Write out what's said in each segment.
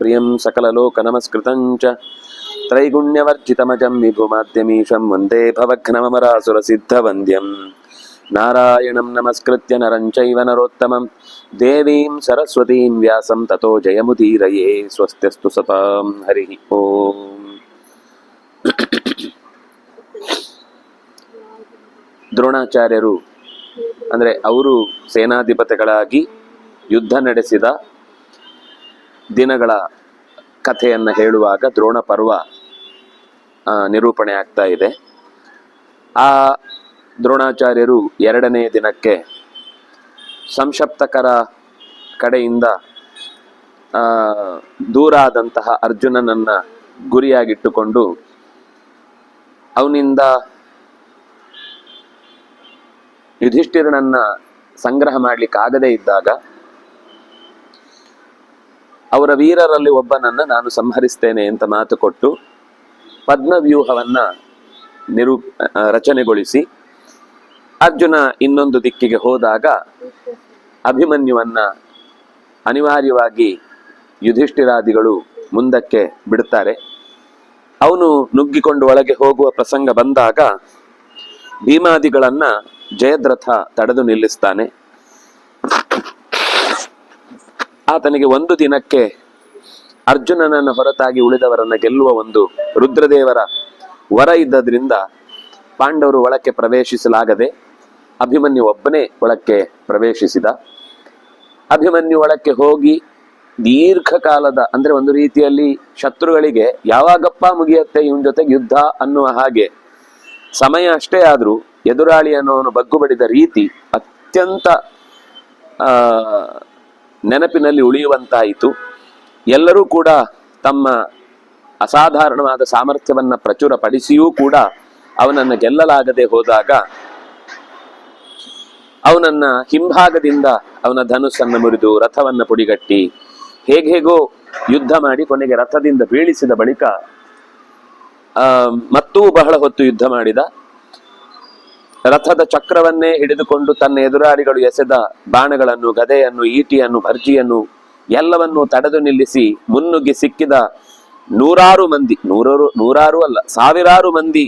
ಪ್ರಿಯಂ ಸಕಲಲೋಕ ನಮಸ್ಕೃತಂಚ ತ್ರೈಗುಣ್ಯವರ್ಜಿತಮಜಂ ವಿಭುಮಾದ್ಯಮೀಶಂ ವಂದೇ ಭವಘ್ನಮರಾಸುರಸಿದ್ಧವಂದ್ಯಂ ನಾರಾಯಣಂ ನಮಸ್ಕೃತ್ಯ ನರಂ ಚೈವ ನರೋತ್ತಮಂ ದೇವೀಂ ಸರಸ್ವತೀಂ ವ್ಯಾಸಂ ತತೋ ಜಯಮುದೀರಯೇ. ಸ್ವಸ್ತ್ಯಸ್ತು ಸತಾಂ. ಹರಿ ಓಂ. ದ್ರೋಣಾಚಾರ್ಯರು ಅಂದರೆ ಅವರು ಸೇನಾಧಿಪತಿಗಳಾಗಿ ಯುದ್ಧ ನಡೆಸಿದ ದಿನಗಳ ಕಥೆಯನ್ನು ಹೇಳುವಾಗ ದ್ರೋಣ ಪರ್ವ ನಿರೂಪಣೆ ಆಗ್ತಾ ಇದೆ. ಆ ದ್ರೋಣಾಚಾರ್ಯರು ಎರಡನೇ ದಿನಕ್ಕೆ ಸಂಶಪ್ತಕರ ಕಡೆಯಿಂದ ದೂರ ಆದಂತಹ ಅರ್ಜುನನನ್ನ ಗುರಿಯಾಗಿಟ್ಟುಕೊಂಡು ಅವನಿಂದ ಯುಧಿಷ್ಠಿರನನ್ನ ಸಂಗ್ರಹ ಮಾಡಲಿಕ್ಕಾಗದೇ ಇದ್ದಾಗ ಅವರ ವೀರರಲ್ಲಿ ಒಬ್ಬನನ್ನ ನಾನು ಸಂಹರಿಸ್ತೇನೆ ಅಂತ ಮಾತು ಕೊಟ್ಟು ಪದ್ಮವ್ಯೂಹವನ್ನ ರಚನೆಗೊಳಿಸಿ ಅರ್ಜುನ ಇನ್ನೊಂದು ದಿಕ್ಕಿಗೆ ಹೋದಾಗ ಅಭಿಮನ್ಯುವನ್ನ ಅನಿವಾರ್ಯವಾಗಿ ಯುಧಿಷ್ಠಿರಾದಿಗಳು ಮುಂದಕ್ಕೆ ಬಿಡುತ್ತಾರೆ. ಅವನು ನುಗ್ಗಿಕೊಂಡು ಒಳಗೆ ಹೋಗುವ ಪ್ರಸಂಗ ಬಂದಾಗ ಭೀಮಾದಿಗಳನ್ನ ಜಯದ್ರಥ ತಡೆದು ನಿಲ್ಲಿಸ್ತಾನೆ. ಆತನಿಗೆ ಒಂದು ದಿನಕ್ಕೆ ಅರ್ಜುನನನ್ನು ಹೊರತಾಗಿ ಉಳಿದವರನ್ನ ಗೆಲ್ಲುವ ಒಂದು ರುದ್ರದೇವರ ವರ ಇದ್ದದ್ರಿಂದ ಪಾಂಡವರು ಒಳಕ್ಕೆ ಪ್ರವೇಶಿಸಲಾಗದೆ ಅಭಿಮನ್ಯು ಒಬ್ಬನೇ ಒಳಕ್ಕೆ ಪ್ರವೇಶಿಸಿದ. ಅಭಿಮನ್ಯು ಒಳಕ್ಕೆ ಹೋಗಿ ದೀರ್ಘಕಾಲದ ಅಂದ್ರೆ ಒಂದು ರೀತಿಯಲ್ಲಿ ಶತ್ರುಗಳಿಗೆ ಯಾವಾಗಪ್ಪ ಮುಗಿಯತ್ತೆ ಇವನ್ ಜೊತೆಗೆ ಯುದ್ಧ ಅನ್ನುವ ಹಾಗೆ ಸಮಯ ಅಷ್ಟೇ ಆದ್ರೂ ಎದುರಾಳಿ ಅನ್ನೋನು ಬಗ್ಗು ಬಡಿದ ರೀತಿ ಅತ್ಯಂತ ನೆನಪಿನಲ್ಲಿ ಉಳಿಯುವಂತಾಯಿತು. ಎಲ್ಲರೂ ಕೂಡ ತಮ್ಮ ಅಸಾಧಾರಣವಾದ ಸಾಮರ್ಥ್ಯವನ್ನ ಪ್ರಚುರಪಡಿಸಿಯೂ ಕೂಡ ಅವನನ್ನು ಗೆಲ್ಲಲಾಗದೆ ಹೋದಾಗ ಅವನನ್ನ ಹಿಂಭಾಗದಿಂದ ಅವನ ಧನುಸ್ಸನ್ನು ಮುರಿದು ರಥವನ್ನ ಪುಡಿಗಟ್ಟಿ ಹೇಗೋ ಯುದ್ಧ ಮಾಡಿ ಕೊನೆಗೆ ರಥದಿಂದ ಬೀಳಿಸಿದ ಬಳಿಕ ಮತ್ತೂ ಬಹಳ ಹೊತ್ತು ಯುದ್ಧ ಮಾಡಿದ. ರಥದ ಚಕ್ರವನ್ನೇ ಹಿಡಿದುಕೊಂಡು ತನ್ನ ಎದುರಾಳಿಗಳು ಎಸೆದ ಬಾಣಗಳನ್ನು, ಗದೆಯನ್ನು, ಈಟಿಯನ್ನು, ಭರ್ಜಿಯನ್ನು ಎಲ್ಲವನ್ನೂ ತಡೆದು ನಿಲ್ಲಿಸಿ ಮುನ್ನುಗ್ಗಿ ಸಿಕ್ಕಿದ ನೂರಾರು ಮಂದಿ, ನೂರಾರು ಅಲ್ಲ ಸಾವಿರಾರು ಮಂದಿ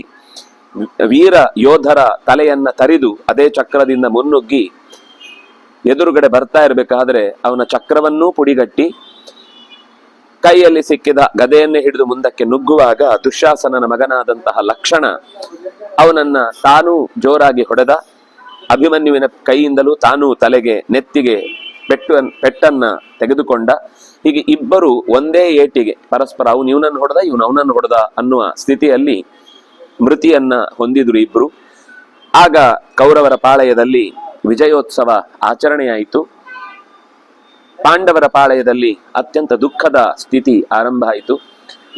ವೀರ ಯೋಧರ ತಲೆಯನ್ನ ತರಿದು ಅದೇ ಚಕ್ರದಿಂದ ಮುನ್ನುಗ್ಗಿ ಎದುರುಗಡೆ ಬರ್ತಾ ಇರಬೇಕಾದ್ರೆ ಅವನ ಚಕ್ರವನ್ನೂ ಪುಡಿಗಟ್ಟಿ ಕೈಯಲ್ಲಿ ಸಿಕ್ಕಿದ ಗದೆಯನ್ನೇ ಹಿಡಿದು ಮುಂದಕ್ಕೆ ನುಗ್ಗುವಾಗ ದುಶ್ಯಾಸನನ ಮಗನಾದಂತಹ ಲಕ್ಷಣ ಅವನನ್ನ ತಾನೂ ಜೋರಾಗಿ ಹೊಡೆದ. ಅಭಿಮನ್ಯುವಿನ ಕೈಯಿಂದಲೂ ತಾನೂ ತಲೆಗೆ ನೆತ್ತಿಗೆ ಪೆಟ್ಟನ್ನ ತೆಗೆದುಕೊಂಡ. ಹೀಗೆ ಇಬ್ಬರು ಒಂದೇ ಏಟಿಗೆ ಪರಸ್ಪರ ಅವನು ಇವನನ್ನು ಹೊಡೆದ, ಇವನು ಅವನನ್ನು ಹೊಡೆದ ಅನ್ನುವ ಸ್ಥಿತಿಯಲ್ಲಿ ಮೃತಿಯನ್ನ ಹೊಂದಿದ್ರು ಇಬ್ರು. ಆಗ ಕೌರವರ ಪಾಳಯದಲ್ಲಿ ವಿಜಯೋತ್ಸವ ಆಚರಣೆಯಾಯಿತು. ಪಾಂಡವರ ಪಾಳಯದಲ್ಲಿ ಅತ್ಯಂತ ದುಃಖದ ಸ್ಥಿತಿ ಆರಂಭ ಆಯಿತು.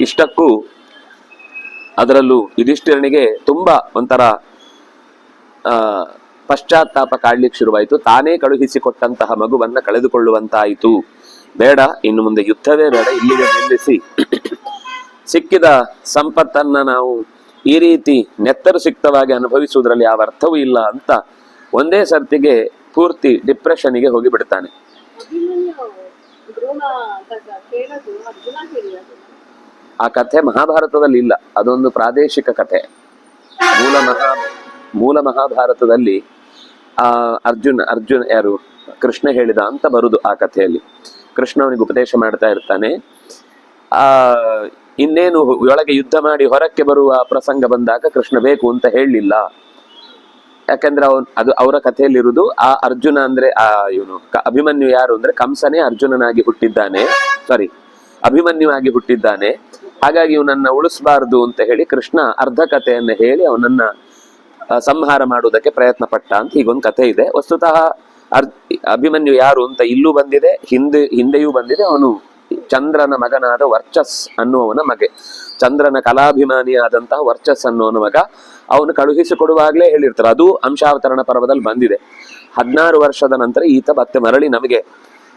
ಇಷ್ಟಕ್ಕೂ ಅದರಲ್ಲೂ ಯುಧಿಷ್ಠಿರನಿಗೆ ತುಂಬಾ ಒಂಥರ ಪಶ್ಚಾತ್ತಾಪ ಕಾಡ್ಲಿಕ್ಕೆ ಶುರುವಾಯಿತು. ತಾನೇ ಕಳುಹಿಸಿಕೊಟ್ಟಂತಹ ಮಗುವನ್ನ ಕಳೆದುಕೊಳ್ಳುವಂತಾಯಿತು. ಬೇಡ, ಇನ್ನು ಮುಂದೆ ಯುದ್ಧವೇ ಬೇಡ, ಇಲ್ಲಿಗೆ ನಿಲ್ಲಿಸಿ ಸಿಕ್ಕಿದ ಸಂಪತ್ತನ್ನ ನಾವು ಈ ರೀತಿ ನೆತ್ತರು ಅನುಭವಿಸುವುದರಲ್ಲಿ ಯಾವ ಅರ್ಥವೂ ಇಲ್ಲ ಅಂತ ಒಂದೇ ಸರ್ತಿಗೆ ಪೂರ್ತಿ ಡಿಪ್ರೆಷನ್ಗೆ ಹೋಗಿ ಬಿಡ್ತಾನೆ. ಆ ಕಥೆ ಮಹಾಭಾರತದಲ್ಲಿ ಇಲ್ಲ, ಅದೊಂದು ಪ್ರಾದೇಶಿಕ ಕಥೆ. ಮೂಲ ಮಹಾಭಾರತದಲ್ಲಿ ಅರ್ಜುನ ಯಾರು ಕೃಷ್ಣ ಹೇಳಿದ ಅಂತ ಬರುದು ಆ ಕಥೆಯಲ್ಲಿ. ಕೃಷ್ಣ ಅವನಿಗೆ ಉಪದೇಶ ಮಾಡ್ತಾ ಇರ್ತಾನೆ. ಇನ್ನೇನು ಒಳಗೆ ಯುದ್ಧ ಮಾಡಿ ಹೊರಕ್ಕೆ ಬರುವ ಪ್ರಸಂಗ ಬಂದಾಗ ಕೃಷ್ಣ ಬೇಕು ಅಂತ ಹೇಳಲಿಲ್ಲ. ಯಾಕಂದ್ರೆ ಅವರ ಕಥೆಯಲ್ಲಿರುವುದು ಆ ಅರ್ಜುನ ಅಂದ್ರೆ ಇವನು ಅಭಿಮನ್ಯು ಯಾರು ಅಂದ್ರೆ ಕಂಸನೇ ಅರ್ಜುನನಾಗಿ ಹುಟ್ಟಿದ್ದಾನೆ, ಅಭಿಮನ್ಯು ಆಗಿ ಹುಟ್ಟಿದ್ದಾನೆ. ಹಾಗಾಗಿ ಇವನನ್ನ ಉಳಿಸಬಾರದು ಅಂತ ಹೇಳಿ ಕೃಷ್ಣ ಅರ್ಧ ಕಥೆಯನ್ನ ಹೇಳಿ ಅವನನ್ನ ಸಂಹಾರ ಮಾಡುವುದಕ್ಕೆ ಪ್ರಯತ್ನ ಪಟ್ಟ ಅಂತ ಹೀಗೊಂದು ಕಥೆ ಇದೆ. ವಸ್ತುತಃ ಅಭಿಮನ್ಯು ಯಾರು ಅಂತ ಇಲ್ಲೂ ಬಂದಿದೆ, ಹಿಂದೆಯೂ ಬಂದಿದೆ. ಅವನು ಚಂದ್ರನ ಮಗನಾದ ವರ್ಚಸ್ ಅನ್ನುವವನ ಮಗೆ, ಚಂದ್ರನ ಕಲಾಭಿಮಾನಿಯಾದಂತಹ ವರ್ಚಸ್ ಅನ್ನುವನ ಮಗ. ಅವನು ಕಳುಹಿಸಿಕೊಡುವಾಗಲೇ ಹೇಳಿರ್ತಾರೆ, ಅದು ಅಂಶಾವತರಣ ಪರ್ವದಲ್ಲಿ ಬಂದಿದೆ. 16 ವರ್ಷದ ನಂತರ ಈತ ಮತ್ತೆ ಮರಳಿ ನಮಗೆ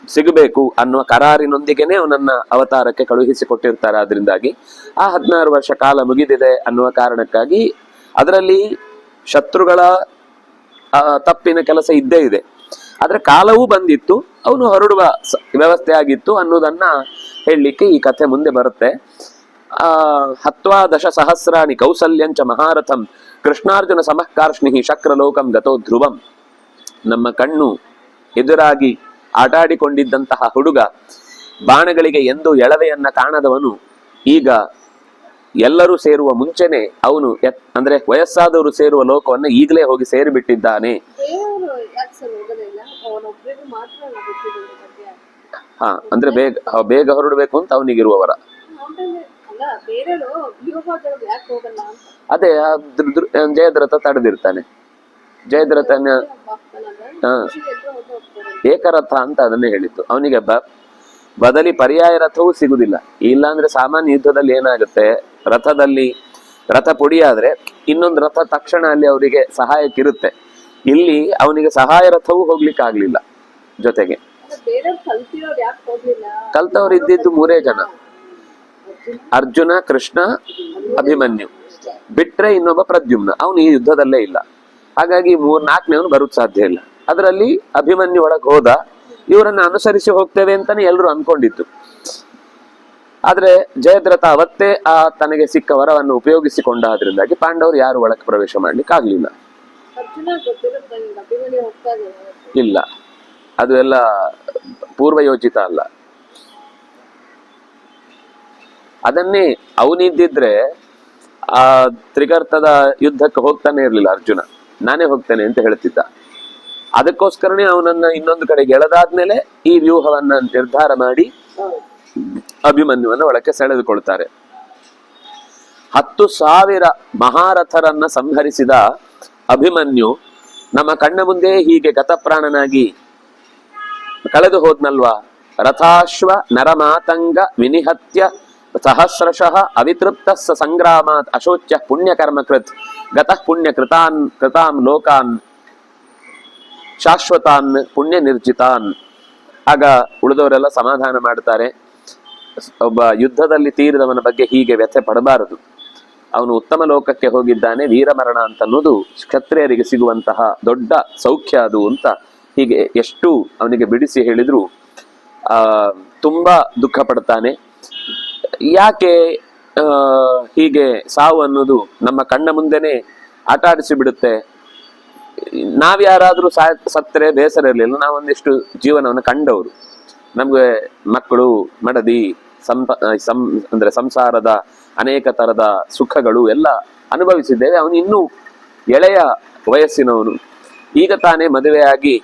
ಸಿಗಬೇಕು ಅನ್ನುವ ಕರಾರಿನೊಂದಿಗೆನೆ ಅವನನ್ನ ಅವತಾರಕ್ಕೆ ಕಳುಹಿಸಿಕೊಟ್ಟಿರ್ತಾರೆ. ಅದರಿಂದಾಗಿ ಆ 16 ವರ್ಷ ಕಾಲ ಮುಗಿದಿದೆ ಅನ್ನುವ ಕಾರಣಕ್ಕಾಗಿ ಅದರಲ್ಲಿ ಶತ್ರುಗಳ ತಪ್ಪಿನ ಕೆಲಸ ಇದ್ದೇ ಇದೆ. ಆದ್ರೆ ಕಾಲವೂ ಬಂದಿತ್ತು, ಅವನು ಹೊರಡುವ ವ್ಯವಸ್ಥೆ ಆಗಿತ್ತು ಅನ್ನೋದನ್ನ ಹೇಳಲಿಕ್ಕೆ ಈ ಕಥೆ ಮುಂದೆ ಬರುತ್ತೆ. ಹತ್ವಾ ದಶ ಸಹಸ್ರಾಣಿ ಕೌಸಲ್ಯಂಚ ಮಹಾರಥಂ ಕೃಷ್ಣಾರ್ಜುನ ಸಮಃಕಾರ್ಷ್ಣಿ ಶಕ್ರಲೋಕಂ ಗತೋ ಧ್ರುವಂ. ನಮ್ಮ ಕಣ್ಣು ಎದುರಾಗಿ ಆಟಾಡಿಕೊಂಡಿದ್ದಂತಹ ಹುಡುಗ, ಬಾಣಗಳಿಗೆ ಎಂದು ಎಳವೆಯನ್ನ ಕಾಣದವನು, ಈಗ ಎಲ್ಲರೂ ಸೇರುವ ಮುಂಚೆನೆ ಅವನು ಅಂದ್ರೆ ವಯಸ್ಸಾದವರು ಸೇರುವ ಲೋಕವನ್ನು ಈಗಲೇ ಹೋಗಿ ಸೇರಿಬಿಟ್ಟಿದ್ದಾನೆ. ಹಾ, ಅಂದ್ರೆ ಬೇಗ ಹೊರಡಬೇಕು ಅಂತ ಅವನಿಗಿರುವವರ. ಅದೇ ಜಯದ್ರಥ ತಡೆದಿರ್ತಾನೆ. ಜಯದ್ರಥನ ಏಕರಥ ಅಂತ ಅದನ್ನೇ ಹೇಳಿತ್ತು. ಅವನಿಗೆ ಬದಲಿ ಪರ್ಯಾಯ ರಥವೂ ಸಿಗುದಿಲ್ಲ. ಇಲ್ಲಾಂದ್ರೆ ಸಾಮಾನ್ಯ ಯುದ್ಧದಲ್ಲಿ ಏನಾಗುತ್ತೆ, ರಥದಲ್ಲಿ ರಥ ಪುಡಿಯಾದ್ರೆ ಇನ್ನೊಂದು ರಥ ತಕ್ಷಣ ಅಲ್ಲಿ ಅವರಿಗೆ ಸಹಾಯಕ್ಕಿರುತ್ತೆ. ಇಲ್ಲಿ ಅವನಿಗೆ ಸಹಾಯ ರಥವೂ ಹೋಗ್ಲಿಕ್ಕೆ ಆಗ್ಲಿಲ್ಲ. ಜೊತೆಗೆ ಕಲ್ತವ್ರು ಇದ್ದಿದ್ದು 3 ಜನ, ಅರ್ಜುನ, ಕೃಷ್ಣ, ಅಭಿಮನ್ಯು. ಬಿಟ್ರೆ ಇನ್ನೊಬ್ಬ ಪ್ರದ್ಯುಮ್ನ, ಅವನು ಈ ಯುದ್ಧದಲ್ಲೇ ಇಲ್ಲ. ಹಾಗಾಗಿ 3-4ನೇವನು ಬರೋದ್ ಸಾಧ್ಯ ಇಲ್ಲ. ಅದರಲ್ಲಿ ಅಭಿಮನ್ಯು ಒಳಗೆ ಹೋದ. ಇವರನ್ನ ಅನುಸರಿಸಿ ಹೋಗ್ತೇವೆ ಅಂತಾನೆ ಎಲ್ಲರೂ ಅನ್ಕೊಂಡಿದ್ದು. ಆದ್ರೆ ಜಯದ್ರಥ ಅವತ್ತೇ ತನಗೆ ಸಿಕ್ಕ ವರವನ್ನು ಉಪಯೋಗಿಸಿಕೊಂಡಾದ್ರಿಂದಾಗಿ ಪಾಂಡವರು ಯಾರು ಒಳಗೆ ಪ್ರವೇಶ ಮಾಡ್ಲಿಕ್ಕೆ ಆಗ್ಲಿಲ್ಲ. ಇಲ್ಲ, ಅದು ಎಲ್ಲ ಪೂರ್ವಯೋಜಿತ ಅಲ್ಲ. ಅದನ್ನೇ ಅವನಿದ್ದಿದ್ರೆ ಆ ತ್ರಿಗರ್ಥದ ಯುದ್ಧಕ್ಕೆ ಹೋಗ್ತಾನೆ ಇರ್ಲಿಲ್ಲ. ಅರ್ಜುನ ನಾನೇ ಹೋಗ್ತೇನೆ ಅಂತ ಹೇಳ್ತಿದ್ದ. ಅದಕ್ಕೋಸ್ಕರನೇ ಅವನನ್ನ ಇನ್ನೊಂದು ಕಡೆಗೆ ಎಳೆದಾದ್ಮೇಲೆ ಈ ವ್ಯೂಹವನ್ನ ನಿರ್ಧಾರ ಮಾಡಿ ಅಭಿಮನ್ಯುವನ್ನ ಒಳಕ್ಕೆ ಸೆಳೆದುಕೊಳ್ತಾರೆ. 10,000 ಮಹಾರಥರನ್ನ ಸಂಹರಿಸಿದ ಅಭಿಮನ್ಯು ನಮ್ಮ ಕಣ್ಣ ಮುಂದೆ ಹೀಗೆ ಗತಪ್ರಾಣನಾಗಿ ಕಳೆದು ಹೋದ್ನಲ್ವಾ. ರಥಾಶ್ವ ನರಮಾತಂಗ ವಿನಿಹತ್ಯ ಸಹಸ್ರಶಃ ಅವಿತೃಪ್ತ ಸಂಗ್ರಾಮಾತ್ ಅಶೋಚ್ಯ ಪುಣ್ಯಕರ್ಮ ಕೃತ್ ಗತಃ ಪುಣ್ಯ ಕೃತಾನ್ ಲೋಕಾನ್ ಶಾಶ್ವತಾನ್ ಪುಣ್ಯ ನಿರ್ಜಿತಾನ್. ಆಗ ಉಳಿದವರೆಲ್ಲ ಸಮಾಧಾನ ಮಾಡ್ತಾರೆ. ಒಬ್ಬ ಯುದ್ಧದಲ್ಲಿ ತೀರಿದವನ ಬಗ್ಗೆ ಹೀಗೆ ವ್ಯಥೆ ಪಡಬಾರದು. ಅವನು ಉತ್ತಮ ಲೋಕಕ್ಕೆ ಹೋಗಿದ್ದಾನೆ, ವೀರಮರಣ ಅಂತನ್ನೋದು ಕ್ಷತ್ರಿಯರಿಗೆ ಸಿಗುವಂತಹ ದೊಡ್ಡ ಸೌಖ್ಯ ಅದು ಅಂತ ಹೀಗೆ ಎಷ್ಟು ಅವನಿಗೆ ಬಿಡಿಸಿ ಹೇಳಿದ್ರು ತುಂಬಾ ದುಃಖ ಪಡ್ತಾನೆ. ಯಾಕೆ ಹೀಗೆ ಸಾವು ಅನ್ನೋದು ನಮ್ಮ ಕಣ್ಣ ಮುಂದೆನೆ ಆಟ ಆಡಿಸಿ ಬಿಡುತ್ತೆ. ನಾವ್ಯಾರಾದ್ರೂ ಸತ್ತರೆ ಬೇಸರ ಇರಲಿಲ್ಲ. ನಾವೊಂದಿಷ್ಟು ಜೀವನವನ್ನು ಕಂಡವರು, ನಮ್ಗೆ ಮಕ್ಕಳು, ಮಡದಿ, ಅಂದ್ರೆ ಸಂಸಾರದ ಅನೇಕ ತರದ ಸುಖಗಳು ಎಲ್ಲ ಅನುಭವಿಸಿದ್ದೇವೆ. ಅವನು ಇನ್ನೂ ಎಳೆಯ ವಯಸ್ಸಿನವನು, ಈಗ ತಾನೇ ಮದುವೆಯಾಗಿ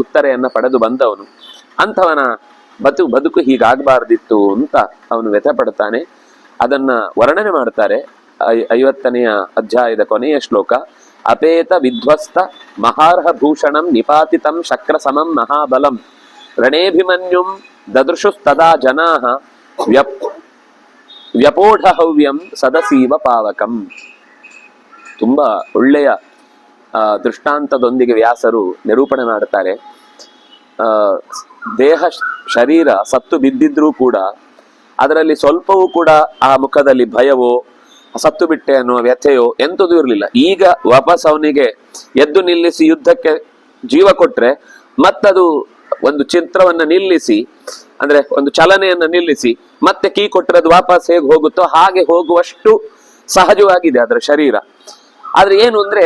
ಉತ್ತರೆಯನ್ನ ಪಡೆದು ಬಂದವನು. ಅಂಥವನ ಬದುಕು ಹೀಗಾಗಬಾರ್ದಿತ್ತು ಅಂತ ಅವನು ವ್ಯಥೆ ಪಡ್ತಾನೆ. ಅದನ್ನ ವರ್ಣನೆ ಮಾಡ್ತಾರೆ 50ನೇ ಅಧ್ಯಾಯದ ಕೊನೆಯ ಶ್ಲೋಕ. ಅಪೇತ ವಿಧ್ವಸ್ತ ಮಹಾರ್ಹ ಭೂಷಣಂ ನಿಪಾತಿತಂ ಶಕ್ರ ಸಮಂ ಮಹಾಬಲಂ ರಣೇಭಿಮನ್ಯುಂ ದದೃಶುಸ್ತದಾ ಜನಾಃ ವ್ಯಪೋಢಹವ್ಯಂ ಸದಸೀವ ಪಾವಕಂ. ತುಂಬಾ ಒಳ್ಳೆಯ ದೃಷ್ಟಾಂತದೊಂದಿಗೆ ವ್ಯಾಸರು ನಿರೂಪಣೆ ಮಾಡ್ತಾರೆ. ದೇಹ ಶರೀರ ಸತ್ತು ಬಿದ್ದಿದ್ರೂ ಕೂಡ ಅದರಲ್ಲಿ ಸ್ವಲ್ಪವೂ ಕೂಡ ಆ ಮುಖದಲ್ಲಿ ಭಯವೋ ಸತ್ತು ಬಿಟ್ಟೆ ಅನ್ನುವ ವ್ಯಥೆಯೋ ಎಂಥದೂ ಇರಲಿಲ್ಲ. ಈಗ ವಾಪಸ್ ಅವನಿಗೆ ಎದ್ದು ನಿಲ್ಲಿಸಿ ಯುದ್ಧಕ್ಕೆ ಜೀವ ಕೊಟ್ರೆ ಮತ್ತದು ಒಂದು ಚಿತ್ರವನ್ನ ನಿಲ್ಲಿಸಿ, ಅಂದ್ರೆ ಒಂದು ಚಲನೆಯನ್ನ ನಿಲ್ಲಿಸಿ ಮತ್ತೆ ಕೀ ಕೊಟ್ಟರೆ ಅದು ವಾಪಸ್ ಹೇಗೆ ಹೋಗುತ್ತೋ ಹಾಗೆ ಹೋಗುವಷ್ಟು ಸಹಜವಾಗಿದೆ ಅದರ ಶರೀರ. ಆದ್ರೆ ಏನು ಅಂದ್ರೆ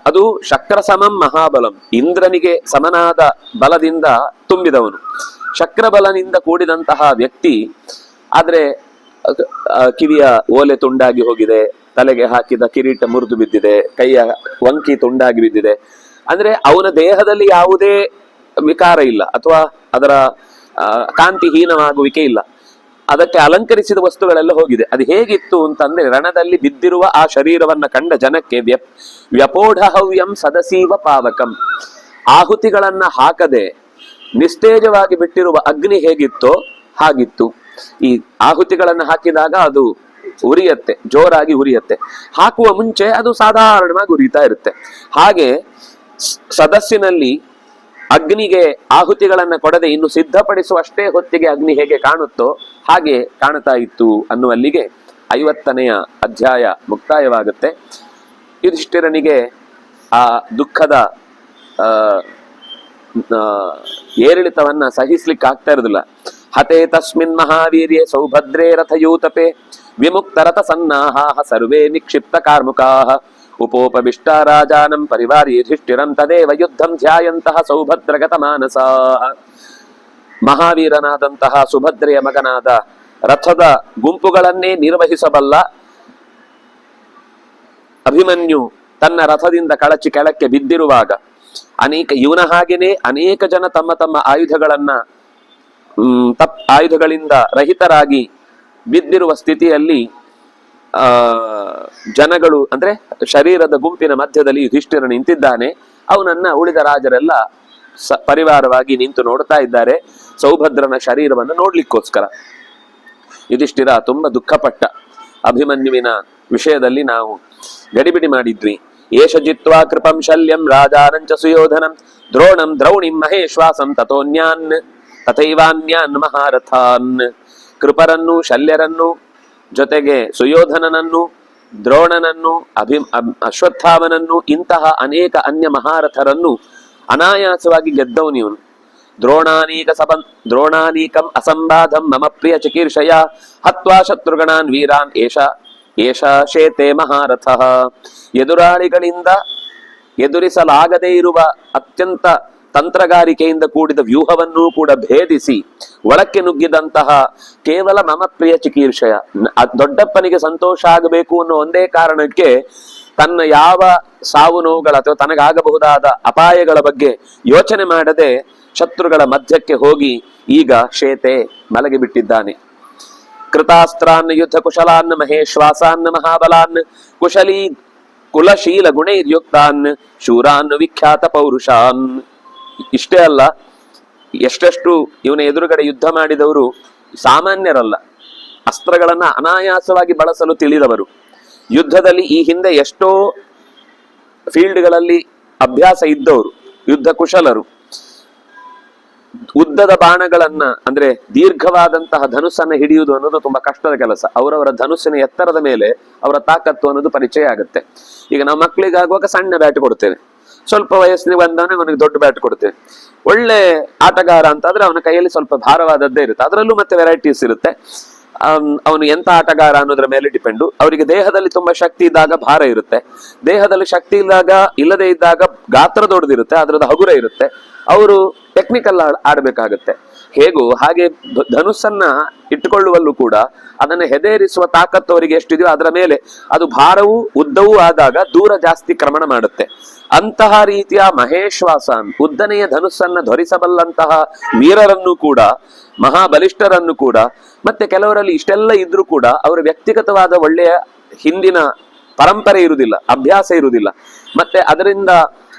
ಅದು ಶಕ್ರ ಸಮಂ ಮಹಾಬಲಂ, ಇಂದ್ರನಿಗೆ ಸಮನಾದ ಬಲದಿಂದ ತುಂಬಿದವನು, ಶಕ್ರಬಲನಿಂದ ಕೂಡಿದಂತಹ ವ್ಯಕ್ತಿ. ಆದ್ರೆ ಕಿವಿಯ ಓಲೆ ತುಂಡಾಗಿ ಹೋಗಿದೆ, ತಲೆಗೆ ಹಾಕಿದ ಕಿರೀಟ ಮುರಿದು ಬಿದ್ದಿದೆ, ಕೈಯ ವಂಕಿ ತುಂಡಾಗಿ ಬಿದ್ದಿದೆ. ಅಂದ್ರೆ ಅವನ ದೇಹದಲ್ಲಿ ಯಾವುದೇ ವಿಕಾರ ಇಲ್ಲ ಅಥವಾ ಅದರ ಕಾಂತಿಹೀನವಾಗುವಿಕೆ ಇಲ್ಲ. ಅದಕ್ಕೆ ಅಲಂಕರಿಸಿದ ವಸ್ತುಗಳೆಲ್ಲ ಹೋಗಿದೆ. ಅದು ಹೇಗಿತ್ತು ಅಂತಂದ್ರೆ ರಣದಲ್ಲಿ ಬಿದ್ದಿರುವ ಆ ಶರೀರವನ್ನ ಕಂಡ ಜನಕ್ಕೆ ವ್ಯಪೋಢಹವ್ಯಂ ಸದಸೀವ ಪಾವಕಂ, ಆಹುತಿಗಳನ್ನ ಹಾಕದೆ ನಿಸ್ತೇಜವಾಗಿ ಬಿಟ್ಟಿರುವ ಅಗ್ನಿ ಹೇಗಿತ್ತೋ ಹಾಗಿತ್ತು. ಈ ಆಹುತಿಗಳನ್ನ ಹಾಕಿದಾಗ ಅದು ಉರಿಯತ್ತೆ, ಜೋರಾಗಿ ಉರಿಯತ್ತೆ. ಹಾಕುವ ಮುಂಚೆ ಅದು ಸಾಧಾರಣವಾಗಿ ಉರಿತಾ ಇರುತ್ತೆ. ಹಾಗೆ ಸದಸ್ಸಿನಲ್ಲಿ ಅಗ್ನಿಗೆ ಆಹುತಿಗಳನ್ನ ಕೊಡದೆ ಇನ್ನು ಸಿದ್ಧಪಡಿಸುವಷ್ಟೇ ಹೊತ್ತಿಗೆ ಅಗ್ನಿ ಹೇಗೆ ಕಾಣುತ್ತೋ ಹಾಗೆ ಕಾಣ್ತಾ ಇತ್ತು ಅನ್ನುವಲ್ಲಿಗೆ 50ನೆಯ ಅಧ್ಯಾಯ ಮುಕ್ತಾಯವಾಗುತ್ತೆ. ಯುಧಿಷ್ಠಿರನಿಗೆ ಆ ದುಃಖದ ಏರಿಳಿತವನ್ನ ಸಹಿಸ್ಲಿಕ್ಕೆ ಆಗ್ತಾ ಇರೋದಿಲ್ಲ. ಹತೆ ತಸ್ಮಿನ್ ಮಹಾವೀರ್ಯೆ ಸೌಭದ್ರೇ ರಥಯೂತಪೆ ವಿಮುಕ್ತರಥ ಸನ್ನಾಹಾಃ ಸರ್ವೇ ನಿಕ್ಷಿಪ್ತ ಕಾರ್ಮುಕಾಃ ಉಪೋಪವಿಷ್ಟ ರಾಜಾನಂ ಪರಿವಾರ್ಯ ಯುಧಿಷ್ಠಿರಂ ತದೇವ ಯುದ್ಧಂ ಧ್ಯಾಯಂತಹ ಸೌಭದ್ರಗತ ಮಾನಸಾಃ. ಮಹಾವೀರನಾದಂತಹ ಸುಭದ್ರೆಯ ಮಗನಾದ ರಥದ ಗುಂಪುಗಳನ್ನೇ ನಿರ್ವಹಿಸಬಲ್ಲ ಅಭಿಮನ್ಯು ತನ್ನ ರಥದಿಂದ ಕಳಚಿ ಕೆಳಕ್ಕೆ ಬಿದ್ದಿರುವಾಗ ಇವನ ಹಾಗೇನೆ ಅನೇಕ ಜನ ತಮ್ಮ ತಮ್ಮ ಆಯುಧಗಳಿಂದ ರಹಿತರಾಗಿ ಬಿದ್ದಿರುವ ಸ್ಥಿತಿಯಲ್ಲಿ ಜನಗಳು ಅಂದ್ರೆ ಶರೀರದ ಗುಂಪಿನ ಮಧ್ಯದಲ್ಲಿ ಯುಧಿಷ್ಠಿರ ನಿಂತಿದ್ದಾನೆ. ಅವನನ್ನ ಉಳಿದ ರಾಜರೆಲ್ಲ ಪರಿವಾರವಾಗಿ ನಿಂತು ನೋಡ್ತಾ ಇದ್ದಾರೆ, ಸೌಭದ್ರನ ಶರೀರವನ್ನು ನೋಡ್ಲಿಕ್ಕೋಸ್ಕರ. ಯುಧಿಷ್ಠಿರ ತುಂಬಾ ದುಃಖಪಟ್ಟ. ಅಭಿಮನ್ಯುವಿನ ವಿಷಯದಲ್ಲಿ ನಾವು ಗಡಿಬಿಡಿ ಮಾಡಿದ್ವಿ. ಏಷ ಜಿತ್ವಾ ಕೃಪಂ ಶಲ್ಯಂ ರಾಜಾನಂಚ ಸುಯೋಧನಂ ದ್ರೋಣಂ ದ್ರೌಣಿಂ ಮಹೇಶ್ವಾಸಂ ತಥೈವಾನ್ಯಾನ್ ಮಹಾರಥಾನ್. ಕೃಪರನ್ನು, ಶಲ್ಯರನ್ನು, ಜೊತೆಗೆ ಸುಯೋಧನನನ್ನು, ದ್ರೋಣನನ್ನು, ಅಶ್ವತ್ಥಾಮನನ್ನು, ಇಂತಹ ಅನೇಕ ಅನ್ಯ ಮಹಾರಥರನ್ನು ಅನಾಯಾಸವಾಗಿ ಗೆದ್ದವನಿವನು. ದ್ರೋಣಾನೀಕಂ ಅಸಂಬಾಧಂ ಮಮ ಪ್ರಿಯ ಚಿಕೀರ್ಷಯ ಹತ್ವಾ ಶತ್ರುಗಣಾನ್ ವೀರಾನ್ ಏಷ ಶೇತೆ ಮಹಾರಥ. ಎದುರಾಳಿಗಳಿಂದ ಎದುರಿಸಲಾಗದೇ ಇರುವ ಅತ್ಯಂತ ತಂತ್ರಗಾರಿಕೆಯಿಂದ ಕೂಡಿದ ವ್ಯೂಹವನ್ನೂ ಕೂಡ ಭೇದಿಸಿ ಒಳಕ್ಕೆ ನುಗ್ಗಿದಂತಹ ಕೇವಲ ಮಮ ಪ್ರಿಯ ಚಿಕೀರ್ಷಯ, ದೊಡ್ಡಪ್ಪನಿಗೆ ಸಂತೋಷ ಆಗಬೇಕು ಅನ್ನೋ ಒಂದೇ ಕಾರಣಕ್ಕೆ ತನ್ನ ಯಾವ ಸಾವು ನೋವುಗಳ ಅಥವಾ ತನಗಾಗಬಹುದಾದ ಅಪಾಯಗಳ ಬಗ್ಗೆ ಯೋಚನೆ ಮಾಡದೆ ಶತ್ರುಗಳ ಮಧ್ಯಕ್ಕೆ ಹೋಗಿ ಈಗ ಶೇತೆ ಮಲಗಿ ಬಿಟ್ಟಿದ್ದಾನೆ. ಕೃತಾಸ್ತ್ರಾನ್ ಯುದ್ಧ ಕುಶಲಾನ್ ಮಹೇಶ್ವಾಸಾನ್ ಮಹಾಬಲಾನ್ ಕುಲಶೀಲ ಗುಣೈರ್ಯುಕ್ತಾನ್ ಶೂರಾನ್ ವಿಖ್ಯಾತ ಪೌರುಷಾನ್. ಇಷ್ಟೇ ಅಲ್ಲ, ಎಷ್ಟೆಷ್ಟು ಇವನ ಎದುರುಗಡೆ ಯುದ್ಧ ಮಾಡಿದವರು ಸಾಮಾನ್ಯರಲ್ಲ, ಅಸ್ತ್ರಗಳನ್ನ ಅನಾಯಾಸವಾಗಿ ಬಳಸಲು ತಿಳಿದವರು, ಯುದ್ಧದಲ್ಲಿ ಈ ಹಿಂದೆ ಎಷ್ಟೋ ಫೀಲ್ಡ್ಗಳಲ್ಲಿ ಅಭ್ಯಾಸ ಇದ್ದವರು, ಯುದ್ಧ ಕುಶಲರು. ಉದ್ದದ ಬಾಣಗಳನ್ನ ಅಂದ್ರೆ ದೀರ್ಘವಾದಂತಹ ಧನುಸ್ಸನ್ನ ಹಿಡಿಯುವುದು ಅನ್ನೋದು ತುಂಬಾ ಕಷ್ಟದ ಕೆಲಸ. ಅವರವರ ಧನುಸ್ಸಿನ ಎತ್ತರದ ಮೇಲೆ ಅವರ ತಾಕತ್ತು ಅನ್ನೋದು ಪರಿಚಯ ಆಗುತ್ತೆ. ಈಗ ನಾವು ಮಕ್ಕಳಿಗಾಗುವಾಗ ಸಣ್ಣ ಬ್ಯಾಟ್ ಕೊಡ್ತೇವೆ, ಸ್ವಲ್ಪ ವಯಸ್ಸಿನ ಬಂದವನಿಗೆ ಅವನಿಗೆ ದೊಡ್ಡ ಬ್ಯಾಟ್ ಕೊಡ್ತೇವೆ. ಒಳ್ಳೆ ಆಟಗಾರ ಅಂತಾದ್ರೆ ಅವನ ಕೈಯಲ್ಲಿ ಸ್ವಲ್ಪ ಭಾರವಾದದ್ದೇ ಇರುತ್ತೆ, ಅದರಲ್ಲೂ ಮತ್ತೆ ವೆರೈಟೀಸ್ ಇರುತ್ತೆ. ಅವನು ಎಂತ ಆಟಗಾರ ಅನ್ನೋದ್ರ ಮೇಲೆ ಡಿಪೆಂಡು. ಅವರಿಗೆ ದೇಹದಲ್ಲಿ ತುಂಬಾ ಶಕ್ತಿ ಇದ್ದಾಗ ಭಾರ ಇರುತ್ತೆ, ದೇಹದಲ್ಲಿ ಶಕ್ತಿ ಇಲ್ಲದೆ ಇದ್ದಾಗ ಗಾತ್ರ ದೊಡ್ಡದಿರುತ್ತೆ, ಅದ್ರದ್ದು ಹಗುರ ಇರುತ್ತೆ. ಅವರು ಟೆಕ್ನಿಕಲ್ ಆಡ್ಬೇಕಾಗತ್ತೆ. ಹಾಗೆ ಧನುಸ್ಸನ್ನ ಇಟ್ಟುಕೊಳ್ಳುವಲ್ಲೂ ಕೂಡ ಅದನ್ನ ಹೆದೇರಿಸುವ ತಾಕತ್ತು ಅವರಿಗೆ ಎಷ್ಟಿದೆಯೋ ಅದರ ಮೇಲೆ ಅದು ಭಾರವೂ ಉದ್ದವೂ ಆದಾಗ ದೂರ ಜಾಸ್ತಿ ಕ್ರಮಣ ಮಾಡುತ್ತೆ. ಅಂತಹ ರೀತಿಯ ಮಹೇಶ್ವಾಸನ್ ಉದ್ದನೆಯ ಧನುಸ್ಸನ್ನ ಧರಿಸಬಲ್ಲಂತಹ ವೀರರನ್ನು ಕೂಡ, ಮಹಾಬಲಿಷ್ಠರನ್ನು ಕೂಡ, ಮತ್ತೆ ಕೆಲವರಲ್ಲಿ ಇಷ್ಟೆಲ್ಲ ಇದ್ರೂ ಕೂಡ ಅವರ ವ್ಯಕ್ತಿಗತವಾದ ಒಳ್ಳೆಯ ಹಿಂದಿನ ಪರಂಪರೆ ಇರುವುದಿಲ್ಲ, ಅಭ್ಯಾಸ ಇರುವುದಿಲ್ಲ, ಮತ್ತೆ ಅದರಿಂದ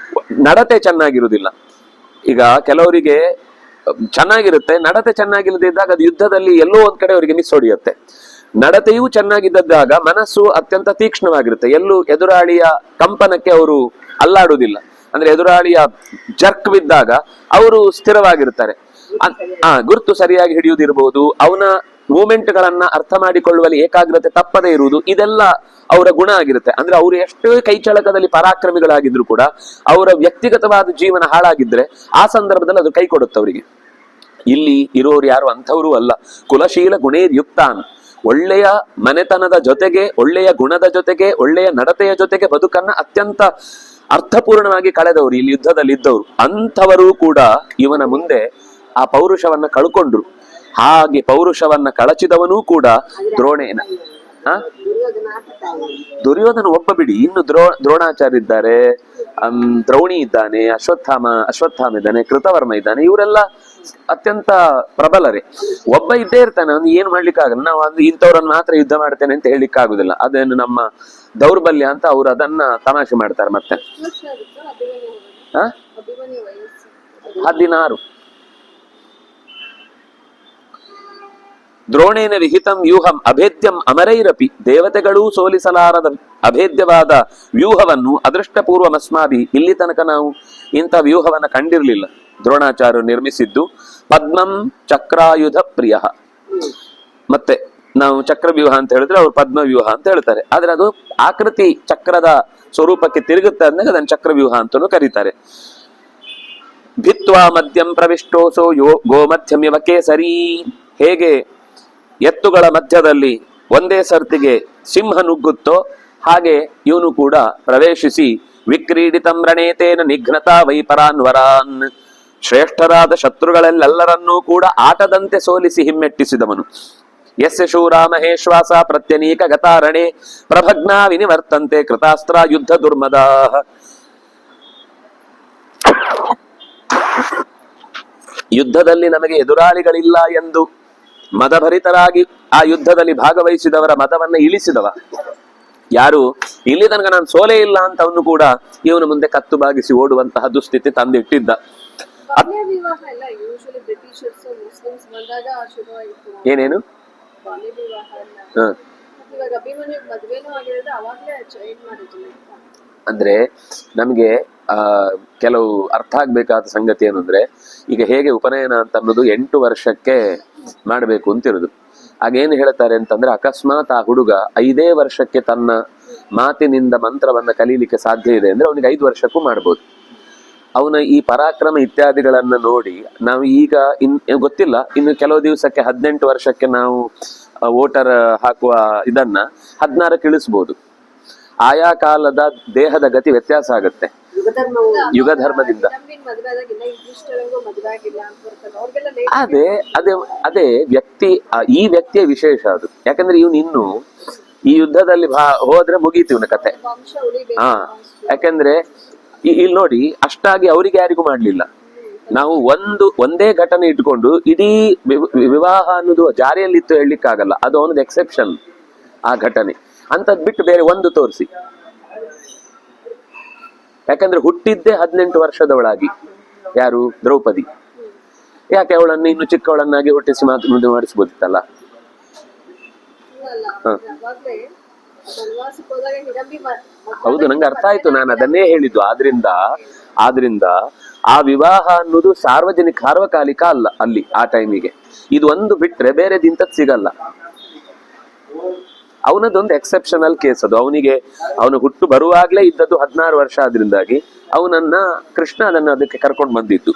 ನಡತೆ ಚೆನ್ನಾಗಿರುವುದಿಲ್ಲ. ಈಗ ಕೆಲವರಿಗೆ ಚೆನ್ನಾಗಿರುತ್ತೆ, ನಡತೆ ಚೆನ್ನಾಗಿಲ್ಲದೆ ಇದ್ದಾಗ ಅದು ಯುದ್ಧದಲ್ಲಿ ಎಲ್ಲೋ ಒಂದ್ ಕಡೆ ಅವರಿಗೆ ಮಿಸ್ ಹೊಡೆಯುತ್ತೆ. ನಡತೆಯೂ ಚೆನ್ನಾಗಿದ್ದಾಗ ಮನಸ್ಸು ಅತ್ಯಂತ ತೀಕ್ಷ್ಣವಾಗಿರುತ್ತೆ, ಎಲ್ಲೂ ಎದುರಾಳಿಯ ಕಂಪನಕ್ಕೆ ಅವರು ಅಲ್ಲಾಡುವುದಿಲ್ಲ. ಅಂದ್ರೆ ಎದುರಾಳಿಯ ಜರ್ಕ್ ಬಿದ್ದಾಗ ಅವರು ಸ್ಥಿರವಾಗಿರ್ತಾರೆ. ಗುರುತು ಸರಿಯಾಗಿ ಹಿಡಿಯುವುದಿರಬಹುದು, ಅವನ ಮೂಮೆಂಟ್ ಗಳನ್ನ ಅರ್ಥ ಮಾಡಿಕೊಳ್ಳುವಲ್ಲಿ ಏಕಾಗ್ರತೆ ತಪ್ಪದೇ ಇರುವುದು, ಇದೆಲ್ಲ ಅವರ ಗುಣ ಆಗಿರುತ್ತೆ. ಅಂದ್ರೆ ಅವರು ಎಷ್ಟೇ ಕೈಚಳಕದಲ್ಲಿ ಪರಾಕ್ರಮಿಗಳಾಗಿದ್ರು ಕೂಡ ಅವರ ವ್ಯಕ್ತಿಗತವಾದ ಜೀವನ ಹಾಳಾಗಿದ್ರೆ ಆ ಸಂದರ್ಭದಲ್ಲಿ ಅದು ಕೈ ಕೊಡುತ್ತೆ ಅವರಿಗೆ. ಇಲ್ಲಿ ಇರೋರು ಯಾರು ಅಂಥವರು ಅಲ್ಲ. ಕುಲಶೀಲ ಗುಣೇರ್ಯುಕ್ತಾನ್, ಒಳ್ಳೆಯ ಮನೆತನದ ಜೊತೆಗೆ, ಒಳ್ಳೆಯ ಗುಣದ ಜೊತೆಗೆ, ಒಳ್ಳೆಯ ನಡತೆಯ ಜೊತೆಗೆ ಬದುಕನ್ನ ಅತ್ಯಂತ ಅರ್ಥಪೂರ್ಣವಾಗಿ ಕಳೆದವರು ಇಲ್ಲಿ ಯುದ್ಧದಲ್ಲಿ ಇದ್ದವರು. ಅಂಥವರು ಕೂಡ ಇವನ ಮುಂದೆ ಆ ಪೌರುಷವನ್ನ ಕಳ್ಕೊಂಡ್ರು. ಹಾಗೆ ಪೌರುಷವನ್ನ ಕಳಚಿದವನೂ ಕೂಡ ದ್ರೋಣೇನ. ದುರ್ಯೋಧನ ಒಬ್ಬ ಬಿಡಿ, ಇನ್ನು ದ್ರೋಣಾಚಾರ್ಯ ಇದ್ದಾರೆ, ದ್ರೌಣಿ ಇದ್ದಾನೆ, ಅಶ್ವತ್ಥಾಮ ಇದ್ದಾನೆ, ಕೃತವರ್ಮ ಇದ್ದಾನೆ. ಇವರೆಲ್ಲ ಅತ್ಯಂತ ಪ್ರಬಲರೇ. ಒಬ್ಬ ಇದ್ದೇ ಇರ್ತಾನೆ, ಅವ್ನು ಏನ್ ಮಾಡ್ಲಿಕ್ಕಾಗಲ್ಲ. ನಾವು ಅದು ಇಂಥವ್ರನ್ನ ಮಾತ್ರ ಯುದ್ಧ ಮಾಡ್ತೇನೆ ಅಂತ ಹೇಳಿಕ್ ಆಗುದಿಲ್ಲ, ಅದೇನು ನಮ್ಮ ದೌರ್ಬಲ್ಯ ಅಂತ ಅವ್ರು ಅದನ್ನ ತಮಾಷೆ ಮಾಡ್ತಾರೆ. ಮತ್ತೆ 16 ದ್ರೋಣೇನ ವಿಹಿತಂ ವ್ಯೂಹಂ ಅಭೇದ್ಯಂ ಅಮರೈರಪಿ, ದೇವತೆಗಳೂ ಸೋಲಿಸಲಾರದ ಅಭೇದ್ಯವಾದ ವ್ಯೂಹವನ್ನು ಅದೃಷ್ಟಪೂರ್ವಮಸ್ಮಾಭಿ, ಇಲ್ಲಿ ತನಕ ನಾವು ಇಂಥ ವ್ಯೂಹವನ್ನ ಕಂಡಿರ್ಲಿಲ್ಲ. ದ್ರೋಣಾಚಾರ್ಯರು ನಿರ್ಮಿಸಿದ್ದು ಪದ್ಮಂ ಚಕ್ರಾಯುಧ ಪ್ರಿಯ. ಮತ್ತೆ ನಾವು ಚಕ್ರವ್ಯೂಹ ಅಂತ ಹೇಳಿದ್ರೆ ಅವ್ರು ಪದ್ಮವ್ಯೂಹ ಅಂತ ಹೇಳ್ತಾರೆ. ಆದ್ರೆ ಅದು ಆಕೃತಿ ಚಕ್ರದ ಸ್ವರೂಪಕ್ಕೆ ತಿರುಗುತ್ತೆ ಅಂದಾಗ ಅದನ್ನು ಚಕ್ರವ್ಯೂಹ ಅಂತಲೂ ಕರೀತಾರೆ. ಭಿತ್ವಾ ಮಧ್ಯಂ ಪ್ರವಿಷ್ಟೋಸೋ ಗೋಮಧ್ಯಮಿವ ಕೇಸರಿ, ಹೇಗೆ ಎತ್ತುಗಳ ಮಧ್ಯದಲ್ಲಿ ಒಂದೇ ಸರ್ತಿಗೆ ಸಿಂಹ ನುಗ್ಗುತ್ತೋ ಹಾಗೆ ಇವನು ಕೂಡ ಪ್ರವೇಶಿಸಿ ವಿಕ್ರೀಡಿತಂ ರಣೇತೇನ ನಿಘ್ನತಾ ವೈಪರಾನ್ವರಾನ್, ಶ್ರೇಷ್ಠರಾದ ಶತ್ರುಗಳೆಲ್ಲರನ್ನೂ ಕೂಡ ಆಟದಂತೆ ಸೋಲಿಸಿ ಹಿಮ್ಮೆಟ್ಟಿಸಿದವನು. ಯಸ್ಯ ಶೂರ ಮಹೇಶ್ವಾಸ ಪ್ರತ್ಯನೀಕ ಗತಾರಣೆ ಪ್ರಭಗ್ನಾ ವಿನಿವರ್ತಂತೆ ಕೃತಾಸ್ತ್ರ ಯುದ್ಧ ದುರ್ಮದಾ. ಯುದ್ಧದಲ್ಲಿ ನಮಗೆ ಎದುರಾಳಿಗಳಿಲ್ಲ ಎಂದು ಮದಭರಿತರಾಗಿ ಆ ಯುದ್ಧದಲ್ಲಿ ಭಾಗವಹಿಸಿದವರ ಮದವನ್ನ ಇಳಿಸಿದವ ಯಾರು? ಇಲ್ಲಿ ತನಕ ನಾನು ಸೋಲೇ ಇಲ್ಲ ಅಂತ ಅವನು ಕೂಡ ಇವನು ಮುಂದೆ ಕತ್ತು ಬಾಗಿಸಿ ಓಡುವಂತಹ ದುಸ್ಥಿತಿ ತಂದಿಟ್ಟಿದ್ದ. ಏನೇನು ಅಂದ್ರೆ ನಮ್ಗೆ ಕೆಲವು ಅರ್ಥ ಆಗ್ಬೇಕಾದ ಸಂಗತಿ ಏನು ಅಂದ್ರೆ, ಈಗ ಹೇಗೆ ಉಪನಯನ ಅಂತ ಅನ್ನೋದು 8 ವರ್ಷಕ್ಕೆ ಮಾಡ್ಬೇಕು ಅಂತಿರುದು. ಆಗೇನು ಹೇಳ್ತಾರೆ ಅಂತಂದ್ರೆ, ಅಕಸ್ಮಾತ್ ಆ ಹುಡುಗ 5ನೇ ವರ್ಷಕ್ಕೆ ತನ್ನ ಮಾತಿನಿಂದ ಮಂತ್ರವನ್ನ ಕಲೀಲಿಕ್ಕೆ ಸಾಧ್ಯ ಇದೆ ಅಂದ್ರೆ ಅವನಿಗೆ 5 ವರ್ಷಕ್ಕೂ ಮಾಡ್ಬೋದು. ಅವನ ಈ ಪರಾಕ್ರಮ ಇತ್ಯಾದಿಗಳನ್ನ ನೋಡಿ ನಾವು ಈಗ ಗೊತ್ತಿಲ್ಲ, ಇನ್ನು ಕೆಲವು ದಿವಸಕ್ಕೆ 18 ವರ್ಷಕ್ಕೆ ನಾವು ವೋಟರ್ ಹಾಕುವ ಇದನ್ನ 16ಕ್ಕೆ ಇಳಿಸ್ಬೋದು. ಆಯಾ ಕಾಲದ ದೇಹದ ಗತಿ ವ್ಯತ್ಯಾಸ ಆಗುತ್ತೆ ಯುಗ ಧರ್ಮದಿಂದ. ಅದೇ ಅದೇ ಅದೇ ವ್ಯಕ್ತಿ, ಈ ವ್ಯಕ್ತಿಯ ವಿಶೇಷ ಅದು. ಯಾಕಂದ್ರೆ ಇವನು ಇನ್ನು ಈ ಯುದ್ಧದಲ್ಲಿ ಹೋದ್ರೆ ಮುಗೀತು ಇವನ ಕತೆ. ಯಾಕಂದ್ರೆ ಇಲ್ಲಿ ನೋಡಿ, ಅಷ್ಟಾಗಿ ಅವರಿಗೆ ಯಾರಿಗೂ ಮಾಡ್ಲಿಲ್ಲ. ನಾವು ಒಂದೇ ಘಟನೆ ಇಟ್ಕೊಂಡು ಇಡೀ ವಿವಾಹ ಅನ್ನೋದು ಜಾರಿಯಲ್ಲಿತ್ತು ಹೇಳಲಿಕ್ಕಾಗಲ್ಲ. ಅದು ಅವನದು ಎಕ್ಸೆಪ್ಷನ್ ಆ ಘಟನೆ. ಅಂತದ್ ಬಿಟ್ಟು ಬೇರೆ ಒಂದು ತೋರಿಸಿ. ಯಾಕಂದ್ರೆ ಹುಟ್ಟಿದ್ದೇ 18 ವರ್ಷದವಳಾಗಿ, ಯಾರು? ದ್ರೌಪದಿ. ಯಾಕೆ ಅವಳನ್ನು ಇನ್ನು ಚಿಕ್ಕವಳನ್ನಾಗಿ ಹುಟ್ಟಿಸಿ ಮುಂದೆ ಮಾಡಿಸ್ಬೋದಿತ್ತಲ್ಲ. ಹೌದು, ನಂಗೆ ಅರ್ಥ ಆಯ್ತು, ನಾನು ಅದನ್ನೇ ಹೇಳಿದ್ದು. ಆದ್ರಿಂದ ಆ ವಿವಾಹ ಅನ್ನೋದು ಸಾರ್ವಜನಿಕ ಸಾರ್ವಕಾಲಿಕ ಅಲ್ಲ ಅಲ್ಲಿ ಆ ಟೈಮಿಗೆ. ಇದು ಒಂದು ಬಿಟ್ರೆ ಬೇರೆದಿಂತದ್ ಸಿಗಲ್ಲ. ಅವನದೊಂದು ಎಕ್ಸೆಪ್ಷನಲ್ ಕೇಸ್ ಅದು. ಅವನು ಹುಟ್ಟು ಬರುವಾಗ್ಲೇ ಇದ್ದದ್ದು 16 ವರ್ಷ. ಆದ್ರಿಂದಾಗಿ ಅವನನ್ನ ಕೃಷ್ಣ ಅದಕ್ಕೆ ಕರ್ಕೊಂಡು ಬಂದಿದ್ದು.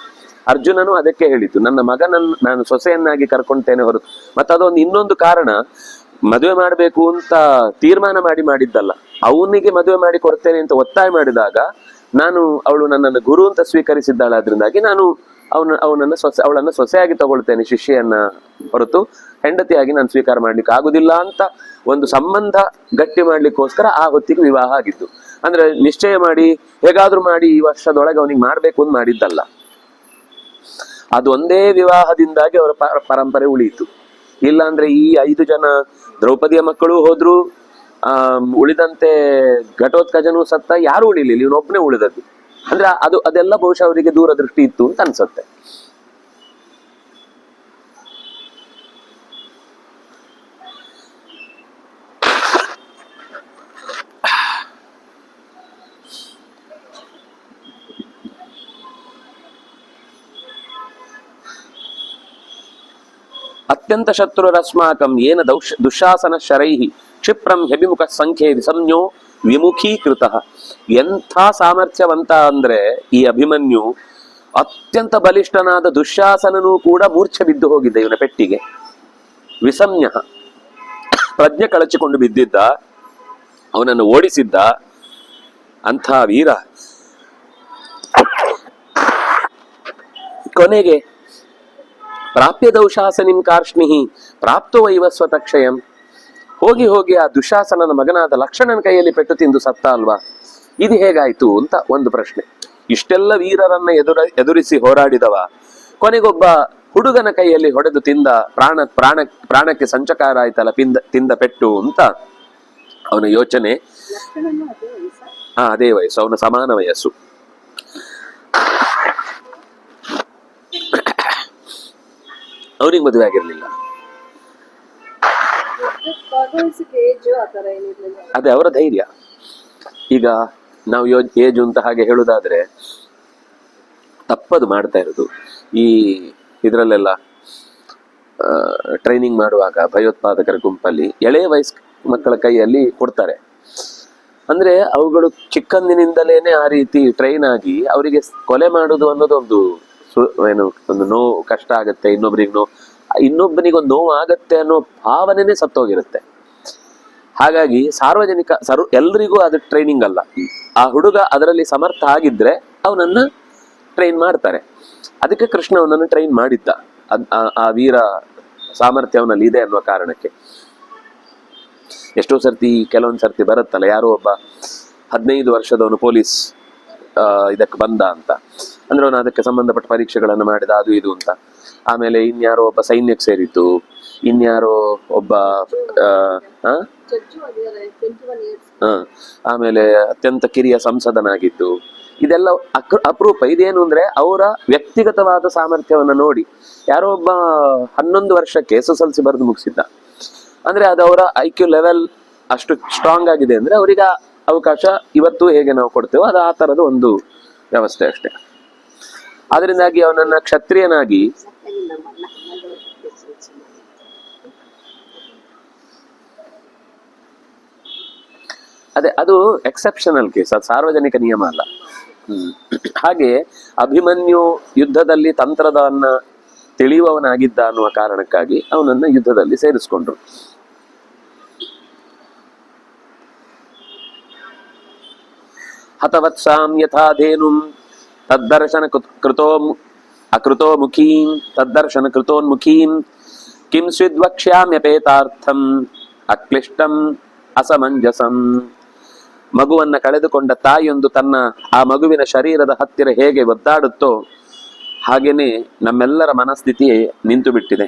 ಅರ್ಜುನನು ಅದಕ್ಕೆ ಹೇಳಿದ್ದು, ನನ್ನ ಮಗನನ್ನು ನಾನು ಸೊಸೆಯನ್ನಾಗಿ ಕರ್ಕೊಳ್ತೇನೆ ಹೊರತು. ಮತ್ತೆ ಅದೊಂದು ಇನ್ನೊಂದು ಕಾರಣ, ಮದುವೆ ಮಾಡಬೇಕು ಅಂತ ತೀರ್ಮಾನ ಮಾಡಿದ್ದಲ್ಲ. ಅವನಿಗೆ ಮದುವೆ ಮಾಡಿ ಕೊಡ್ತೇನೆ ಅಂತ ಒತ್ತಾಯ ಮಾಡಿದಾಗ ಅವಳು ನನ್ನನ್ನು ಗುರು ಅಂತ ಸ್ವೀಕರಿಸಿದ್ದಾಳೆ. ಆದ್ರಿಂದಾಗಿ ನಾನು ಅವಳನ್ನ ಸೊಸೆಯಾಗಿ ತಗೊಳ್ತೇನೆ, ಶಿಷ್ಯನ್ನ ಹೊರತು ಹೆಂಡತಿಯಾಗಿ ನಾನು ಸ್ವೀಕಾರ ಮಾಡ್ಲಿಕ್ಕೆ ಆಗುದಿಲ್ಲ ಅಂತ ಒಂದು ಸಂಬಂಧ ಗಟ್ಟಿ ಮಾಡ್ಲಿಕ್ಕೋಸ್ಕರ ಆ ಹೊತ್ತಿಗೆ ವಿವಾಹ ಆಗಿತ್ತು. ಅಂದ್ರೆ ನಿಶ್ಚಯ ಮಾಡಿ ಹೇಗಾದ್ರೂ ಮಾಡಿ ಈ ವರ್ಷದೊಳಗೆ ಅವನಿಗೆ ಮಾಡ್ಬೇಕು ಅಂತ ಮಾಡಿದ್ದಲ್ಲ. ಅದು ಒಂದೇ ವಿವಾಹದಿಂದಾಗಿ ಅವರ ಪರಂಪರೆ ಉಳಿಯಿತು. ಇಲ್ಲ ಅಂದ್ರೆ ಈ 5 ಜನ ದ್ರೌಪದಿಯ ಮಕ್ಕಳು ಹೋದ್ರು, ಉಳಿದಂತೆ ಘಟೋತ್ಕಜನೂ ಸತ್ತ, ಯಾರು ಉಳಿಲಿಲ್ಲ, ಇವನೊಬ್ಬನೇ ಉಳಿದದ್ದು. ಅಂದ್ರೆ ಅದೆಲ್ಲ ಬಹುಶಃ ಅವರಿಗೆ ದೂರದೃಷ್ಟಿ ಇತ್ತು ಅಂತ ಅನ್ಸುತ್ತೆ. ಅತ್ಯಂತ ಶತ್ರುರಸ್ಮಾಕಂ ಏನ ದುಶಾಸನ ಶರೈಹಿ ಕ್ಷಿಪ್ರಂ ಹೆಬಿಮುಖ ಸಂಖ್ಯೆ ಸಂಜ್ಞೋ ವಿಮುಖೀಕೃತ. ಎಂಥ ಸಾಮರ್ಥ್ಯವಂತ ಅಂದ್ರೆ ಈ ಅಭಿಮನ್ಯು, ಅತ್ಯಂತ ಬಲಿಷ್ಠನಾದ ದುಶ್ಯಾಸನನೂ ಕೂಡ ಮೂರ್ಛೆ ಬಿದ್ದು ಹೋಗಿದ್ದ ಇವನ ಪೆಟ್ಟಿಗೆ. ವಿಸಂಜ್ಞ, ಪ್ರಜ್ಞೆ ಕಳಚಿಕೊಂಡು ಬಿದ್ದಿದ್ದ, ಅವನನ್ನು ಓಡಿಸಿದ್ದ ಅಂಥ ವೀರ. ಕೊನೆಗೆ ಪ್ರಾಪ್ಯ ದೌಶಾಸನಿಂ ಕಾರ್ಷ್ಣಿಹಿ ಪ್ರಾಪ್ತೋ ವೈವಸ್ವತಕ್ಷಯಂ, ಹೋಗಿ ಆ ದುಶಾಸನನ ಮಗನಾದ ಲಕ್ಷಣನ ಕೈಯಲ್ಲಿ ಪೆಟ್ಟು ತಿಂದು ಸತ್ತ ಅಲ್ವಾ. ಇದು ಹೇಗಾಯ್ತು ಅಂತ ಒಂದು ಪ್ರಶ್ನೆ. ಇಷ್ಟೆಲ್ಲ ವೀರರನ್ನ ಎದುರಿಸಿ ಹೋರಾಡಿದವ ಕೊನೆಗೊಬ್ಬ ಹುಡುಗನ ಕೈಯಲ್ಲಿ ಹೊಡೆದು ತಿಂದ ಪ್ರಾಣಕ್ಕೆ ಸಂಚಕಾರ ಆಯ್ತಲ್ಲ ತಿಂದ ಪೆಟ್ಟು ಅಂತ ಅವನ ಯೋಚನೆ. ಅದೇ ವಯಸ್ಸು, ಅವನ ಸಮಾನ ವಯಸ್ಸು. ಅವನಿಗೆ ಮದುವೆ ಆಗಿರ್ಲಿಲ್ಲ. ಅದೇ ಅವರ ಧೈರ್ಯ. ಈಗ ನಾವು ಏಜು ಅಂತ ಹಾಗೆ ಹೇಳುದಾದ್ರೆ ತಪ್ಪದು ಮಾಡ್ತಾ ಇರೋದು. ಈ ಇದರಲ್ಲೆಲ್ಲ ಟ್ರೈನಿಂಗ್ ಮಾಡುವಾಗ ಭಯೋತ್ಪಾದಕರ ಗುಂಪಲ್ಲಿ ಎಳೆಯ ವಯಸ್ಕ ಮಕ್ಕಳ ಕೈಯಲ್ಲಿ ಕೊಡ್ತಾರೆ. ಅಂದ್ರೆ ಅವುಗಳು ಚಿಕ್ಕಂದಿನಿಂದಲೇನೆ ಆ ರೀತಿ ಟ್ರೈನ್ ಆಗಿ ಅವರಿಗೆ ಕೊಲೆ ಮಾಡುದು ಅನ್ನೋದು ಒಂದು ನೋವು, ಕಷ್ಟ ಆಗುತ್ತೆ, ಇನ್ನೊಬ್ರಿಗೆ ಇನ್ನೊಬ್ಬನಿಗೊಂದು ನೋವು ಆಗತ್ತೆ ಅನ್ನೋ ಭಾವನೆನೇ ಸತ್ತೋಗಿರುತ್ತೆ. ಹಾಗಾಗಿ ಸಾರ್ವಜನಿಕ ಎಲ್ರಿಗೂ ಅದು ಟ್ರೈನಿಂಗ್ ಅಲ್ಲ. ಆ ಹುಡುಗ ಅದರಲ್ಲಿ ಸಮರ್ಥ ಆಗಿದ್ರೆ ಅವನನ್ನ ಟ್ರೈನ್ ಮಾಡ್ತಾರೆ. ಅದಕ್ಕೆ ಕೃಷ್ಣ ಅವನನ್ನು ಟ್ರೈನ್ ಮಾಡಿದ್ದ. ಆ ವೀರ ಸಾಮರ್ಥ್ಯ ಅವನಲ್ಲಿ ಇದೆ ಅನ್ನುವ ಕಾರಣಕ್ಕೆ. ಎಷ್ಟೋ ಸರ್ತಿ ಕೆಲವೊಂದು ಸರ್ತಿ ಬರುತ್ತಲ್ಲ, ಯಾರೋ ಒಬ್ಬ 15 ವರ್ಷದವನು ಪೊಲೀಸ್ ಇದಕ್ಕೆ ಬಂದ ಅಂತ ಅಂದ್ರೆ ಅವನು ಅದಕ್ಕೆ ಸಂಬಂಧಪಟ್ಟ ಪರೀಕ್ಷೆಗಳನ್ನು ಮಾಡಿದ, ಅದು ಇದು ಅಂತ. ಆಮೇಲೆ ಇನ್ಯಾರೋ ಒಬ್ಬ ಸೈನ್ಯಕ್ಕೆ ಸೇರಿದ್ದು, ಇನ್ಯಾರೋ ಒಬ್ಬ ಆಮೇಲೆ ಅತ್ಯಂತ ಕಿರಿಯ ಸಂಸದನಾಗಿದ್ದು. ಇದೆಲ್ಲ ಅಪರೂಪ. ಇದೇನು ಅಂದ್ರೆ ಅವರ ವ್ಯಕ್ತಿಗತವಾದ ಸಾಮರ್ಥ್ಯವನ್ನು ನೋಡಿ. ಯಾರೋ ಒಬ್ಬ 11 ವರ್ಷಕ್ಕೆ SSLC ಬರೆದು ಮುಗಿಸಿದ್ದ ಅಂದ್ರೆ ಅದು ಅವರ IQ ಲೆವೆಲ್ ಅಷ್ಟು ಸ್ಟ್ರಾಂಗ್ ಆಗಿದೆ ಅಂದ್ರೆ ಅವರಿಗೆ ಅವಕಾಶ ಇವತ್ತು ಹೇಗೆ ನಾವು ಕೊಡ್ತೇವೋ ಅದು ಆ ತರದ ಒಂದು ವ್ಯವಸ್ಥೆ ಅಷ್ಟೇ. ಅದರಿಂದಾಗಿ ಅವನನ್ನ ಕ್ಷತ್ರಿಯನಾಗಿ ಅದು ಎಕ್ಸೆಪ್ಷನಲ್ ಕೇಸ್, ಅದು ಸಾರ್ವಜನಿಕ ನಿಯಮ ಅಲ್ಲ. ಹಾಗೆ ಅಭಿಮನ್ಯು ಯುದ್ಧದಲ್ಲಿ ತಂತ್ರದನ್ನ ತಿಳಿಯುವವನಾಗಿದ್ದ ಅನ್ನುವ ಕಾರಣಕ್ಕಾಗಿ ಅವನನ್ನ ಯುದ್ಧದಲ್ಲಿ ಸೇರಿಸ್ಕೊಂಡ್ರು. ಹತವತ್ಸಾಂ ಯಥಾಧೇನುಂ ತದ್ದರ್ಶನ ಅಕೃತೋ ಮುಖೀಂ ತದ್ದರ್ಶನ ಕೃತೋನ್ಮುಖೀಂ ಕಿಂ ಸ್ವಿದ್ವಕ್ಷ್ಯಾಮ್ಯಪೇತಾರ್ಥಂ ಅಕ್ಲಿಷ್ಟಂ ಅಸಮಂಜಸಂ. ಮಗುವನ್ನ ಕಳೆದುಕೊಂಡ ತಾಯಿಯೊಂದು ತನ್ನ ಆ ಮಗುವಿನ ಶರೀರದ ಹತ್ತಿರ ಹೇಗೆ ಒದ್ದಾಡುತ್ತೋ ಹಾಗೇನೆ ನಮ್ಮೆಲ್ಲರ ಮನಸ್ಥಿತಿ ನಿಂತು ಬಿಟ್ಟಿದೆ.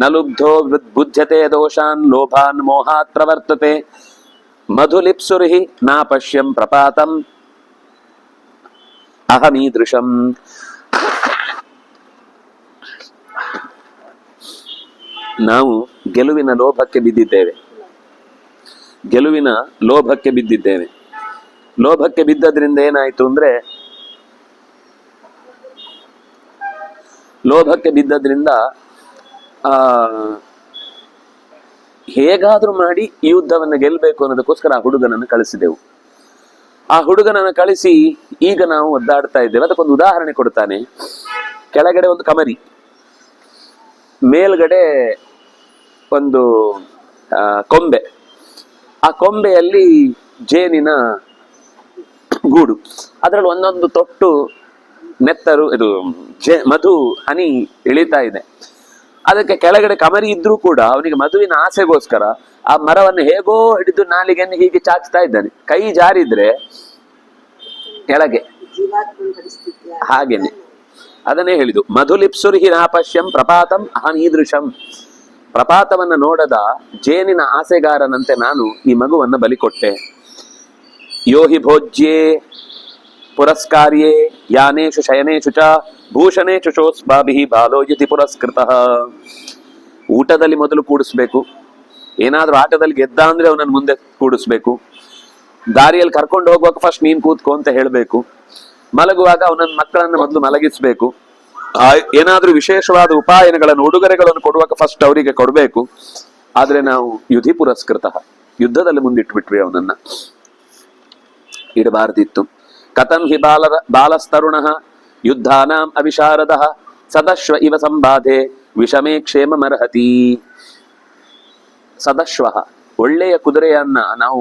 ನಲುಬ್ಧೋ ಬುದ್ಧತೆ ದೋಷಾನ್ ಲೋಭಾನ್ ಮೋಹಾತ್ ಪ್ರವರ್ತತೆ ಮಧುಲಿಪ್ಸುರ್ಹಿ ನಾಪಶ್ಯಂ ಪ್ರಪಾತಂ ಅಹಮೀದೃಶಂ. ನಾವು ಗೆಲುವಿನ ಲೋಭಕ್ಕೆ ಬಿದ್ದಿದ್ದೇವೆ. ಲೋಭಕ್ಕೆ ಬಿದ್ದದ್ರಿಂದ ಏನಾಯ್ತು ಅಂದ್ರೆ, ಹೇಗಾದ್ರೂ ಮಾಡಿ ಈ ಯುದ್ಧವನ್ನ ಗೆಲ್ಲಬೇಕು ಅನ್ನೋದಕ್ಕೋಸ್ಕರ ಆ ಹುಡುಗನನ್ನು ಕಳಿಸಿದೆವು. ಆ ಹುಡುಗನನ್ನು ಕಳಿಸಿ ಈಗ ನಾವು ಒದ್ದಾಡ್ತಾ ಇದ್ದೇವೆ. ಅದಕ್ಕೊಂದು ಉದಾಹರಣೆ ಕೊಡ್ತಾನೆ. ಕೆಳಗಡೆ ಒಂದು ಕಮರಿ, ಮೇಲ್ಗಡೆ ಒಂದು ಕೊಂಬೆ. ಆ ಕೊಂಬೆಯಲ್ಲಿ ಜೇನಿನ ಗೂಡು, ಅದರಲ್ಲಿ ಒಂದೊಂದು ತೊಟ್ಟು ನೆತ್ತರು ಇದು ಮಧು ಹನಿ ಇಳಿತಾ ಇದೆ. ಅದಕ್ಕೆ ಕೆಳಗಡೆ ಕಮರಿ ಇದ್ರೂ ಕೂಡ ಅವನಿಗೆ ಮಧುವಿನ ಆಸೆಗೋಸ್ಕರ ಆ ಮರವನ್ನು ಹೇಗೋ ಹಿಡಿದು ನಾಲಿಗೆಯನ್ನು ಹೀಗೆ ಚಾಚ್ತಾ ಇದ್ದಾನೆ. ಕೈ ಜಾರಿದ್ರೆ ಕೆಳಗೆ ಹಾಗೇನೆ. ಅದನ್ನೇ ಹೇಳಿದು ಮಧುಲಿಪ್ಸುರ್ಹಿ ನಾಪಶ್ಯಂ ಪ್ರಪಾತಂ ಅಹಮೀದೃಶಂ. ಪ್ರಪಾತವನ್ನ ನೋಡದ ಜೇನಿನ ಆಸೆಗಾರನಂತೆ ನಾನು ಈ ಮಗುವನ್ನ ಬಲಿಕೊಟ್ಟೆ. ಯೋಹಿ ಭೋಜ್ಯೇ ಪುರಸ್ಕಾರ್ಯೇ ಯಾನೇಶು ಶಯನೇಶು ಚ ಭೂಷಣೇಶು ಶೋಸ್ಭಾಭಿಃ ಬಾಲೋ ಯತಿ ಪುರಸ್ಕೃತಃ. ಊಟದಲ್ಲಿ ಮೊದಲು ಕೂಡಿಸ್ಬೇಕು. ಏನಾದ್ರೂ ಆಟದಲ್ಲಿ ಗೆದ್ದ ಅಂದ್ರೆ ಅವನನ್ನು ಮುಂದೆ ಕೂಡಿಸ್ಬೇಕು. ದಾರಿಯಲ್ಲಿ ಕರ್ಕೊಂಡು ಹೋಗುವಾಗ ಫಸ್ಟ್ ನೀನ್ ಕೂತ್ಕೋ ಅಂತ ಹೇಳ್ಬೇಕು. ಮಲಗುವಾಗ ಅವನನ್ನ ಮಕ್ಕಳನ್ನ ಮೊದಲು ಮಲಗಿಸ್ಬೇಕು. ಏನಾದ್ರೂ ವಿಶೇಷವಾದ ಉಪಾಯನಗಳನ್ನು ಉಡುಗೊರೆಗಳನ್ನು ಕೊಡುವಾಗ ಫಸ್ಟ್ ಅವರಿಗೆ ಕೊಡ್ಬೇಕು. ಆದ್ರೆ ನಾವು ಯುಧಿ ಪುರಸ್ಕೃತ, ಯುದ್ಧದಲ್ಲಿ ಮುಂದಿಟ್ಬಿಟ್ವಿ. ಅವನನ್ನ ಇಡಬಾರ್ದಿತ್ತು. ಕಥಂ ಹಿ ಬಾಲಸ್ತರುಣ ಯುದ್ಧಾನಾಂ ಅವಿಶಾರದ ಸದಶ್ವ ಇವ ಸಂಬಾಧೆ ವಿಷಮೇ ಕ್ಷೇಮಮರ್ಹತಿ. ಸದಶ್ವ, ಒಳ್ಳೆಯ ಕುದುರೆಯನ್ನ ನಾವು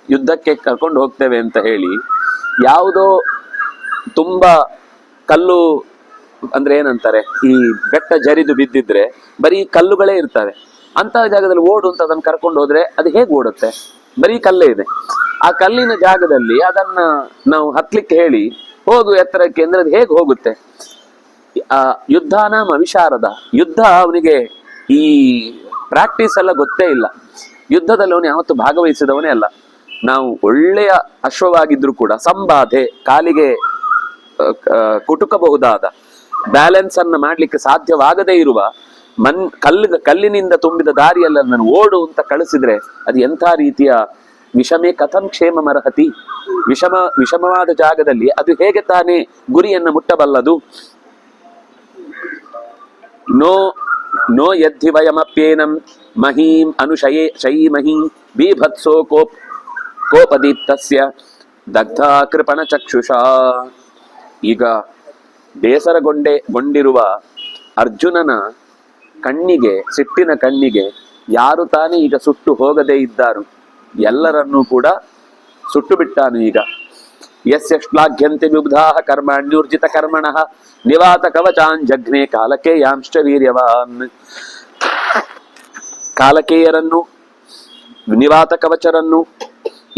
ಯುದ್ಧಕ್ಕೆ ಕರ್ಕೊಂಡು ಹೋಗ್ತೇವೆ ಅಂತ ಹೇಳಿ ಯಾವುದೋ ತುಂಬಾ ಕಲ್ಲು ಅಂದ್ರೆ ಏನಂತಾರೆ, ಈ ಬೆಟ್ಟ ಜರಿದು ಬಿದ್ದಿದ್ರೆ ಬರೀ ಕಲ್ಲುಗಳೇ ಇರ್ತವೆ. ಅಂತಹ ಜಾಗದಲ್ಲಿ ಓಡು ಅಂತ ಅದನ್ನ ಕರ್ಕೊಂಡು ಹೋದ್ರೆ ಅದು ಹೇಗೆ ಓಡುತ್ತೆ? ಬರೀ ಕಲ್ಲೇ ಇದೆ. ಆ ಕಲ್ಲಿನ ಜಾಗದಲ್ಲಿ ಅದನ್ನ ನಾವು ಹತ್ಲಿಕ್ಕೆ ಹೇಳಿ ಹೋಗು ಎತ್ತರಕ್ಕೆ ಅಂದ್ರೆ ಅದು ಹೇಗೆ ಹೋಗುತ್ತೆ? ಆ ಯುದ್ಧಾನಾಂ ಅವಿಶಾರದ, ಯುದ್ಧ ಅವನಿಗೆ ಈ ಪ್ರಾಕ್ಟೀಸ್ ಎಲ್ಲ ಗೊತ್ತೇ ಇಲ್ಲ. ಯುದ್ಧದಲ್ಲಿ ಅವನು ಯಾವತ್ತು ಭಾಗವಹಿಸಿದವನೇ ಅಲ್ಲ. ನಾವು ಒಳ್ಳೆಯ ಅಶ್ವವಾಗಿದ್ರು ಕೂಡ ಸಂಬಾಧೆ, ಕಾಲಿಗೆ ಕುಟುಕಬಹುದಾದ, ಬ್ಯಾಲೆನ್ಸ್ ಅನ್ನ ಮಾಡ್ಲಿಕ್ಕೆ ಸಾಧ್ಯವಾಗದೇ ಇರುವ ಕಲ್ಲಿನಿಂದ ತುಂಬಿದ ದಾರಿಯಲ್ಲ ನಾನು ಓಡು ಅಂತ ಕಳಿಸಿದ್ರೆ ಅದು ಎಂಥ ರೀತಿಯ ವಿಷಮೇ ಕಥಂ ಕ್ಷೇಮಮರ್ಹತಿ. ವಿಷಮವಾದ ಜಾಗದಲ್ಲಿ ಅದು ಹೇಗೆ ತಾನೇ ಗುರಿಯನ್ನು ಮುಟ್ಟಬಲ್ಲದು? ನೋ ಯದ್ಧಿ ವಯಮಪ್ಯೇನಂ ಮಹೀಂ ಶಯೀಮಹಿ ಬೀಭತ್ಸೋ ಕೋಪದೀಪ್ತಸ್ಯ ದಗ್ಧ ಕೃಪಣ ಚಕ್ಷುಷಾ. ಈಗ ಬೇಸರಗೊಂಡಿರುವ ಅರ್ಜುನನ ಕಣ್ಣಿಗೆ, ಸಿಟ್ಟಿನ ಕಣ್ಣಿಗೆ ಯಾರು ತಾನೇ ಈಗ ಸುಟ್ಟು ಹೋಗದೇ ಇದ್ದಾರು, ಎಲ್ಲರನ್ನೂ ಕೂಡ ಸುಟ್ಟು ಬಿಟ್ಟಾನು ಈಗ. ಯಸ್ಯ ಶ್ಲಾಘ್ಯಂತೆ ವಿಬುಧಾಃ ಕರ್ಮಾಣ್ಯೂರ್ಜಿತ ಕರ್ಮಣಃ ನಿವಾತ ಕವಚಾನ್ ಜಘ್ನೆ ಕಾಲಕೇಯಾಂಶ್ಚ ವೀರ್ಯವಾನ್. ಕಾಲಕೇಯರನ್ನು, ನಿವಾತ ಕವಚರನ್ನು,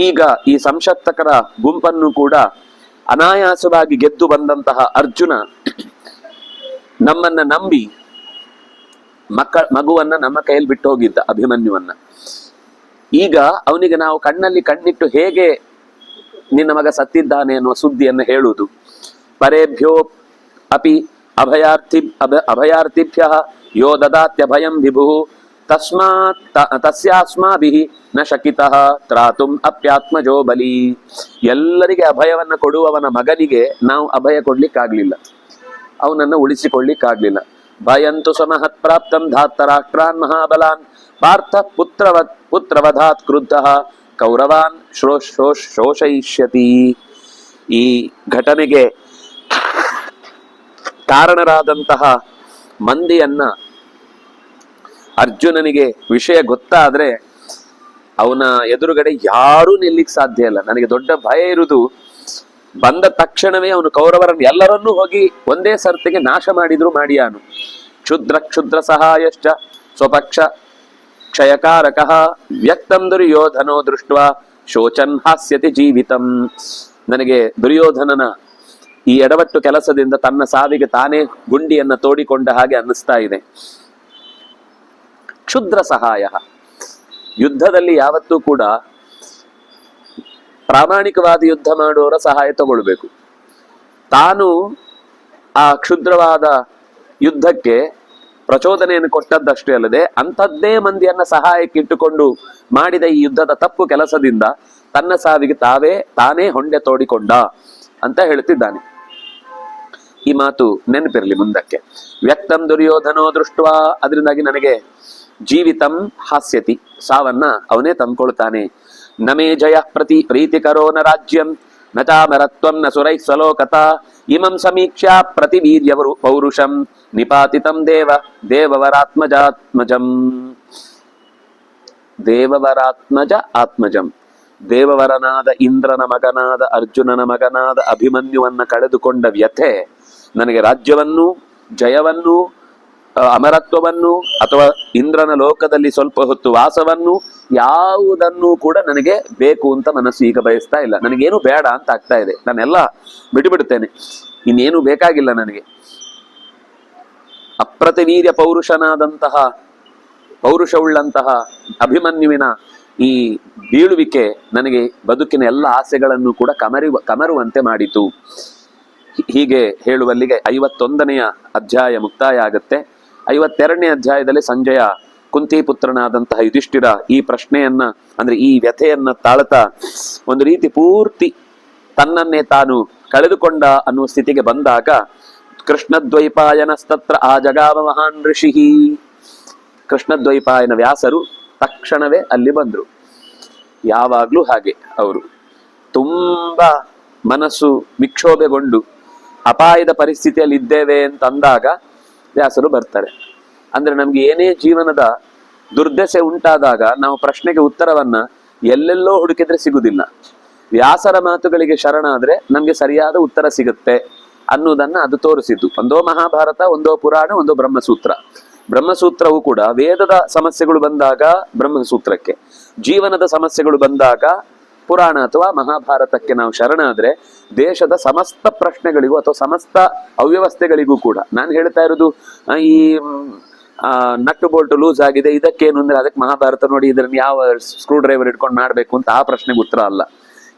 ಈಗ ಈ ಸಂಶಕ್ತಕರ ಗುಂಪನ್ನು ಕೂಡ ಅನಾಯಾಸವಾಗಿ ಗೆದ್ದು ಬಂದಂತಹ ಅರ್ಜುನ ನಮ್ಮನ್ನ ನಂಬಿ ಮಗುವನ್ನ ನಮ್ಮ ಕೈಯಲ್ಲಿ ಬಿಟ್ಟು ಹೋಗಿದ್ದ, ಅಭಿಮನ್ಯುವನ್ನ. ಈಗ ಅವನಿಗೆ ನಾವು ಕಣ್ಣಲ್ಲಿ ಕಣ್ಣಿಟ್ಟು ಹೇಗೆ ನಿನ್ನ ಮಗ ಸತ್ತಿದ್ದಾನೆ ಅನ್ನುವ ಸುದ್ದಿಯನ್ನು ಹೇಳುವುದು. ಪರೇಭ್ಯೋ ಅಪಿ ಅಭಯಾರ್ಥಿಭ್ಯ ಯೋ ದದಾತ್ಯಭಯಂ ವಿಭು ತಸ್ಯಾಸ್ಮಾಭಿಃ ನ ಶಕಿತಃ ತ್ರಾತುಂ ಅಪ್ಯಾತ್ಮಜೋ ಬಲಿ. ಎಲ್ಲರಿಗೆ ಅಭಯವನ್ನ ಕೊಡುವವನ ಮಗನಿಗೆ ನಾವು ಅಭಯ ಕೊಡ್ಲಿಕ್ಕಾಗ್ಲಿಲ್ಲ, ಅವನನ್ನು ಉಳಿಸಿಕೊಳ್ಳಿಕ್ಕಾಗ್ಲಿಲ್ಲ. ಭಯಂತು ಸಮಹತ್ ಪ್ರಾಪ್ತಂ ಧಾರ್ತರಾಷ್ಟ್ರಾನ್ ಮಹಾಬಲಾನ್ ಪಾರ್ಥ ಪುತ್ರವಧಾತ್ ಕ್ರುದ್ಧಃ ಕೌರವಾನ್ ಶೋಷಯಿಷ್ಯತಿ. ಈ ಘಟನೆಗೆ ಕಾರಣರಾದಂತಹ ಮಂದಿಯನ್ನ ಅರ್ಜುನನಿಗೆ ವಿಷಯ ಗೊತ್ತಾದ್ರೆ ಅವನ ಎದುರುಗಡೆ ಯಾರೂ ನಿಲ್ಲಿಕ್ ಸಾಧ್ಯ ಇಲ್ಲ. ನನಗೆ ದೊಡ್ಡ ಭಯ ಇರುವುದು, ಬಂದ ತಕ್ಷಣವೇ ಅವನು ಕೌರವರನ್ನು ಎಲ್ಲರನ್ನೂ ಹೋಗಿ ಒಂದೇ ಸರ್ತಿಗೆ ನಾಶ ಮಾಡಿದ್ರು ಮಾಡಿಯಾನು. ಕ್ಷುದ್ರ ಸಹಾಯಶ್ಚ ಸ್ವಪಕ್ಷ ಕ್ಷಯಕಾರಕಃ ವ್ಯಕ್ತಂ ದುರ್ಯೋಧನೋ ದೃಷ್ಟ್ವಾ ಶೋಚನ್ ಹಾಸ್ಯತಿ ಜೀವಿತಂ. ನನಗೆ ದುರ್ಯೋಧನನ ಈ ಎಡವಟ್ಟು ಕೆಲಸದಿಂದ ತನ್ನ ಸಾವಿಗೆ ತಾನೇ ಗುಂಡಿಯನ್ನ ತೋಡಿಕೊಂಡ ಹಾಗೆ ಅನ್ನಿಸ್ತಾ ಇದೆ. ಕ್ಷುದ್ರ ಸಹಾಯ, ಯುದ್ಧದಲ್ಲಿ ಯಾವತ್ತೂ ಕೂಡ ಪ್ರಾಮಾಣಿಕವಾದ ಯುದ್ಧ ಮಾಡುವವರ ಸಹಾಯ ತಗೊಳ್ಬೇಕು. ತಾನು ಆ ಕ್ಷುದ್ರವಾದ ಯುದ್ಧಕ್ಕೆ ಪ್ರಚೋದನೆಯನ್ನು ಕೊಟ್ಟದ್ದಷ್ಟೇ ಅಲ್ಲದೆ ಅಂಥದ್ದೇ ಮಂದಿಯನ್ನ ಸಹಾಯಕ್ಕೆ ಇಟ್ಟುಕೊಂಡು ಮಾಡಿದ ಈ ಯುದ್ಧದ ತಪ್ಪು ಕೆಲಸದಿಂದ ತನ್ನ ಸಾವಿಗೆ ತಾನೇ ಹೊಂಡೆ ತೋಡಿಕೊಂಡ ಅಂತ ಹೇಳ್ತಿದ್ದಾನೆ. ಈ ಮಾತು ನೆನಪಿರಲಿ ಮುಂದಕ್ಕೆ. ವ್ಯಕ್ತಂ ದುರ್ಯೋಧನೋ ದೃಷ್ಟ್ವಾ, ಅದರಿಂದಾಗಿ ನನಗೆ ಜೀವಿತಂ ಹಾಸ್ಯತಿ, ಸಾವನ್ನ ಅವನೇ ತಂದ್ಕೊಳ್ತಾನೆ. ನಮೇ ಜಯ ಪ್ರೀತಿಕರೋ ನ ರಾಜ್ಯಂ ನ ಚಾಮರತ್ವಂ ನ ಸುರೈ ಸ್ವಲೋಕತ ಇಮಂ ಸಮೀಕ್ಷಾ ಪ್ರತಿವೀರ್ಯವರು ಪೌರುಷಂ ನಿಪಾತಿತಂ ದೇವವರಾತ್ಮಜಾತ್ಮಜಂ. ದೇವವರಾತ್ಮಜ ಆತ್ಮಜಂ, ದೇವವರನಾದ ಇಂದ್ರನ ಮಗನಾದ ಅರ್ಜುನನ ಮಗನಾದ ಅಭಿಮನ್ಯುವನ್ನ ಕಳೆದುಕೊಂಡ ವ್ಯಥೆ ನನಗೆ ರಾಜ್ಯವನ್ನು, ಜಯವನ್ನು, ಅಮರತ್ವವನ್ನು ಅಥವಾ ಇಂದ್ರನ ಲೋಕದಲ್ಲಿ ಸ್ವಲ್ಪ ಹೊತ್ತು ವಾಸವನ್ನು ಯಾವುದನ್ನು ಕೂಡ ನನಗೆ ಬೇಕು ಅಂತ ಮನಸ್ಸು ಈಗ ಬಯಸ್ತಾ ಇಲ್ಲ. ನನಗೇನು ಬೇಡ ಅಂತ ಆಗ್ತಾ ಇದೆ. ನಾನೆಲ್ಲ ಬಿಟ್ಟುಬಿಡ್ತೇನೆ, ಇನ್ನೇನು ಬೇಕಾಗಿಲ್ಲ ನನಗೆ. ಅಪ್ರತಿವೀರ್ಯ ಪೌರುಷವುಳ್ಳಂತಹ ಅಭಿಮನ್ಯುವಿನ ಈ ಬೀಳುವಿಕೆ ನನಗೆ ಬದುಕಿನ ಎಲ್ಲ ಆಸೆಗಳನ್ನು ಕೂಡ ಕಮರುವಂತೆ ಮಾಡಿತು. ಹೀಗೆ ಹೇಳುವಲ್ಲಿಗೆ 51ನೇ ಅಧ್ಯಾಯ ಮುಕ್ತಾಯ ಆಗುತ್ತೆ. 52ನೇ ಅಧ್ಯಾಯದಲ್ಲಿ ಸಂಜಯ ಕುಂತಿಪುತ್ರನಾದಂತಹ ಯುಧಿಷ್ಠಿರ ಈ ಪ್ರಶ್ನೆಯನ್ನ, ಅಂದ್ರೆ ಈ ವ್ಯಥೆಯನ್ನ ತಾಳ್ತಾ ಒಂದು ರೀತಿ ಪೂರ್ತಿ ತನ್ನನ್ನೇ ತಾನು ಕಳೆದುಕೊಂಡ ಅನ್ನುವ ಸ್ಥಿತಿಗೆ ಬಂದಾಗ ಕೃಷ್ಣದ್ವೈಪಾಯನಸ್ತತ್ರ ಆ ಜಗಾವ ಮಹಾನ್ ಋಷಿ. ಕೃಷ್ಣದ್ವೈಪಾಯನ ವ್ಯಾಸರು ತಕ್ಷಣವೇ ಅಲ್ಲಿ ಬಂದ್ರು. ಯಾವಾಗ್ಲೂ ಹಾಗೆ ಅವರು ತುಂಬಾ ಮನಸ್ಸು ವಿಕ್ಷೋಭೆಗೊಂಡು ಅಪಾಯದ ಪರಿಸ್ಥಿತಿಯಲ್ಲಿ ಇದ್ದೇವೆ ಅಂತ ಅಂದಾಗ ವ್ಯಾಸರು ಬರ್ತಾರೆ. ಅಂದ್ರೆ ನಮ್ಗೆ ಏನೇ ಜೀವನದ ದುರ್ದಶೆ ಉಂಟಾದಾಗ ನಾವು ಪ್ರಶ್ನೆಗೆ ಉತ್ತರವನ್ನ ಎಲ್ಲೆಲ್ಲೋ ಹುಡುಕಿದ್ರೆ ಸಿಗುದಿಲ್ಲ. ವ್ಯಾಸರ ಮಾತುಗಳಿಗೆ ಶರಣಾದ್ರೆ ನಮ್ಗೆ ಸರಿಯಾದ ಉತ್ತರ ಸಿಗುತ್ತೆ ಅನ್ನೋದನ್ನ ಅದು ತೋರಿಸಿದ್ದು. ಒಂದೋ ಮಹಾಭಾರತ, ಒಂದೋ ಪುರಾಣ, ಒಂದೋ ಬ್ರಹ್ಮಸೂತ್ರ. ಬ್ರಹ್ಮಸೂತ್ರವು ಕೂಡ ವೇದದ ಸಮಸ್ಯೆಗಳು ಬಂದಾಗ ಬ್ರಹ್ಮಸೂತ್ರಕ್ಕೆ, ಜೀವನದ ಸಮಸ್ಯೆಗಳು ಬಂದಾಗ ಪುರಾಣ ಅಥವಾ ಮಹಾಭಾರತಕ್ಕೆ ನಾವು ಶರಣಾದ್ರೆ ದೇಶದ ಸಮಸ್ತ ಪ್ರಶ್ನೆಗಳಿಗೂ ಅಥವಾ ಸಮಸ್ತ ಅವ್ಯವಸ್ಥೆಗಳಿಗೂ ಕೂಡ. ನಾನು ಹೇಳ್ತಾ ಇರೋದು ಈ ನಟ್ಟು ಬೋಲ್ಟ್ ಲೂಸ್ ಆಗಿದೆ ಇದಕ್ಕೇನು ಅಂದ್ರೆ ಅದಕ್ಕೆ ಮಹಾಭಾರತ ನೋಡಿ ಇದನ್ನ ಯಾವ ಸ್ಕ್ರೂ ಡ್ರೈವರ್ ಇಟ್ಕೊಂಡು ಮಾಡ್ಬೇಕು ಅಂತ ಆ ಪ್ರಶ್ನೆಗೆ ಉತ್ತರ ಅಲ್ಲ.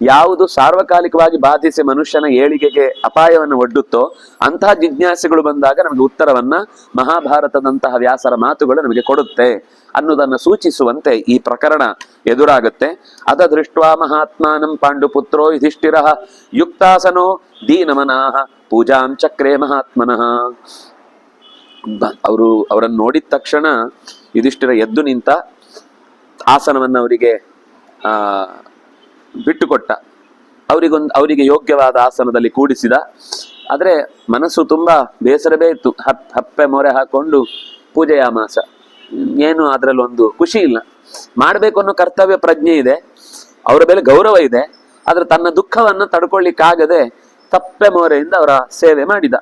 ಯಾವುದು ಸಾರ್ವಕಾಲಿಕವಾಗಿ ಬಾಧಿಸಿ ಮನುಷ್ಯನ ಏಳಿಗೆಗೆ ಅಪಾಯವನ್ನು ಒಡ್ಡುತ್ತೋ ಅಂತಹ ಜಿಜ್ಞಾಸೆಗಳು ಬಂದಾಗ ನಮಗೆ ಉತ್ತರವನ್ನ ಮಹಾಭಾರತದಂತಹ ವ್ಯಾಸರ ಮಾತುಗಳು ನಮಗೆ ಕೊಡುತ್ತೆ ಅನ್ನೋದನ್ನ ಸೂಚಿಸುವಂತೆ ಈ ಪ್ರಕರಣ ಎದುರಾಗುತ್ತೆ. ಅದ ದೃಷ್ಟ್ವಾ ಮಹಾತ್ಮಾನಂ ಪಾಂಡುಪುತ್ರೋ ಯುಧಿಷ್ಠಿರಃ ಯುಕ್ತಾಸನೋ ದೀನಮನಾಹ ಪೂಜಾಂ ಚಕ್ರೇ ಮಹಾತ್ಮನಃ. ಅವರನ್ನು ನೋಡಿದ ತಕ್ಷಣ ಯುಧಿಷ್ಠಿರ ಎದ್ದು ನಿಂತ, ಆಸನವನ್ನು ಅವರಿಗೆ ಬಿಟ್ಟುಕೊಟ್ಟ, ಅವರಿಗೆ ಯೋಗ್ಯವಾದ ಆಸನದಲ್ಲಿ ಕೂಡಿಸಿದ. ಆದ್ರೆ ಮನಸ್ಸು ತುಂಬಾ ಬೇಸರವೇ ಇತ್ತು. ಹಪ್ಪೆ ಮೊರೆ ಹಾಕೊಂಡು ಪೂಜೆಯಾಮಾಸ. ಏನು ಅದ್ರಲ್ಲಿ ಒಂದು ಖುಷಿ ಇಲ್ಲ. ಮಾಡ್ಬೇಕು ಅನ್ನೋ ಕರ್ತವ್ಯ ಪ್ರಜ್ಞೆ ಇದೆ, ಅವರ ಮೇಲೆ ಗೌರವ ಇದೆ, ಆದ್ರೆ ತನ್ನ ದುಃಖವನ್ನ ತಡ್ಕೊಳ್ಳಿಕ್ಕಾಗದೆ ತಪ್ಪೆ ಮೋರೆಯಿಂದ ಅವರ ಸೇವೆ ಮಾಡಿದ.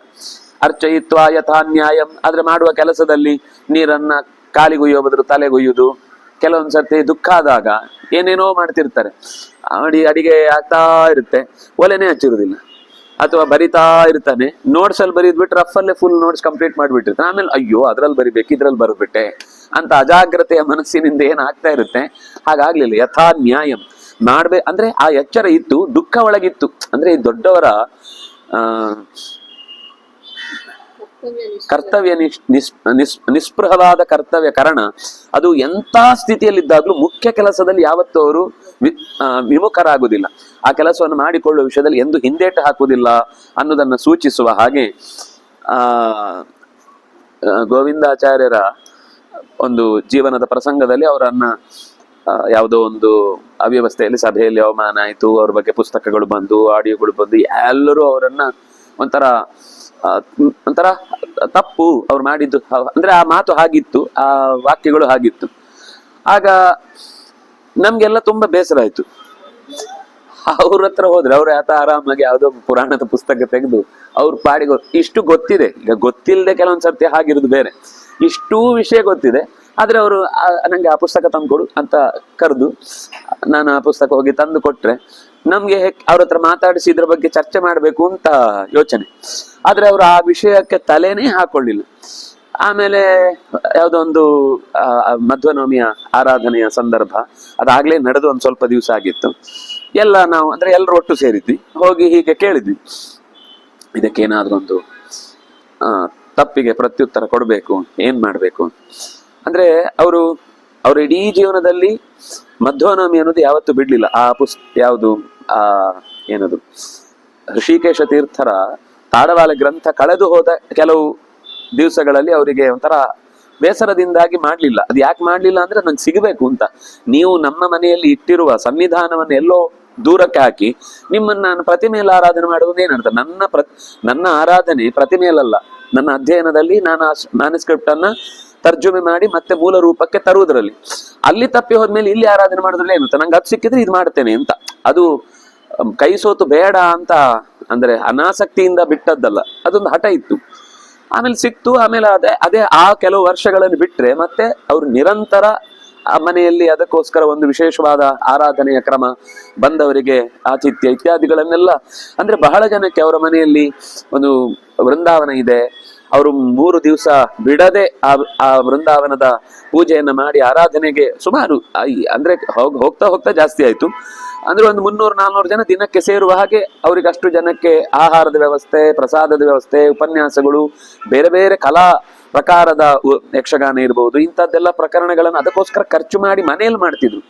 ಅರ್ಚಯಿತ್ವ ಯಥಾ ನ್ಯಾಯಂ. ಆದ್ರೆ ಮಾಡುವ ಕೆಲಸದಲ್ಲಿ ನೀರನ್ನ ಕಾಲಿಗೊಯ್ಯೋ ಬದಲು ತಲೆಗೊಯ್ಯುವುದು, ಕೆಲವೊಂದ್ಸರ್ತಿ ದುಃಖ ಆದಾಗ ಏನೇನೋ ಮಾಡ್ತಿರ್ತಾರೆ, ಅಡಿಗೆ ಆಗ್ತಾ ಇರುತ್ತೆ, ಒಲೆನೇ ಹಚ್ಚಿರುವುದಿಲ್ಲ, ಅಥವಾ ಬರಿತಾ ಇರ್ತಾನೆ, ನೋಟ್ಸ್ ಅಲ್ಲಿ ಬರೀದ್ಬಿಟ್ಟು ರಫಲ್ಲೇ ಫುಲ್ ನೋಟ್ಸ್ ಕಂಪ್ಲೀಟ್ ಮಾಡಿಬಿಟ್ಟಿರ್ತಾನೆ. ಆಮೇಲೆ ಅಯ್ಯೋ ಅದ್ರಲ್ಲಿ ಬರಿಬೇಕು, ಇದ್ರಲ್ಲಿ ಬರ್ಬಿಟ್ಟೆ ಅಂತ ಅಜಾಗ್ರತೆಯ ಮನಸ್ಸಿನಿಂದ ಏನಾಗ್ತಾ ಇರುತ್ತೆ. ಹಾಗಾಗ್ಲಿಲ್ಲ. ಯಥಾ ನ್ಯಾಯಂ ಅಂದ್ರೆ ಆ ಎಚ್ಚರ ಇತ್ತು, ದುಃಖ ಒಳಗಿತ್ತು. ಅಂದ್ರೆ ಈ ದೊಡ್ಡವರ ಕರ್ತವ್ಯ ನಿಸ್ಪೃಹವಾದ ಕರ್ತವ್ಯ ಕಾರಣ ಅದು ಎಂಥ ಸ್ಥಿತಿಯಲ್ಲಿದ್ದಾಗ್ಲೂ ಮುಖ್ಯ ಕೆಲಸದಲ್ಲಿ ಯಾವತ್ತೂ ಅವರು ವಿಮುಖರಾಗುವುದಿಲ್ಲ. ಆ ಕೆಲಸವನ್ನು ಮಾಡಿಕೊಳ್ಳುವ ವಿಷಯದಲ್ಲಿ ಎಂದು ಹಿಂದೇಟು ಹಾಕುವುದಿಲ್ಲ ಅನ್ನೋದನ್ನ ಸೂಚಿಸುವ ಹಾಗೆ ಗೋವಿಂದಾಚಾರ್ಯರ ಒಂದು ಜೀವನದ ಪ್ರಸಂಗದಲ್ಲಿ ಅವರನ್ನ ಯಾವುದೋ ಒಂದು ಅವ್ಯವಸ್ಥೆಯಲ್ಲಿ ಸಭೆಯಲ್ಲಿ ಅವಮಾನ ಆಯಿತು, ಅವ್ರ ಬಗ್ಗೆ ಪುಸ್ತಕಗಳು ಬಂದು, ಆಡಿಯೋಗಳು ಬಂದು, ಎಲ್ಲರೂ ಅವರನ್ನ ಒಂಥರ ತಪ್ಪು ಅವ್ರು ಮಾಡಿದ್ದು, ಅಂದ್ರೆ ಆ ಮಾತು ಹಾಗಿತ್ತು, ಆ ವಾಕ್ಯಗಳು ಹಾಗಿತ್ತು. ಆಗ ನಮ್ಗೆಲ್ಲ ತುಂಬಾ ಬೇಸರ ಆಯ್ತು. ಅವ್ರ ಹತ್ರ ಹೋದ್ರೆ ಅವ್ರ ಆರಾಮಾಗಿ ಯಾವುದೋ ಪುರಾಣದ ಪುಸ್ತಕ ತೆಗೆದು ಅವ್ರ ಪಾಡಿಗೆ ಇಷ್ಟು ಗೊತ್ತಿದೆ. ಈಗ ಗೊತ್ತಿಲ್ಲದೆ ಕೆಲವೊಂದ್ಸರ್ತಿ ಹಾಗಿರೋದು ಬೇರೆ, ಇಷ್ಟೂ ವಿಷಯ ಗೊತ್ತಿದೆ, ಆದ್ರೆ ಅವರು ನಂಗೆ ಆ ಪುಸ್ತಕ ತಂದು ಕೊಡು ಅಂತ ಕರೆದು ನಾನು ಆ ಪುಸ್ತಕ ಹೋಗಿ ತಂದು ಕೊಟ್ರೆ ನಮ್ಗೆ ಅವ್ರ ಹತ್ರ ಮಾತಾಡಿಸಿ ಇದ್ರ ಬಗ್ಗೆ ಚರ್ಚೆ ಮಾಡ್ಬೇಕು ಅಂತ ಯೋಚನೆ. ಆದ್ರೆ ಅವರು ಆ ವಿಷಯಕ್ಕೆ ತಲೆನೇ ಹಾಕೊಳ್ಳಿಲ್ಲ. ಆಮೇಲೆ ಯಾವುದೋ ಒಂದು ಮಧ್ವನವಮಿಯ ಆರಾಧನೆಯ ಸಂದರ್ಭ, ಅದಾಗ್ಲೇ ನಡೆದು ಒಂದ್ ಸ್ವಲ್ಪ ದಿವಸ ಆಗಿತ್ತು. ನಾವು ಅಂದ್ರೆ ಎಲ್ಲರೂ ಒಟ್ಟು ಸೇರಿದ್ವಿ, ಹೋಗಿ ಹೀಗೆ ಕೇಳಿದ್ವಿ, ಇದಕ್ಕೇನಾದ್ರೂ ಒಂದು ತಪ್ಪಿಗೆ ಪ್ರತ್ಯುತ್ತರ ಕೊಡ್ಬೇಕು, ಏನ್ ಮಾಡ್ಬೇಕು ಅಂದ್ರೆ ಅವ್ರ ಇಡೀ ಜೀವನದಲ್ಲಿ ಮಧ್ವನವಮಿ ಅನ್ನೋದು ಯಾವತ್ತೂ ಬಿಡ್ಲಿಲ್ಲ. ಯಾವುದು ಏನದು ಋಷಿಕೇಶ ತೀರ್ಥರ ತಾಡವಾಲ ಗ್ರಂಥ ಕಳೆದು ಹೋದ ಕೆಲವು ದಿವಸಗಳಲ್ಲಿ ಅವರಿಗೆ ಒಂಥರ ಬೇಸರದಿಂದಾಗಿ ಮಾಡ್ಲಿಲ್ಲ. ಅದು ಯಾಕೆ ಮಾಡ್ಲಿಲ್ಲ ಅಂದ್ರೆ ನಂಗೆ ಸಿಗಬೇಕು ಅಂತ. ನೀವು ನಮ್ಮ ಮನೆಯಲ್ಲಿ ಇಟ್ಟಿರುವ ಸನ್ನಿಧಾನವನ್ನು ಎಲ್ಲೋ ದೂರಕ್ಕೆ ಹಾಕಿ ನಿಮ್ಮನ್ನ ನಾನು ಪ್ರತಿಮೆಯಲ್ಲಿ ಆರಾಧನೆ ಮಾಡುವುದು ಏನರ್ಥ? ನನ್ನ ಆರಾಧನೆ ಪ್ರತಿಮೆಯಲ್ಲ, ನನ್ನ ಅಧ್ಯಯನದಲ್ಲಿ ನಾನು ಮ್ಯಾನುಸ್ಕ್ರಿಪ್ಟ್ ಅನ್ನ ತರ್ಜುಮೆ ಮಾಡಿ ಮತ್ತೆ ಮೂಲ ರೂಪಕ್ಕೆ ತರುವುದರಲ್ಲಿ. ಅಲ್ಲಿ ತಪ್ಪಿ ಹೋದ್ಮೇಲೆ ಇಲ್ಲಿ ಆರಾಧನೆ ಮಾಡೋದ್ರಲ್ಲಿ ಏನಂತ, ನಂಗೆ ಅದು ಸಿಕ್ಕಿದ್ರೆ ಇದು ಮಾಡ್ತೇನೆ ಅಂತ. ಅದು ಕೈ ಸೋತು ಬೇಡ ಅಂತ ಅಂದ್ರೆ ಅನಾಸಕ್ತಿಯಿಂದ ಬಿಟ್ಟದ್ದಲ್ಲ, ಅದೊಂದು ಹಠ ಇತ್ತು. ಆಮೇಲೆ ಸಿಕ್ತು. ಆಮೇಲೆ ಅದೇ ಆ ಕೆಲವು ವರ್ಷಗಳನ್ನು ಬಿಟ್ರೆ ಮತ್ತೆ ಅವ್ರು ನಿರಂತರ ಆ ಮನೆಯಲ್ಲಿ ಅದಕ್ಕೋಸ್ಕರ ಒಂದು ವಿಶೇಷವಾದ ಆರಾಧನೆಯ ಕ್ರಮ, ಬಂದವರಿಗೆ ಆತಿಥ್ಯ ಇತ್ಯಾದಿಗಳನ್ನೆಲ್ಲ, ಅಂದ್ರೆ ಬಹಳ ಜನಕ್ಕೆ ಅವರ ಮನೆಯಲ್ಲಿ ಒಂದು ವೃಂದಾವನ ಇದೆ. ಅವರು 3 ದಿವಸ ಬಿಡದೆ ಆ ವೃಂದಾವನದ ಪೂಜೆಯನ್ನ ಮಾಡಿ ಆರಾಧನೆಗೆ ಸುಮಾರು ಅಂದ್ರೆ ಹೋಗ್ತಾ ಹೋಗ್ತಾ ಜಾಸ್ತಿ ಆಯ್ತು. ಅಂದ್ರೆ ಒಂದು 300-400 ಜನ ದಿನಕ್ಕೆ ಸೇರುವ ಹಾಗೆ ಅವರಿಗೆ ಅಷ್ಟು ಜನಕ್ಕೆ ಆಹಾರದ ವ್ಯವಸ್ಥೆ, ಪ್ರಸಾದದ ವ್ಯವಸ್ಥೆ, ಉಪನ್ಯಾಸಗಳು, ಬೇರೆ ಬೇರೆ ಕಲಾ ಪ್ರಕಾರದ ಯಕ್ಷಗಾನ ಇರ್ಬೋದು, ಇಂಥದ್ದೆಲ್ಲ ಪ್ರಕರಣಗಳನ್ನು ಅದಕ್ಕೋಸ್ಕರ ಖರ್ಚು ಮಾಡಿ ಮನೆಯಲ್ಲಿ ಮಾಡ್ತಿದ್ರು.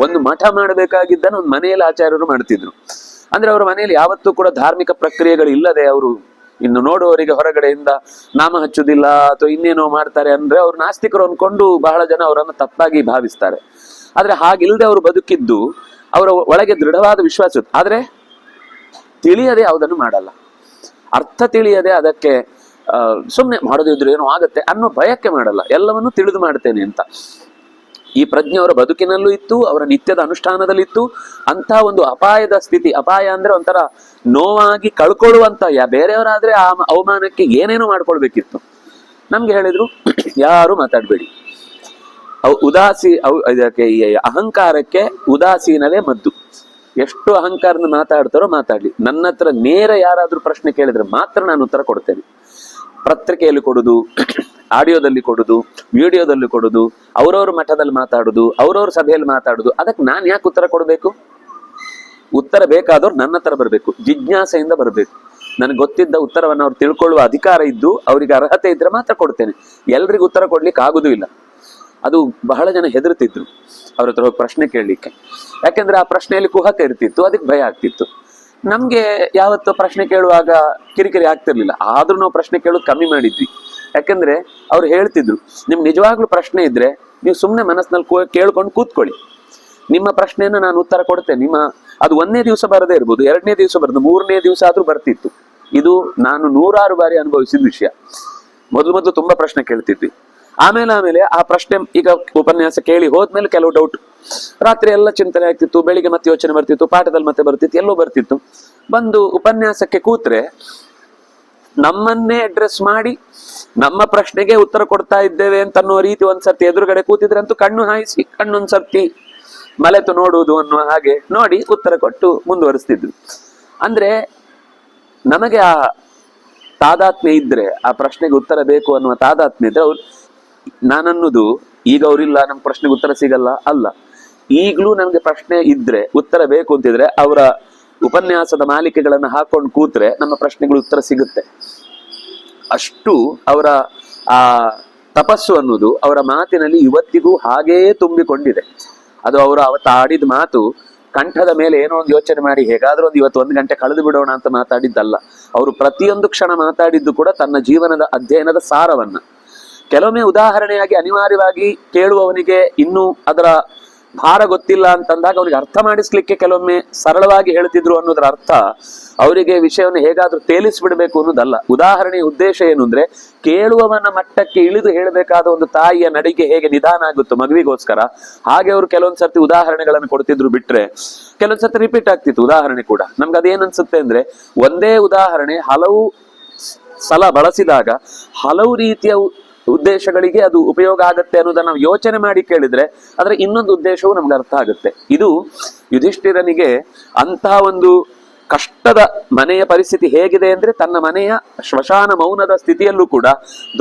ಒಂದು ಮಠ ಮಾಡಬೇಕಾಗಿದ್ದನ್ನು ಒಂದು ಮನೆಯಲ್ಲಿ ಆಚಾರ್ಯರು ಮಾಡ್ತಿದ್ರು. ಅಂದ್ರೆ ಅವರ ಮನೆಯಲ್ಲಿ ಯಾವತ್ತೂ ಕೂಡ ಧಾರ್ಮಿಕ ಪ್ರಕ್ರಿಯೆಗಳು ಇಲ್ಲದೆ ಅವರು ಇನ್ನು ನೋಡುವವರಿಗೆ ಹೊರಗಡೆಯಿಂದ ನಾಮ ಹಚ್ಚುದಿಲ್ಲ ಅಥವಾ ಇನ್ನೇನೋ ಮಾಡ್ತಾರೆ ಅಂದ್ರೆ ಅವ್ರು ನಾಸ್ತಿಕರು ಅನ್ಕೊಂಡು ಬಹಳ ಜನ ಅವರನ್ನು ತಪ್ಪಾಗಿ ಭಾವಿಸ್ತಾರೆ. ಆದ್ರೆ ಹಾಗಿಲ್ಲದೆ ಅವರು ಬದುಕಿದ್ದು ಅವರ ಒಳಗೆ ದೃಢವಾದ ವಿಶ್ವಾಸ ಇತ್ತು. ಆದ್ರೆ ತಿಳಿಯದೆ ಯಾವುದನ್ನು ಮಾಡಲ್ಲ, ಅರ್ಥ ತಿಳಿಯದೆ ಅದಕ್ಕೆ ಸುಮ್ಮನೆ ಮಾಡೋದಿದ್ರೆ ಏನೋ ಆಗತ್ತೆ ಅನ್ನೋ ಭಯಕ್ಕೆ ಮಾಡಲ್ಲ, ಎಲ್ಲವನ್ನೂ ತಿಳಿದು ಮಾಡ್ತೇನೆ ಅಂತ. ಈ ಪ್ರಜ್ಞೆ ಅವರ ಬದುಕಿನಲ್ಲೂ ಇತ್ತು, ಅವರ ನಿತ್ಯದ ಅನುಷ್ಠಾನದಲ್ಲಿತ್ತು. ಅಂತ ಒಂದು ಅಪಾಯದ ಸ್ಥಿತಿ, ಅಪಾಯ ಅಂದ್ರೆ ಒಂಥರ ನೋವಾಗಿ ಕಳ್ಕೊಳ್ಳುವಂತ, ಬೇರೆಯವರಾದ್ರೆ ಆ ಅವಮಾನಕ್ಕೆ ಏನೇನೋ ಮಾಡ್ಕೊಳ್ಬೇಕಿತ್ತು. ನಮ್ಗೆ ಹೇಳಿದ್ರು ಯಾರು ಮಾತಾಡ್ಬೇಡಿ, ಇದಕ್ಕೆ ಅಹಂಕಾರಕ್ಕೆ ಉದಾಸೀನವೇ ಮದ್ದು. ಎಷ್ಟು ಅಹಂಕಾರದ ಮಾತಾಡ್ತಾರೋ ಮಾತಾಡ್ಲಿ, ನನ್ನ ಹತ್ರ ನೇರ ಯಾರಾದ್ರೂ ಪ್ರಶ್ನೆ ಕೇಳಿದ್ರೆ ಮಾತ್ರ ನಾನು ಉತ್ತರ ಕೊಡ್ತೇನೆ. ಪತ್ರಿಕೆಯಲ್ಲಿ ಕೊಡುದು, ಆಡಿಯೋದಲ್ಲಿ ಕೊಡುದು, ವಿಡಿಯೋದಲ್ಲಿ ಕೊಡುದು, ಅವ್ರವ್ರ ಮಠದಲ್ಲಿ ಮಾತಾಡುದು, ಅವ್ರವ್ರ ಸಭೆಯಲ್ಲಿ ಮಾತಾಡುದು, ಅದಕ್ಕೆ ನಾನು ಯಾಕೆ ಉತ್ತರ ಕೊಡಬೇಕು? ಉತ್ತರ ಬೇಕಾದವ್ರು ನನ್ನ ಹತ್ರ ಬರಬೇಕು, ಜಿಜ್ಞಾಸೆಯಿಂದ ಬರಬೇಕು. ನನಗೆ ಗೊತ್ತಿದ್ದ ಉತ್ತರವನ್ನು ಅವ್ರು ತಿಳ್ಕೊಳ್ಳುವ ಅಧಿಕಾರ ಇದ್ದು ಅವರಿಗೆ ಅರ್ಹತೆ ಇದ್ರೆ ಮಾತ್ರ ಕೊಡ್ತೇನೆ. ಎಲ್ರಿಗೂ ಉತ್ತರ ಕೊಡ್ಲಿಕ್ಕೆ ಆಗುದೂ ಇಲ್ಲ. ಅದು ಬಹಳ ಜನ ಹೆದರ್ತಿದ್ರು ಅವ್ರ ಹತ್ರ ಹೋಗಿ ಪ್ರಶ್ನೆ ಕೇಳಲಿಕ್ಕೆ. ಯಾಕೆಂದ್ರೆ ಆ ಪ್ರಶ್ನೆಯಲ್ಲಿ ಕುಹಕ ಇರ್ತಿತ್ತು, ಅದಕ್ಕೆ ಭಯ ಆಗ್ತಿತ್ತು. ನಮ್ಗೆ ಯಾವತ್ತೂ ಪ್ರಶ್ನೆ ಕೇಳುವಾಗ ಕಿರಿಕಿರಿ ಆಗ್ತಿರ್ಲಿಲ್ಲ, ಆದ್ರೂ ನಾವು ಪ್ರಶ್ನೆ ಕೇಳೋದು ಕಮ್ಮಿ ಮಾಡಿದ್ವಿ. ಯಾಕಂದ್ರೆ ಅವ್ರು ಹೇಳ್ತಿದ್ರು, ನಿಮ್ಗೆ ನಿಜವಾಗ್ಲೂ ಪ್ರಶ್ನೆ ಇದ್ರೆ ನೀವು ಸುಮ್ಮನೆ ಮನಸ್ಸಿನಲ್ಲಿ ಕೇಳ್ಕೊಂಡು ಕೂತ್ಕೊಳ್ಳಿ, ನಿಮ್ಮ ಪ್ರಶ್ನೆಯನ್ನು ನಾನು ಉತ್ತರ ಕೊಡ್ತೇನೆ. ಅದು 1ನೇ ದಿವಸ ಬರದೇ ಇರ್ಬೋದು, 2ನೇ ದಿವಸ ಬರೋದು, 3ನೇ ದಿವಸ ಆದ್ರೂ ಬರ್ತಿತ್ತು. ಇದು ನಾನು 100 ಬಾರಿ ಅನುಭವಿಸಿದ ವಿಷಯ. ಮೊದಲು ತುಂಬಾ ಪ್ರಶ್ನೆ ಕೇಳ್ತಿದ್ವಿ. ಆಮೇಲೆ ಆ ಪ್ರಶ್ನೆ ಈಗ ಉಪನ್ಯಾಸ ಕೇಳಿ ಹೋದ್ಮೇಲೆ ಕೆಲವು ಡೌಟ್, ರಾತ್ರಿ ಎಲ್ಲ ಚಿಂತನೆ ಆಗ್ತಿತ್ತು, ಬೆಳಿಗ್ಗೆ ಮತ್ತೆ ಯೋಚನೆ ಬರ್ತಿತ್ತು, ಪಾಠದಲ್ಲಿ ಮತ್ತೆ ಬರ್ತಿತ್ತು, ಎಲ್ಲೋ ಬರ್ತಿತ್ತು. ಬಂದು ಉಪನ್ಯಾಸಕ್ಕೆ ಕೂತ್ರೆ ನಮ್ಮನ್ನೇ ಅಡ್ರೆಸ್ ಮಾಡಿ ನಮ್ಮ ಪ್ರಶ್ನೆಗೆ ಉತ್ತರ ಕೊಡ್ತಾ ಇದ್ದೇವೆ ಅಂತ ಅನ್ನೋ ರೀತಿ ಒಂದ್ಸರ್ತಿ ಎದುರುಗಡೆ ಕೂತಿದ್ರೆ ಅಂತೂ ಕಣ್ಣು ಹಾಯಿಸಿ ಕಣ್ಣೊಂದ್ಸರ್ತಿ ಮಲೆತು ನೋಡುವುದು ಅನ್ನುವ ಹಾಗೆ ನೋಡಿ ಉತ್ತರ ಕೊಟ್ಟು ಮುಂದುವರಿಸ್ತಿದ್ರು. ಅಂದ್ರೆ ನಮಗೆ ಆ ತಾದಾತ್ಮ್ಯ ಇದ್ರೆ, ಆ ಪ್ರಶ್ನೆಗೆ ಉತ್ತರ ಬೇಕು ಅನ್ನುವ ತಾದಾತ್ಮ್ಯ ಇದ್ರೆ, ಅವ್ರು ನಾನನ್ನುವುದು ಈಗ ಅವ್ರಿಲ್ಲ ನಮ್ ಪ್ರಶ್ನೆಗೆ ಉತ್ತರ ಸಿಗಲ್ಲ ಅಲ್ಲ, ಈಗಲೂ ನಮ್ಗೆ ಪ್ರಶ್ನೆ ಇದ್ರೆ ಉತ್ತರ ಬೇಕು ಅಂತಿದ್ರೆ ಅವರ ಉಪನ್ಯಾಸದ ಮಾಲಿಕೆಗಳನ್ನು ಹಾಕೊಂಡು ಕೂತ್ರೆ ನಮ್ಮ ಪ್ರಶ್ನೆಗಳು ಉತ್ತರ ಸಿಗುತ್ತೆ. ಅಷ್ಟು ಅವರ ಆ ತಪಸ್ಸು ಅನ್ನೋದು ಅವರ ಮಾತಿನಲ್ಲಿ ಇವತ್ತಿಗೂ ಹಾಗೇ ತುಂಬಿಕೊಂಡಿದೆ. ಅದು ಅವರು ಅವತ್ತು ಆಡಿದ ಮಾತು ಕಂಠದ ಮೇಲೆ ಏನೋ ಒಂದು ಯೋಚನೆ ಮಾಡಿ ಹೇಗಾದ್ರೂ ಒಂದು ಇವತ್ತು 1 ಗಂಟೆ ಕಳೆದು ಬಿಡೋಣ ಅಂತ ಮಾತಾಡಿದ್ದಲ್ಲ. ಅವರು ಪ್ರತಿಯೊಂದು ಕ್ಷಣ ಮಾತಾಡಿದ್ದು ಕೂಡ ತನ್ನ ಜೀವನದ ಅಧ್ಯಯನದ ಸಾರವನ್ನ. ಕೆಲವೊಮ್ಮೆ ಉದಾಹರಣೆಯಾಗಿ ಅನಿವಾರ್ಯವಾಗಿ ಕೇಳುವವನಿಗೆ ಇನ್ನೂ ಅದರ ಭಾರ ಗೊತ್ತಿಲ್ಲ ಅಂತಂದಾಗ ಅವನಿಗೆ ಅರ್ಥ ಮಾಡಿಸ್ಲಿಕ್ಕೆ ಕೆಲವೊಮ್ಮೆ ಸರಳವಾಗಿ ಹೇಳ್ತಿದ್ರು ಅನ್ನೋದ್ರ ಅರ್ಥ ಅವರಿಗೆ ವಿಷಯವನ್ನು ಹೇಗಾದ್ರೂ ತೇಲಿಸ್ಬಿಡ್ಬೇಕು ಅನ್ನೋದಲ್ಲ. ಉದಾಹರಣೆಯ ಉದ್ದೇಶ ಏನು ಅಂದ್ರೆ, ಕೇಳುವವನ ಮಟ್ಟಕ್ಕೆ ಇಳಿದು ಹೇಳಬೇಕಾದ ಒಂದು ತಾಯಿಯ ನಡಿಗೆ ಹೇಗೆ ನಿಧಾನ ಆಗುತ್ತೋ ಮಗುವಿಗೋಸ್ಕರ, ಹಾಗೆ ಅವರು ಕೆಲವೊಂದ್ಸರ್ತಿ ಉದಾಹರಣೆಗಳನ್ನು ಕೊಡ್ತಿದ್ರು. ಬಿಟ್ರೆ ಕೆಲವೊಂದ್ಸರ್ತಿ ರಿಪೀಟ್ ಆಗ್ತಿತ್ತು ಉದಾಹರಣೆ ಕೂಡ. ನಮ್ಗೆ ಅದೇನ್ ಅನ್ಸುತ್ತೆ ಅಂದ್ರೆ, ಒಂದೇ ಉದಾಹರಣೆ ಹಲವು ಸಲ ಬಳಸಿದಾಗ ಹಲವು ರೀತಿಯ ಉದ್ದೇಶಗಳಿಗೆ ಅದು ಉಪಯೋಗ ಆಗತ್ತೆ ಅನ್ನೋದನ್ನ ನಾವು ಯೋಚನೆ ಮಾಡಿ ಕೇಳಿದ್ರೆ ಅದರ ಇನ್ನೊಂದು ಉದ್ದೇಶವು ನಮ್ಗೆ ಅರ್ಥ ಆಗುತ್ತೆ. ಇದು ಯುಧಿಷ್ಠಿರನಿಗೆ ಅಂತಹ ಒಂದು ಕಷ್ಟದ ಮನೆಯ ಪರಿಸ್ಥಿತಿ ಹೇಗಿದೆ ಅಂದ್ರೆ, ತನ್ನ ಮನೆಯ ಶ್ಮಶಾನ ಮೌನದ ಸ್ಥಿತಿಯಲ್ಲೂ ಕೂಡ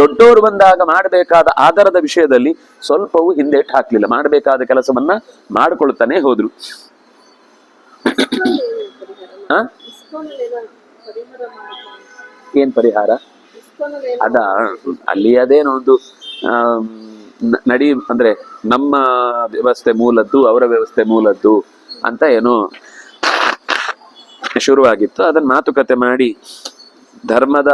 ದೊಡ್ಡವರು ಬಂದಾಗ ಮಾಡಬೇಕಾದ ಆಧಾರದ ವಿಷಯದಲ್ಲಿ ಸ್ವಲ್ಪವೂ ಹಿಂದೇಟು ಹಾಕ್ಲಿಲ್ಲ. ಮಾಡಬೇಕಾದ ಕೆಲಸವನ್ನ ಮಾಡಿಕೊಳ್ತಾನೆ ಹೋದ್ರು. ಏನ್ ಪರಿಹಾರ? ಅದ ಅಲ್ಲಿ ಅದೇನೋ ಒಂದು ನಡಿ ಅಂದ್ರೆ ನಮ್ಮ ವ್ಯವಸ್ಥೆ ಮೂಲದ್ದು ಅವರ ವ್ಯವಸ್ಥೆ ಮೂಲದ್ದು ಅಂತ ಏನೋ ಶುರುವಾಗಿತ್ತು. ಅದನ್ನ ಮಾತುಕತೆ ಮಾಡಿ ಧರ್ಮದ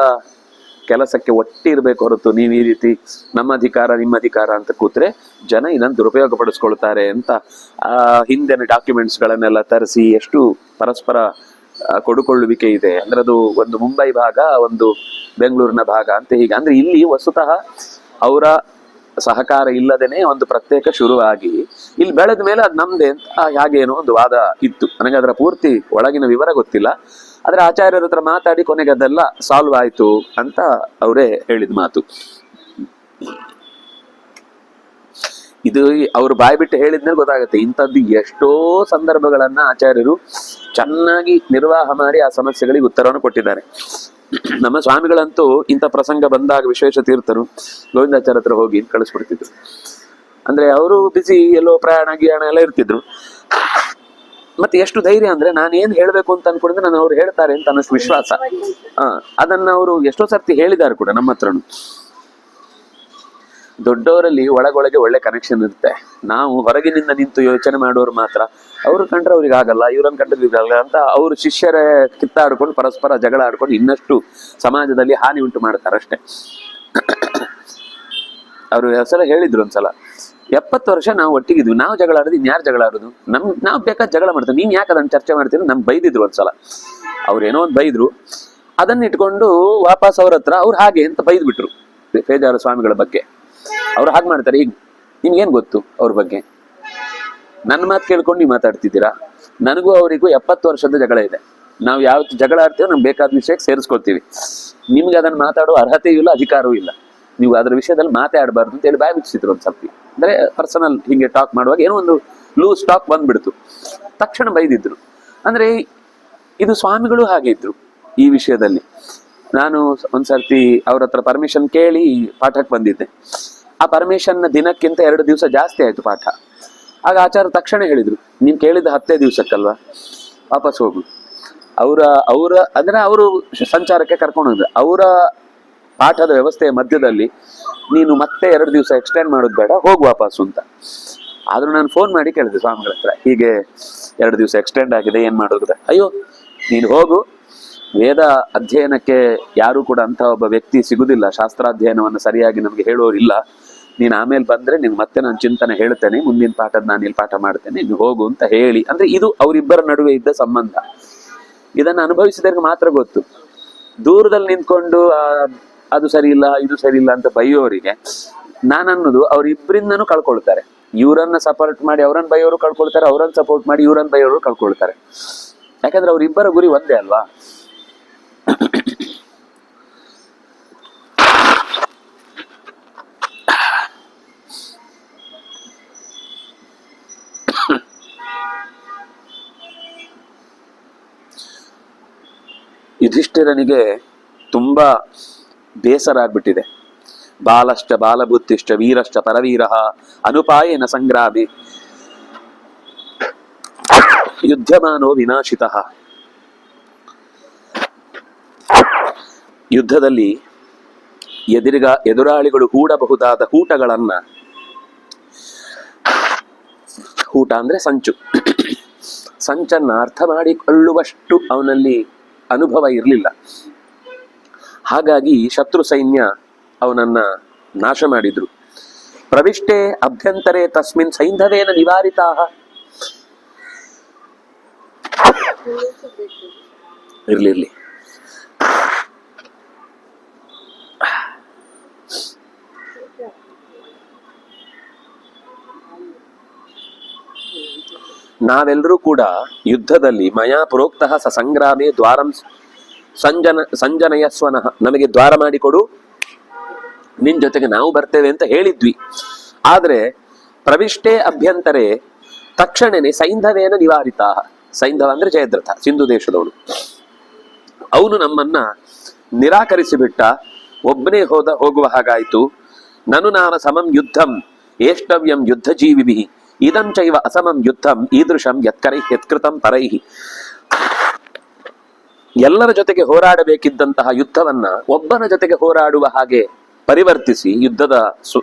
ಕೆಲಸಕ್ಕೆ ಒಟ್ಟಿರ್ಬೇಕು ಹೊರತು ನೀವು ಈ ರೀತಿ ನಮ್ಮ ಅಧಿಕಾರ ನಿಮ್ಮ ಅಧಿಕಾರ ಅಂತ ಕೂತ್ರೆ ಜನ ಇದನ್ನು ದುರುಪಯೋಗ ಪಡಿಸ್ಕೊಳ್ತಾರೆ ಅಂತ ಹಿಂದಿನ ಡಾಕ್ಯುಮೆಂಟ್ಸ್ ಗಳನ್ನೆಲ್ಲ ತರಿಸಿ ಎಷ್ಟು ಪರಸ್ಪರ ಕೊಡುಕೊಳ್ಳುವಿಕೆ ಇದೆ ಅಂದ್ರೆ, ಅದು ಒಂದು ಮುಂಬೈ ಭಾಗ, ಒಂದು ಬೆಂಗಳೂರಿನ ಭಾಗ ಅಂತ ಹೀಗೆ. ಅಂದ್ರೆ ಇಲ್ಲಿ ವಸ್ತುತಃ ಅವರ ಸಹಕಾರ ಇಲ್ಲದೇನೆ ಒಂದು ಪ್ರತ್ಯೇಕ ಶುರುವಾಗಿ ಇಲ್ಲಿ ಬೆಳೆದ ಮೇಲೆ ಅದು ನಮ್ದೆ ಅಂತ ಹಾಗೇನೋ ಒಂದು ವಾದ ಇತ್ತು. ನನಗೆ ಅದರ ಪೂರ್ತಿ ಒಳಗಿನ ವಿವರ ಗೊತ್ತಿಲ್ಲ. ಆದ್ರೆ ಆಚಾರ್ಯರ ಹತ್ರ ಮಾತಾಡಿ ಕೊನೆಗೆ ಅದೆಲ್ಲ ಸಾಲ್ವ್ ಆಯ್ತು ಅಂತ ಅವರೇ ಹೇಳಿದ ಮಾತು. ಇದು ಅವರು ಬಾಯಿ ಬಿಟ್ಟು ಹೇಳಿದ್ಮೇಲೆ ಗೊತ್ತಾಗುತ್ತೆ. ಇಂಥದ್ದು ಎಷ್ಟೋ ಸಂದರ್ಭಗಳನ್ನ ಆಚಾರ್ಯರು ಚೆನ್ನಾಗಿ ನಿರ್ವಾಹ ಮಾಡಿ ಆ ಸಮಸ್ಯೆಗಳಿಗೆ ಉತ್ತರವನ್ನು ಕೊಟ್ಟಿದ್ದಾರೆ. ನಮ್ಮ ಸ್ವಾಮಿಗಳಂತೂ ಇಂಥ ಪ್ರಸಂಗ ಬಂದಾಗ ವಿಶೇಷ ತೀರ್ಥರು ಗೋವಿಂದಾಚಾರ್ಯ ಹತ್ರ ಹೋಗಿ ಕಳಿಸ್ಬಿಡ್ತಿದ್ರು. ಅಂದ್ರೆ ಅವರು ಬಿಸಿ ಎಲ್ಲೋ ಪ್ರಯಾಣ ಗಿಯಾಣ ಎಲ್ಲ ಇರ್ತಿದ್ರು. ಮತ್ತೆ ಎಷ್ಟು ಧೈರ್ಯ ಅಂದ್ರೆ, ನಾನು ಏನ್ ಹೇಳ್ಬೇಕು ಅಂತ ಅನ್ಕೊಂಡಿದ್ರೆ ನಾನು ಅವ್ರು ಹೇಳ್ತಾರೆ ಅಂತ ಅನ್ನೋ ವಿಶ್ವಾಸ. ಅದನ್ನ ಅವರು ಎಷ್ಟೋ ಸರ್ತಿ ಹೇಳಿದ್ದಾರೆ ಕೂಡ ನಮ್ಮ ಹತ್ರನು. ದೊಡ್ಡವರಲ್ಲಿ ಒಳಗೊಳಗೆ ಒಳ್ಳೆ ಕನೆಕ್ಷನ್ ಇರುತ್ತೆ. ನಾವು ಹೊರಗಿನಿಂದ ನಿಂತು ಯೋಚನೆ ಮಾಡೋರು ಮಾತ್ರ ಅವ್ರು ಕಂಡ್ರೆ ಅವ್ರಿಗೆ ಆಗಲ್ಲ, ಇವ್ರನ್ನ ಕಂಡ್ರೆ ಇವ್ರಿಗೆ ಆಗಲ್ಲ ಅಂತ ಅವ್ರ ಶಿಷ್ಯರೇ ಕಿತ್ತಾಡ್ಕೊಂಡು ಪರಸ್ಪರ ಜಗಳ ಆಡ್ಕೊಂಡು ಇನ್ನಷ್ಟು ಸಮಾಜದಲ್ಲಿ ಹಾನಿ ಉಂಟು ಮಾಡ್ತಾರೆ ಅಷ್ಟೇ. ಅವರು ಹೆಸರ ಹೇಳಿದ್ರು ಒಂದ್ಸಲ, 70 ವರ್ಷ ನಾವು ಒಟ್ಟಿಗಿದ್ವಿ, ನಾವು ಜಗಳ ಆಡೋದು ಇನ್ಯಾರು ಜಗಳ ಆಡೋದು, ನಾವು ಬೇಕಾದ ಜಗಳ ಮಾಡ್ತೀವಿ, ನೀನ್ ಯಾಕೆ ಅದನ್ನ ಚರ್ಚೆ ಮಾಡ್ತೀವಿ ನಮ್ಗೆ ಬೈದಿದ್ರು ಒಂದ್ಸಲ. ಅವ್ರೇನೋ ಒಂದು ಬೈದ್ರು, ಅದನ್ನ ಇಟ್ಕೊಂಡು ವಾಪಸ್ ಅವ್ರ ಹತ್ರ ಅವ್ರು ಹಾಗೆ ಅಂತ ಬೈದ್ ಬಿಟ್ರು ಪೇಜಾರ ಸ್ವಾಮಿಗಳ ಬಗ್ಗೆ. ಅವ್ರು ಹಾಗೆ ಮಾಡ್ತಾರೆ. ಈಗ ನಿಮ್ಗೇನ್ ಗೊತ್ತು ಅವ್ರ ಬಗ್ಗೆ? ನನ್ನ ಮಾತು ಕೇಳ್ಕೊಂಡು ನೀವು ಮಾತಾಡ್ತಿದ್ದೀರಾ? ನನಗೂ ಅವರಿಗೂ 70 ವರ್ಷದ ಜಗಳ ಇದೆ. ನಾವು ಯಾವ ಜಗಳ ಆಡ್ತೀವೋ ನಮ್ಗೆ ಬೇಕಾದ ವಿಷಯಕ್ಕೆ ಸೇರಿಸ್ಕೊಳ್ತೀವಿ. ನಿಮ್ಗೆ ಅದನ್ನ ಮಾತಾಡೋ ಅರ್ಹತೆಯೂ ಇಲ್ಲ, ಅಧಿಕಾರವೂ ಇಲ್ಲ. ನೀವು ಅದ್ರ ವಿಷಯದಲ್ಲಿ ಮಾತಾಡಬಾರ್ದು ಅಂತ ಹೇಳಿ ಬಾಯ್ ಬಿಚ್ಚಿದ್ರು ಒಂದ್ ಸ್ವಲ್ಪ. ಅಂದ್ರೆ ಪರ್ಸನಲ್ ಹಿಂಗೆ ಟಾಕ್ ಮಾಡುವಾಗ ಏನೋ ಒಂದು ಲೂಸ್ ಟಾಕ್ ಬಂದ್ಬಿಡ್ತು, ತಕ್ಷಣ ಬೈದಿದ್ರು. ಅಂದ್ರೆ ಇದು ಸ್ವಾಮಿಗಳು ಹಾಗೆ ಇದ್ರು ಈ ವಿಷಯದಲ್ಲಿ. ನಾನು ಒಂದ್ಸರ್ತಿ ಅವ್ರ ಹತ್ರ ಪರ್ಮಿಷನ್ ಕೇಳಿ ಪಾಠಕ್ಕೆ ಬಂದಿದ್ದೆ. ಆ ಪರ್ಮಿಷನ್ ದಿನಕ್ಕಿಂತ 2 ದಿವಸ ಜಾಸ್ತಿ ಆಯ್ತು ಪಾಠ. ಆಗ ಆಚಾರ್ಯ ತಕ್ಷಣ ಹೇಳಿದ್ರು, ನೀನ್ ಕೇಳಿದ 10 ದಿವಸಕ್ಕಲ್ವಾ, ವಾಪಸ್ ಹೋಗು. ಅವರ ಅಂದ್ರೆ ಅವರು ಸಂಚಾರಕ್ಕೆ ಕರ್ಕೊಂಡು ಹೋದ್ರು. ಅವರ ಪಾಠದ ವ್ಯವಸ್ಥೆಯ ಮಧ್ಯದಲ್ಲಿ ನೀನು ಮತ್ತೆ 2 ದಿವಸ ಎಕ್ಸ್ಟೆಂಡ್ ಮಾಡೋದು ಬೇಡ, ಹೋಗು ವಾಪಸ್ಸು ಅಂತ. ಆದ್ರೂ ನಾನು ಫೋನ್ ಮಾಡಿ ಕೇಳಿದೆ ಸ್ವಾಮಿಗಳ ಹತ್ರ, ಹೀಗೆ 2 ದಿವಸ ಎಕ್ಸ್ಟೆಂಡ್ ಆಗಿದೆ, ಏನ್ ಮಾಡೋದು? ಅಯ್ಯೋ ನೀನು ಹೋಗು, ವೇದ ಅಧ್ಯಯನಕ್ಕೆ ಯಾರು ಕೂಡ ಅಂತ ಒಬ್ಬ ವ್ಯಕ್ತಿ ಸಿಗುದಿಲ್ಲ, ಶಾಸ್ತ್ರಾಧ್ಯಯನವನ್ನು ಸರಿಯಾಗಿ ನಮ್ಗೆ ಹೇಳೋರಿಲ್ಲ. ನೀನ್ ಆಮೇಲೆ ಬಂದ್ರೆ ನಿನ್ ಮತ್ತೆ ನಾನು ಚಿಂತನೆ ಹೇಳ್ತೇನೆ, ಮುಂದಿನ ಪಾಠದ ನಾನು ಇಲ್ಲಿ ಪಾಠ ಮಾಡ್ತೇನೆ, ನೀನು ಹೋಗು ಅಂತ ಹೇಳಿ. ಅಂದ್ರೆ ಇದು ಅವರಿಬ್ಬರ ನಡುವೆ ಇದ್ದ ಸಂಬಂಧ. ಇದನ್ನು ಅನುಭವಿಸಿದವ್ರಿಗೆ ಮಾತ್ರ ಗೊತ್ತು. ದೂರದಲ್ಲಿ ನಿಂತ್ಕೊಂಡು ಅದು ಸರಿ ಇಲ್ಲ ಇದು ಸರಿ ಇಲ್ಲ ಅಂತ ಬೈಯೋರಿಗೆ ನಾನನ್ನೋದು ಅವ್ರಿಬ್ರಿಂದನೂ ಕಳ್ಕೊಳ್ತಾರೆ. ಇವರನ್ನ ಸಪೋರ್ಟ್ ಮಾಡಿ ಅವ್ರನ್ನ ಬೈಯೋರು ಕಳ್ಕೊಳ್ತಾರೆ, ಅವ್ರನ್ನ ಸಪೋರ್ಟ್ ಮಾಡಿ ಇವರನ್ನ ಬೈಯೋರು ಕಳ್ಕೊಳ್ತಾರೆ. ಯಾಕಂದ್ರೆ ಅವ್ರಿಬ್ಬರ ಗುರಿ ಒಂದೇ ಅಲ್ವಾ. ಯುಧಿಷ್ಠಿರನಿಗೆ ತುಂಬಾ ಬೇಸರ ಆಗ್ಬಿಟ್ಟಿದೆ. ಬಾಲಶ್ಚ ಬಾಲಬುದ್ಧಿಶ್ಚ ವೀರಶ್ಚ ಪರವೀರ ಅನುಪಾಯೇನ ಸಂಗ್ರಾಮಿ ಯುದ್ಧಮಾನೋ ವಿನಾಶಿತಃ. ಯುದ್ಧದಲ್ಲಿ ಎದುರಾಳಿಗಳು ಹೂಡಬಹುದಾದ ಹೂಟಗಳನ್ನ, ಹೂಟ ಅಂದ್ರೆ ಸಂಚು, ಸಂಚನ್ನ ಅರ್ಥ ಮಾಡಿಕೊಳ್ಳುವಷ್ಟು ಅವನಲ್ಲಿ ಅನುಭವ ಇರಲಿಲ್ಲ. ಹಾಗಾಗಿ ಶತ್ರು ಸೈನ್ಯ ಅವನನ್ನ ನಾಶ ಮಾಡಿದ್ರು. ಪ್ರವಿಷ್ಟೇ ಅಭ್ಯಂತರೇ ತಸ್ಮಿನ್ ಸೈಂಧವೇನ ನಿವಾರಿತಾ. ಇರ್ಲಿ ನಾವೆಲ್ಲರೂ ಕೂಡ ಯುದ್ಧದಲ್ಲಿ ಮಯಾ ಪ್ರೋಕ್ತಃ ಸ ಸಂಗ್ರಾಮೇ ದ್ವಾರಂ ಸಂಜನಯಸ್ವನಃ, ನಮಗೆ ದ್ವಾರ ಮಾಡಿಕೊಡು, ನಿನ್ ಜೊತೆಗೆ ನಾವು ಬರ್ತೇವೆ ಅಂತ ಹೇಳಿದ್ವಿ. ಆದ್ರೆ ಪ್ರವಿಷ್ಟೇ ಅಭ್ಯಂತರೇ ತಕ್ಷಣನೇ ಸೈಂಧವೇನ ನಿವಾರಿತ. ಸೈಂಧವ ಅಂದ್ರೆ ಜಯದ್ರಥ, ಸಿಂಧು ದೇಶದವನು. ಅವನು ನಮ್ಮನ್ನ ನಿರಾಕರಿಸಿಬಿಟ್ಟ, ಒಬ್ಬನೇ ಹೋಗುವ ಹಾಗಾಯ್ತು. ನನು ನಾಮ ಸಮಂ ಯುದ್ಧಂ ಏಷ್ಟವ್ಯಂ ಯುದ್ಧ ಜೀವಿಭಿ ಇದಂ ಚೈವ ಅಸಮಂ ಯುದ್ಧಂ ಈದೃಶಂ ಯತ್ಕೃತಂ ಪರೈಹಿ. ಎಲ್ಲರ ಜೊತೆಗೆ ಹೋರಾಡಬೇಕಿದ್ದಂತಹ ಯುದ್ಧವನ್ನ ಒಬ್ಬನ ಜೊತೆಗೆ ಹೋರಾಡುವ ಹಾಗೆ ಪರಿವರ್ತಿಸಿ, ಯುದ್ಧದ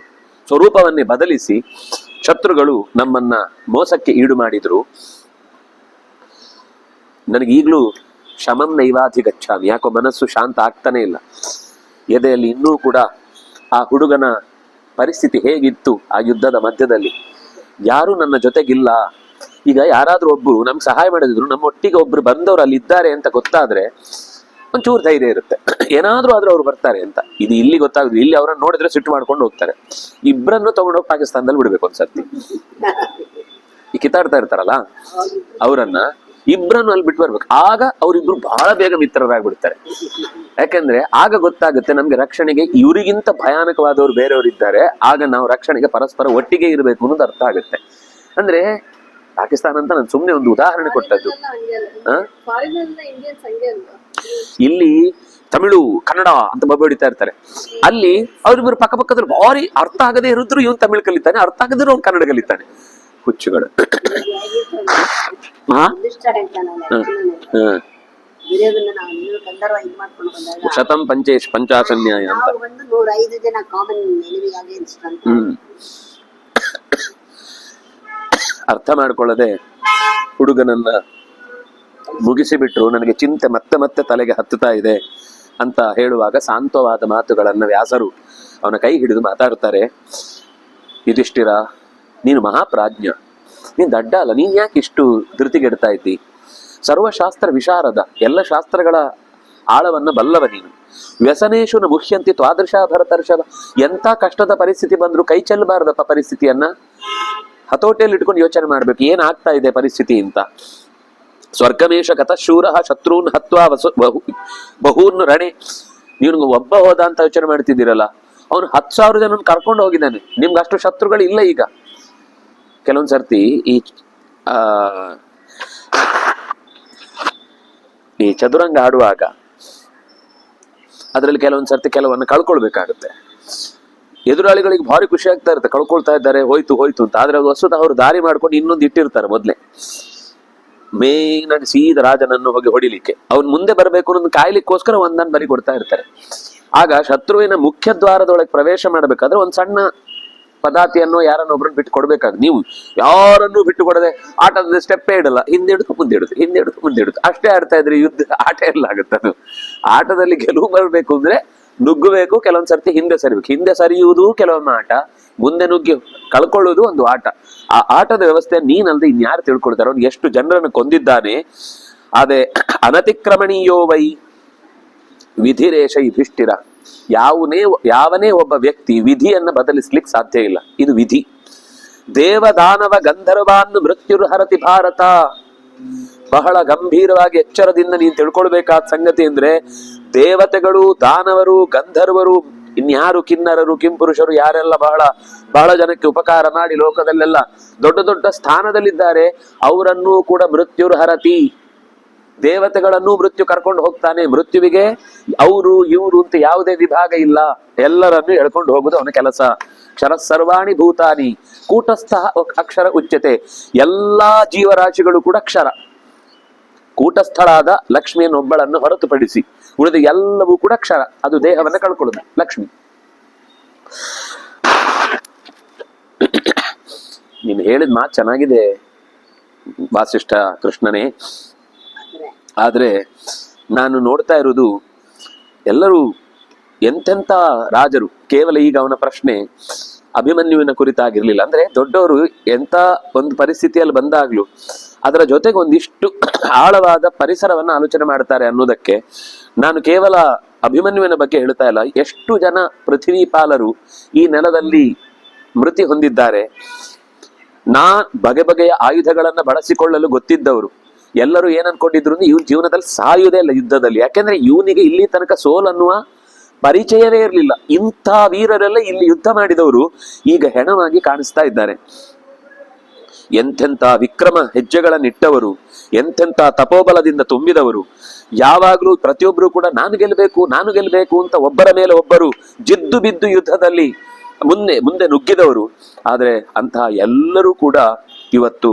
ಸ್ವರೂಪವನ್ನೇ ಬದಲಿಸಿ ಶತ್ರುಗಳು ನಮ್ಮನ್ನ ಮೋಸಕ್ಕೆ ಈಡು ಮಾಡಿದ್ರು. ನನಗೀಗ್ಲೂ ಶಮಂ ನೈವಾಧಿಗಚ್ಛಾಮಿ, ಯಾಕೋ ಮನಸ್ಸು ಶಾಂತ ಆಗ್ತಾನೆ ಇಲ್ಲ. ಎದೆಯಲ್ಲಿ ಇನ್ನೂ ಕೂಡ ಆ ಹುಡುಗನ ಪರಿಸ್ಥಿತಿ ಹೇಗಿತ್ತು ಆ ಯುದ್ಧದ ಮಧ್ಯದಲ್ಲಿ. ಯಾರು ನನ್ನ ಜೊತೆಗಿಲ್ಲ. ಈಗ ಯಾರಾದ್ರೂ ಒಬ್ರು ನಮ್ಗೆ ಸಹಾಯ ಮಾಡಿದ್ರು, ನಮ್ಮ ಒಟ್ಟಿಗೆ ಒಬ್ರು ಬಂದವರು ಅಲ್ಲಿ ಇದ್ದಾರೆ ಅಂತ ಗೊತ್ತಾದ್ರೆ ಒಂಚೂರು ಧೈರ್ಯ ಇರುತ್ತೆ, ಏನಾದ್ರೂ ಆದ್ರೂ ಅವ್ರು ಬರ್ತಾರೆ ಅಂತ. ಇದು ಇಲ್ಲಿ ಗೊತ್ತಾಗುದು, ಇಲ್ಲಿ ಅವ್ರನ್ನ ನೋಡಿದ್ರೆ ಸಿಟ್ಟು ಮಾಡ್ಕೊಂಡು ಹೋಗ್ತಾರೆ. ಇಬ್ಬರನ್ನು ತಗೊಂಡೋಗಿ ಪಾಕಿಸ್ತಾನದಲ್ಲಿ ಬಿಡ್ಬೇಕು ಒಂದ್ಸರ್ತಿ. ಈ ಕಿತ್ತಾಡ್ತಾ ಇರ್ತಾರಲ್ಲ ಅವರನ್ನ ಇಬ್ಬರನ್ನು ಅಲ್ಲಿ ಬಿಟ್ಟು ಬರ್ಬೇಕು. ಆಗ ಅವ್ರಿಬ್ರು ಬಹಳ ಬೇಗ ಮಿತ್ರರಾಗ್ಬಿಡ್ತಾರೆ. ಯಾಕಂದ್ರೆ ಆಗ ಗೊತ್ತಾಗುತ್ತೆ ನಮ್ಗೆ ರಕ್ಷಣೆಗೆ ಇವರಿಗಿಂತ ಭಯಾನಕವಾದವ್ರು ಬೇರೆಯವರು ಇದ್ದಾರೆ, ಆಗ ನಾವು ರಕ್ಷಣೆಗೆ ಪರಸ್ಪರ ಒಟ್ಟಿಗೆ ಇರಬೇಕು ಅನ್ನೋದು ಅರ್ಥ ಆಗುತ್ತೆ. ಅಂದ್ರೆ ಪಾಕಿಸ್ತಾನ ಅಂತ ನಾನು ಸುಮ್ನೆ ಒಂದು ಉದಾಹರಣೆ ಕೊಟ್ಟದ್ದು. ಇಲ್ಲಿ ತಮಿಳು ಕನ್ನಡ ಅಂತ ಬಡಿತಾ ಇರ್ತಾರೆ, ಅಲ್ಲಿ ಅವ್ರಿಬ್ರು ಪಕ್ಕದಲ್ಲಿ ಭಾರಿ ಅರ್ಥ ಆಗದೆ ಇರಿದ್ರು ಇವನ್ ತಮಿಳು ಕಲಿತಾನೆ, ಅರ್ಥ ಆಗದಿರೋ ಅವ್ನು ಕನ್ನಡ ಕಲಿತಾನೆ. ಹುಚ್ಚುಗಳು. ಶತಂ ಪಂಚಾಶನ್ಯಾಯ ಅಂತ. ಅರ್ಥ ಮಾಡ್ಕೊಳ್ಳದೆ ಹುಡುಗನನ್ನ ಮುಗಿಸಿಬಿಟ್ರು. ನನಗೆ ಚಿಂತೆ ಮತ್ತೆ ಮತ್ತೆ ತಲೆಗೆ ಹತ್ತುತ್ತಾ ಇದೆ ಅಂತ ಹೇಳುವಾಗ ಶಾಂತವಾದ ಮಾತುಗಳನ್ನ ವ್ಯಾಸರು ಅವನ ಕೈ ಹಿಡಿದು ಮಾತಾಡ್ತಾರೆ. ಯುಧಿಷ್ಠಿರ, ನೀನು ಮಹಾಪ್ರಾಜ್ಞ, ನೀನ್ ದಡ್ಡ ಅಲ್ಲ, ನೀನ್ ಯಾಕೆ ಇಷ್ಟು ಧೃತಿಗೆಡ್ತಾ ಇದ್ದಿ? ಸರ್ವಶಾಸ್ತ್ರ ವಿಶಾರದ, ಎಲ್ಲ ಶಾಸ್ತ್ರಗಳ ಆಳವನ್ನ ಬಲ್ಲವ ನೀನು. ವ್ಯಸನೇಶು ನ ಮುಖ್ಯಂತಿ ತ್ವಾದೃಶ ಭರತರ್ಷಭ. ಎಂತ ಕಷ್ಟದ ಪರಿಸ್ಥಿತಿ ಬಂದ್ರು ಕೈ ಚೆಲ್ಲಬಾರದಪ್ಪ ಪರಿಸ್ಥಿತಿಯನ್ನ. ಹತೋಟಿಯಲ್ಲಿ ಇಟ್ಕೊಂಡು ಯೋಚನೆ ಮಾಡ್ಬೇಕು, ಏನಾಗ್ತಾ ಇದೆ ಪರಿಸ್ಥಿತಿ ಅಂತ. ಸ್ವರ್ಗಮೇಶ ಗತ ಶೂರ ಶತ್ರುನ್ ಹತ್ವಾ ಬಹೂನ್ ರಣೆ. ನೀನು ಒಬ್ಬ ಹೋದ ಅಂತ ಯೋಚನೆ ಮಾಡ್ತಿದ್ದೀರಲ್ಲ, ಅವನು 10,000 ಜನ ಕರ್ಕೊಂಡು ಹೋಗಿದ್ದಾನೆ. ನಿಮ್ಗೆ ಅಷ್ಟು ಶತ್ರುಗಳು ಇಲ್ಲ. ಈಗ ಕೆಲವೊಂದ್ ಸರ್ತಿ ಈ ಚದುರಂಗ ಆಡುವಾಗ ಅದರಲ್ಲಿ ಕೆಲವೊಂದ್ ಸರ್ತಿ ಕೆಲವನ್ನ ಕಳ್ಕೊಳ್ಬೇಕಾಗುತ್ತೆ. ಎದುರಾಳಿಗಳಿಗೆ ಭಾರಿ ಖುಷಿ ಆಗ್ತಾ ಇರುತ್ತೆ, ಕಳ್ಕೊಳ್ತಾ ಇದ್ದಾರೆ, ಹೋಯ್ತು ಅಂತ. ಆದ್ರೆ ಅದು ವಸ್ತುತ ಅವರು ದಾರಿ ಮಾಡ್ಕೊಂಡು ಇನ್ನೊಂದು ಇಟ್ಟಿರ್ತಾರೆ ಮೊದ್ಲೇ. ಮೇನ್ ಸೀದ ರಾಜನನ್ನು ಹೋಗಿ ಹೊಡಿಲಿಕ್ಕೆ, ಅವ್ನು ಮುಂದೆ ಬರಬೇಕು ಅನ್ನೋದು ಕಾಯ್ಲಿಕ್ಕೋಸ್ಕರ ಒಂದನ್ನು ಬರಿ ಕೊಡ್ತಾ ಇರ್ತಾರೆ. ಆಗ ಶತ್ರುವಿನ ಮುಖ್ಯ ದ್ವಾರದೊಳಗೆ ಪ್ರವೇಶ ಮಾಡ್ಬೇಕಾದ್ರೆ ಒಂದ್ ಸಣ್ಣ ಪದಾತಿಯನ್ನು ಯಾರನ್ನೊಬ್ರನ್ನ ಬಿಟ್ಟು ಕೊಡ್ಬೇಕಾಗ, ನೀವು ಯಾರನ್ನೂ ಬಿಟ್ಟು ಕೊಡದೆ ಆಟದ ಸ್ಟೆಪ್ಪೇ ಇಡಲ್ಲ, ಹಿಂದೆ ಹಿಡಿದು ಮುಂದೆ ಇಡುತ್ತೆ ಅಷ್ಟೇ ಆಡ್ತಾ ಇದ್ರೆ ಯುದ್ಧ ಆಟ ಎಲ್ಲ ಆಗುತ್ತೆ. ಅದು ಆಟದಲ್ಲಿ ಗೆಲುವು ಬರ್ಬೇಕು ಅಂದ್ರೆ ನುಗ್ಗಬೇಕು, ಕೆಲವೊಂದ್ ಸರ್ತಿ ಹಿಂದೆ ಸರಿಬೇಕು. ಹಿಂದೆ ಸರಿಯುವುದು ಕೆಲವೊಮ್ಮೆ ಆಟ, ಮುಂದೆ ನುಗ್ಗಿ ಕಳ್ಕೊಳ್ಳುವುದು ಒಂದು ಆಟ. ಆ ಆಟದ ವ್ಯವಸ್ಥೆ ನೀನಲ್ದೆ ಇನ್ಯಾರು ತಿಳ್ಕೊಳ್ತಾರೆ. ಅವ್ನು ಎಷ್ಟು ಜನರನ್ನು ಕೊಂದಿದ್ದಾನೆ. ಅದೇ ಅನತಿಕ್ರಮಣೀಯೋ ವೈ ವಿಧಿರೇಶ ಯುಧಿಷ್ಠಿರ. ಯಾವನೇ ಒಬ್ಬ ವ್ಯಕ್ತಿ ವಿಧಿಯನ್ನ ಬದಲಿಸ್ಲಿಕ್ಕೆ ಸಾಧ್ಯ ಇಲ್ಲ. ಇದು ವಿಧಿ. ದೇವದಾನವ ಗಂಧರ್ವಾನ್ ಮೃತ್ಯುರ್ಹರತಿ ಭಾರತ. ಬಹಳ ಗಂಭೀರವಾಗಿ ಎಚ್ಚರದಿಂದ ನೀನು ತಿಳ್ಕೊಳ್ಬೇಕಾದ ಸಂಗತಿ ಅಂದ್ರೆ, ದೇವತೆಗಳು, ದಾನವರು, ಗಂಧರ್ವರು, ಇನ್ಯಾರು ಕಿನ್ನರರು, ಕಿಂಪುರುಷರು ಯಾರೆಲ್ಲ ಬಹಳ ಜನಕ್ಕೆ ಉಪಕಾರ ಮಾಡಿ ಲೋಕದಲ್ಲೆಲ್ಲ ದೊಡ್ಡ ದೊಡ್ಡ ಸ್ಥಾನದಲ್ಲಿದ್ದಾರೆ, ಅವರನ್ನೂ ಕೂಡ ಮೃತ್ಯುರ್ಹರತಿ. ದೇವತೆಗಳನ್ನೂ ಮೃತ್ಯು ಕರ್ಕೊಂಡು ಹೋಗ್ತಾನೆ. ಮೃತ್ಯುವಿಗೆ ಅವರು ಇವರು ಅಂತ ಯಾವುದೇ ವಿಭಾಗ ಇಲ್ಲ, ಎಲ್ಲರನ್ನೂ ಎಳ್ಕೊಂಡು ಹೋಗುದು ಅವನ ಕೆಲಸ. ಕ್ಷರ ಸರ್ವಾಣಿ ಭೂತಾನಿ ಕೂಟಸ್ಥ ಅಕ್ಷರ ಉಚ್ಯತೆ. ಎಲ್ಲಾ ಜೀವರಾಶಿಗಳು ಕೂಡ ಕ್ಷರ. ಕೂಟಸ್ಥಳಾದ ಲಕ್ಷ್ಮಿಯನ್ನೊಬ್ಬಳನ್ನು ಹೊರತುಪಡಿಸಿ ಉಳಿದ ಎಲ್ಲವೂ ಕೂಡ ಕ್ಷರ. ಅದು ದೇಹವನ್ನ ಕಳ್ಕೊಳ್ಳುದು ಲಕ್ಷ್ಮಿ. ನೀನು ಹೇಳಿದ ಮಾತು ಚೆನ್ನಾಗಿದೆ ವಾಸಿಷ್ಠ ಕೃಷ್ಣನೇ. ಆದ್ರೆ ನಾನು ನೋಡ್ತಾ ಇರೋದು ಎಲ್ಲರೂ ಎಂತೆಂಥ ರಾಜರು. ಕೇವಲ ಈಗ ಅವನ ಪ್ರಶ್ನೆ ಅಭಿಮನ್ಯುವಿನ ಕುರಿತಾಗಿರ್ಲಿಲ್ಲ. ಅಂದ್ರೆ ದೊಡ್ಡವರು ಎಂತ ಒಂದು ಪರಿಸ್ಥಿತಿಯಲ್ಲಿ ಬಂದಾಗ್ಲೂ ಅದರ ಜೊತೆಗೆ ಒಂದಿಷ್ಟು ಆಳವಾದ ಪರಿಸರವನ್ನ ಆಲೋಚನೆ ಮಾಡ್ತಾರೆ ಅನ್ನೋದಕ್ಕೆ ನಾನು ಕೇವಲ ಅಭಿಮನ್ಯುವಿನ ಬಗ್ಗೆ ಹೇಳ್ತಾ ಇಲ್ಲ. ಎಷ್ಟು ಜನ ಪೃಥ್ವಿ ಪಾಲರು ಈ ನೆಲದಲ್ಲಿ ಮೃತಿ ಹೊಂದಿದ್ದಾರೆ. ಬಗೆ ಬಗೆಯ ಆಯುಧಗಳನ್ನ ಬಳಸಿಕೊಳ್ಳಲು ಗೊತ್ತಿದ್ದವರು ಎಲ್ಲರೂ ಏನ್ ಅನ್ಕೊಂಡಿದ್ರು ಅಂದ್ರೆ ಇವನ್ ಜೀವನದಲ್ಲಿ ಸಾಯುವುದೇ ಇಲ್ಲ ಯುದ್ಧದಲ್ಲಿ. ಯಾಕೆಂದ್ರೆ ಇವನಿಗೆ ಇಲ್ಲಿ ತನಕ ಸೋಲನ್ನುವ ಪರಿಚಯವೇ ಇರಲಿಲ್ಲ. ಇಂಥ ವೀರರೆಲ್ಲ ಇಲ್ಲಿ ಯುದ್ಧ ಮಾಡಿದವರು ಈಗ ಹೆಣವಾಗಿ ಕಾಣಿಸ್ತಾ ಇದ್ದಾರೆ. ಎಂತೆಂಥ ವಿಕ್ರಮ ಹೆಜ್ಜೆಗಳನ್ನಿಟ್ಟವರು, ಎಂತೆಂಥ ತಪೋಬಲದಿಂದ ತುಂಬಿದವರು. ಯಾವಾಗ್ಲೂ ಪ್ರತಿಯೊಬ್ರು ಕೂಡ ನಾನು ಗೆಲ್ಲಬೇಕು ಅಂತ ಒಬ್ಬರ ಮೇಲೆ ಒಬ್ಬರು ಜಿದ್ದು ಬಿದ್ದು ಯುದ್ಧದಲ್ಲಿ ಮುಂದೆ ನುಗ್ಗಿದವರು. ಆದ್ರೆ ಅಂತಹ ಎಲ್ಲರೂ ಕೂಡ ಇವತ್ತು